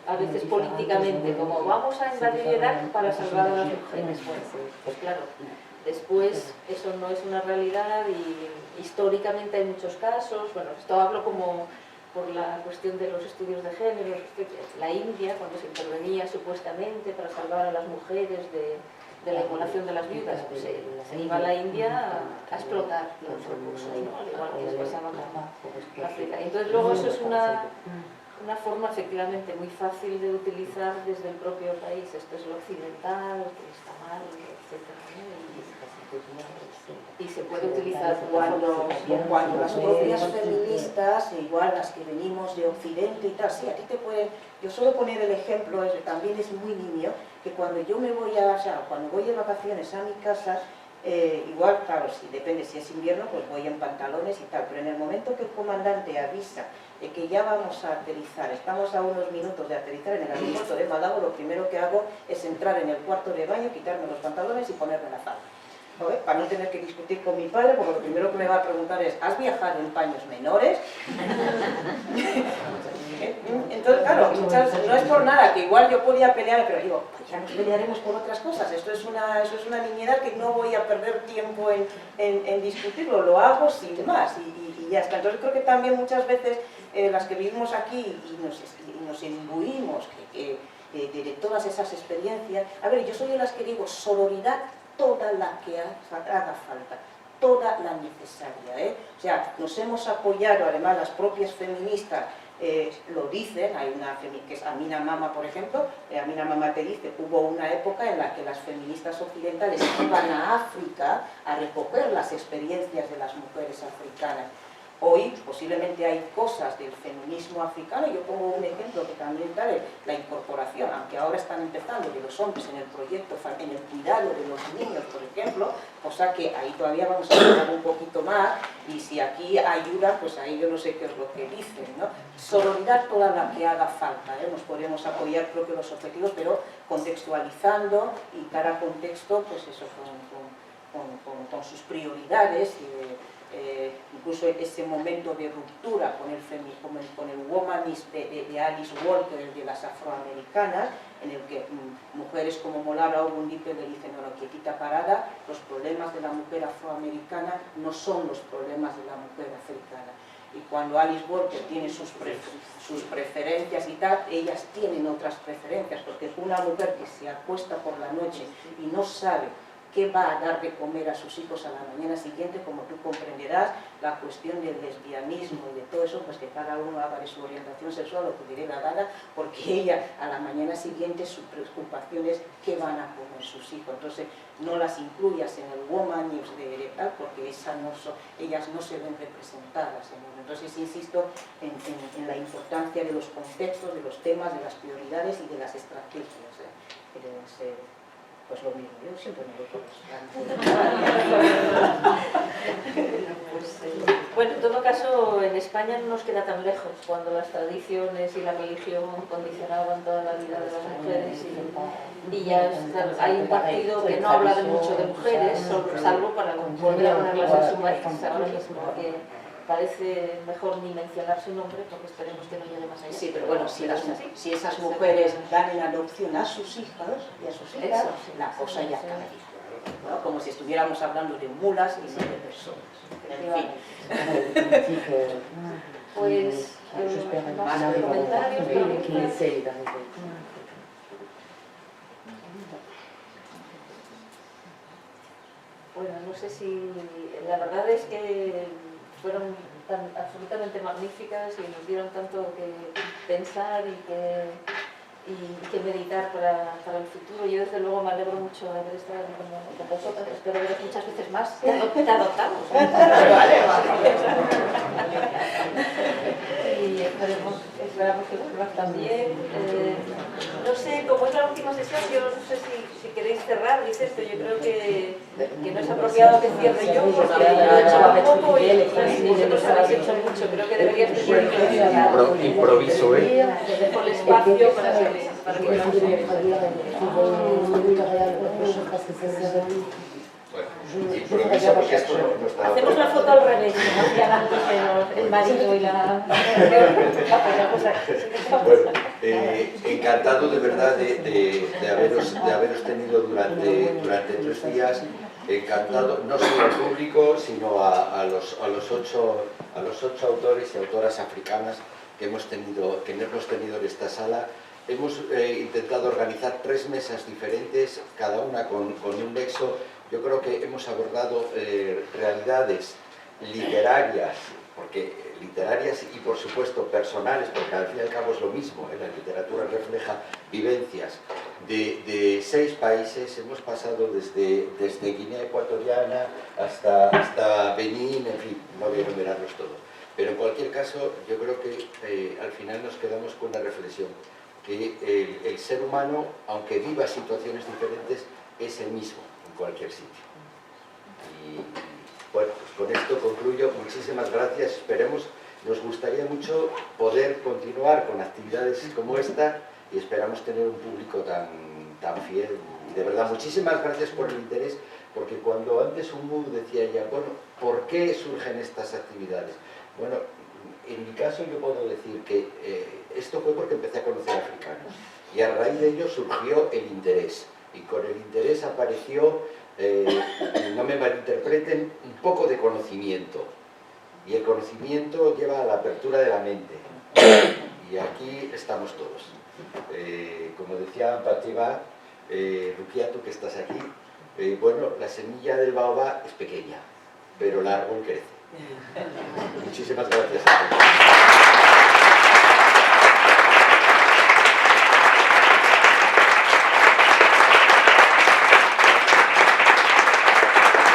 a veces políticamente, como vamos a invadir Irak para salvar a las mujeres. Bueno, pues claro, después eso no es una realidad y históricamente hay muchos casos. Bueno, esto hablo como por la cuestión de los estudios de género. La India, cuando se intervenía supuestamente para salvar a las mujeres de la inmolación de las viudas, pues se iba a la India a explotar los recursos, ¿no? Al igual que se pasaba con África. Entonces luego eso es una forma efectivamente muy fácil de utilizar desde el propio país. Esto es lo occidental, que está mal, etc. Y se puede utilizar cuando las propias feministas, igual las que venimos de Occidente y tal, sí, a ti te pueden... Yo suelo poner el ejemplo, también es muy niño, que cuando yo me voy cuando voy de vacaciones a mi casa, igual, claro, depende si es invierno, pues voy en pantalones y tal, pero en el momento que el comandante avisa de que ya vamos a aterrizar, estamos a unos minutos de aterrizar en el aeropuerto de Malabo, lo primero que hago es entrar en el cuarto de baño, quitarme los pantalones y ponerme la falda. Para no tener que discutir con mi padre, porque lo primero que me va a preguntar es, ¿has viajado en paños menores? Entonces, claro, no es por nada, que igual yo podía pelear, pero digo, pues ya nos pelearemos por otras cosas, esto es una niñedad que no voy a perder tiempo en discutirlo, lo hago sin más y ya está. Entonces creo que también muchas veces las que vivimos aquí y nos imbuimos de todas esas experiencias, a ver, yo soy de las que digo, sororidad toda la que haga falta, toda la necesaria, O sea, nos hemos apoyado, además las propias feministas lo dicen, hay una que es Amina Mama, por ejemplo, Amina Mama te dice, hubo una época en la que las feministas occidentales iban a África a recoger las experiencias de las mujeres africanas. Hoy posiblemente hay cosas del feminismo africano, yo pongo un ejemplo que también trae la incorporación, aunque ahora están empezando de los hombres en el proyecto, en el cuidado de los niños, por ejemplo, cosa que ahí todavía vamos a hablar un poquito más, y si aquí ayuda, pues ahí yo no sé qué es lo que dicen, ¿no? Sororidad toda la que haga falta, ¿eh? Nos podemos apoyar, creo que los objetivos, pero contextualizando, y cada contexto, pues eso, con sus prioridades, incluso ese momento de ruptura con el womanism de Alice Walker, de las afroamericanas, en el que mujeres como Molara Ogundipe le dicen, no, quietita parada, los problemas de la mujer afroamericana no son los problemas de la mujer africana. Y cuando Alice Walker tiene sus preferencias y tal, ellas tienen otras preferencias, porque una mujer que se acuesta por la noche y no sabe qué va a dar de comer a sus hijos a la mañana siguiente, como tú comprenderás, la cuestión del lesbianismo y de todo eso, pues que cada uno haga de su orientación sexual lo que le dé la gana, porque ella a la mañana siguiente su preocupación es qué van a comer sus hijos. Entonces no las incluyas en el Woman News de tal, porque ellas no se ven representadas. Entonces insisto en la importancia de los contextos, de los temas, de las prioridades y de las estrategias. Pues lo mismo, yo siempre me lo Bueno, en todo caso, en España no nos queda tan lejos, cuando las tradiciones y la religión condicionaban toda la vida de las mujeres y ya hay un partido que no habla mucho de mujeres, salvo para volver a ponerlas en su maíz ahora mismo, que parece mejor ni mencionar su nombre, porque esperemos que no llegue más allá. Sí, pero bueno, si esas mujeres dan en adopción a sus hijos y a sus hijas, la cosa ya cambia, ¿no? Como si estuviéramos hablando de mulas y no de personas. En fin. Pues, más comentarios. Bueno, no sé si... La verdad es que fueron absolutamente magníficas y nos dieron tanto que pensar y que meditar para el futuro. Yo desde luego me alegro mucho de haber estado con vosotros, espero veros muchas veces más. Te adoptamos. Y esperamos que vuelvas también. No sé, como es la última sesión, yo no sé si queréis cerrar, dices esto, yo creo que no es apropiado que cierre yo, porque yo he hecho un poco y vosotros habéis hecho mucho, creo que deberías de improviso, dejo el espacio para que improviso porque esto no está... hacemos la foto al revés, como hacían antes el marido y la... Bueno, encantado de verdad de haberos tenido durante 3 días, encantado no solo al público, sino a los 8 autores y autoras africanas que hemos tenido en esta sala. Hemos intentado organizar 3 mesas diferentes, cada una con un nexo. Yo creo que hemos abordado realidades literarias, y por supuesto personales, porque al fin y al cabo es lo mismo, la literatura refleja vivencias de 6 países. Hemos pasado desde Guinea Ecuatoriana hasta Benín, en fin, no voy a enumerarlos todos. Pero en cualquier caso, yo creo que al final nos quedamos con una reflexión, que el ser humano, aunque viva situaciones diferentes, es el mismo en cualquier sitio. Y bueno, pues con esto concluyo. Muchísimas gracias. Esperemos, nos gustaría mucho poder continuar con actividades como esta y esperamos tener un público tan fiel. Y de verdad, muchísimas gracias por el interés, porque cuando antes Umu decía ya, bueno, ¿por qué surgen estas actividades? Bueno, en mi caso yo puedo decir que esto fue porque empecé a conocer africanos y a raíz de ello surgió el interés, y con el interés apareció, no me malinterpreten, un poco de conocimiento, y el conocimiento lleva a la apertura de la mente, y aquí estamos todos. Como decía Patiba, Rukia, tú que estás aquí, bueno, la semilla del baobab es pequeña, pero el árbol crece. Muchísimas gracias.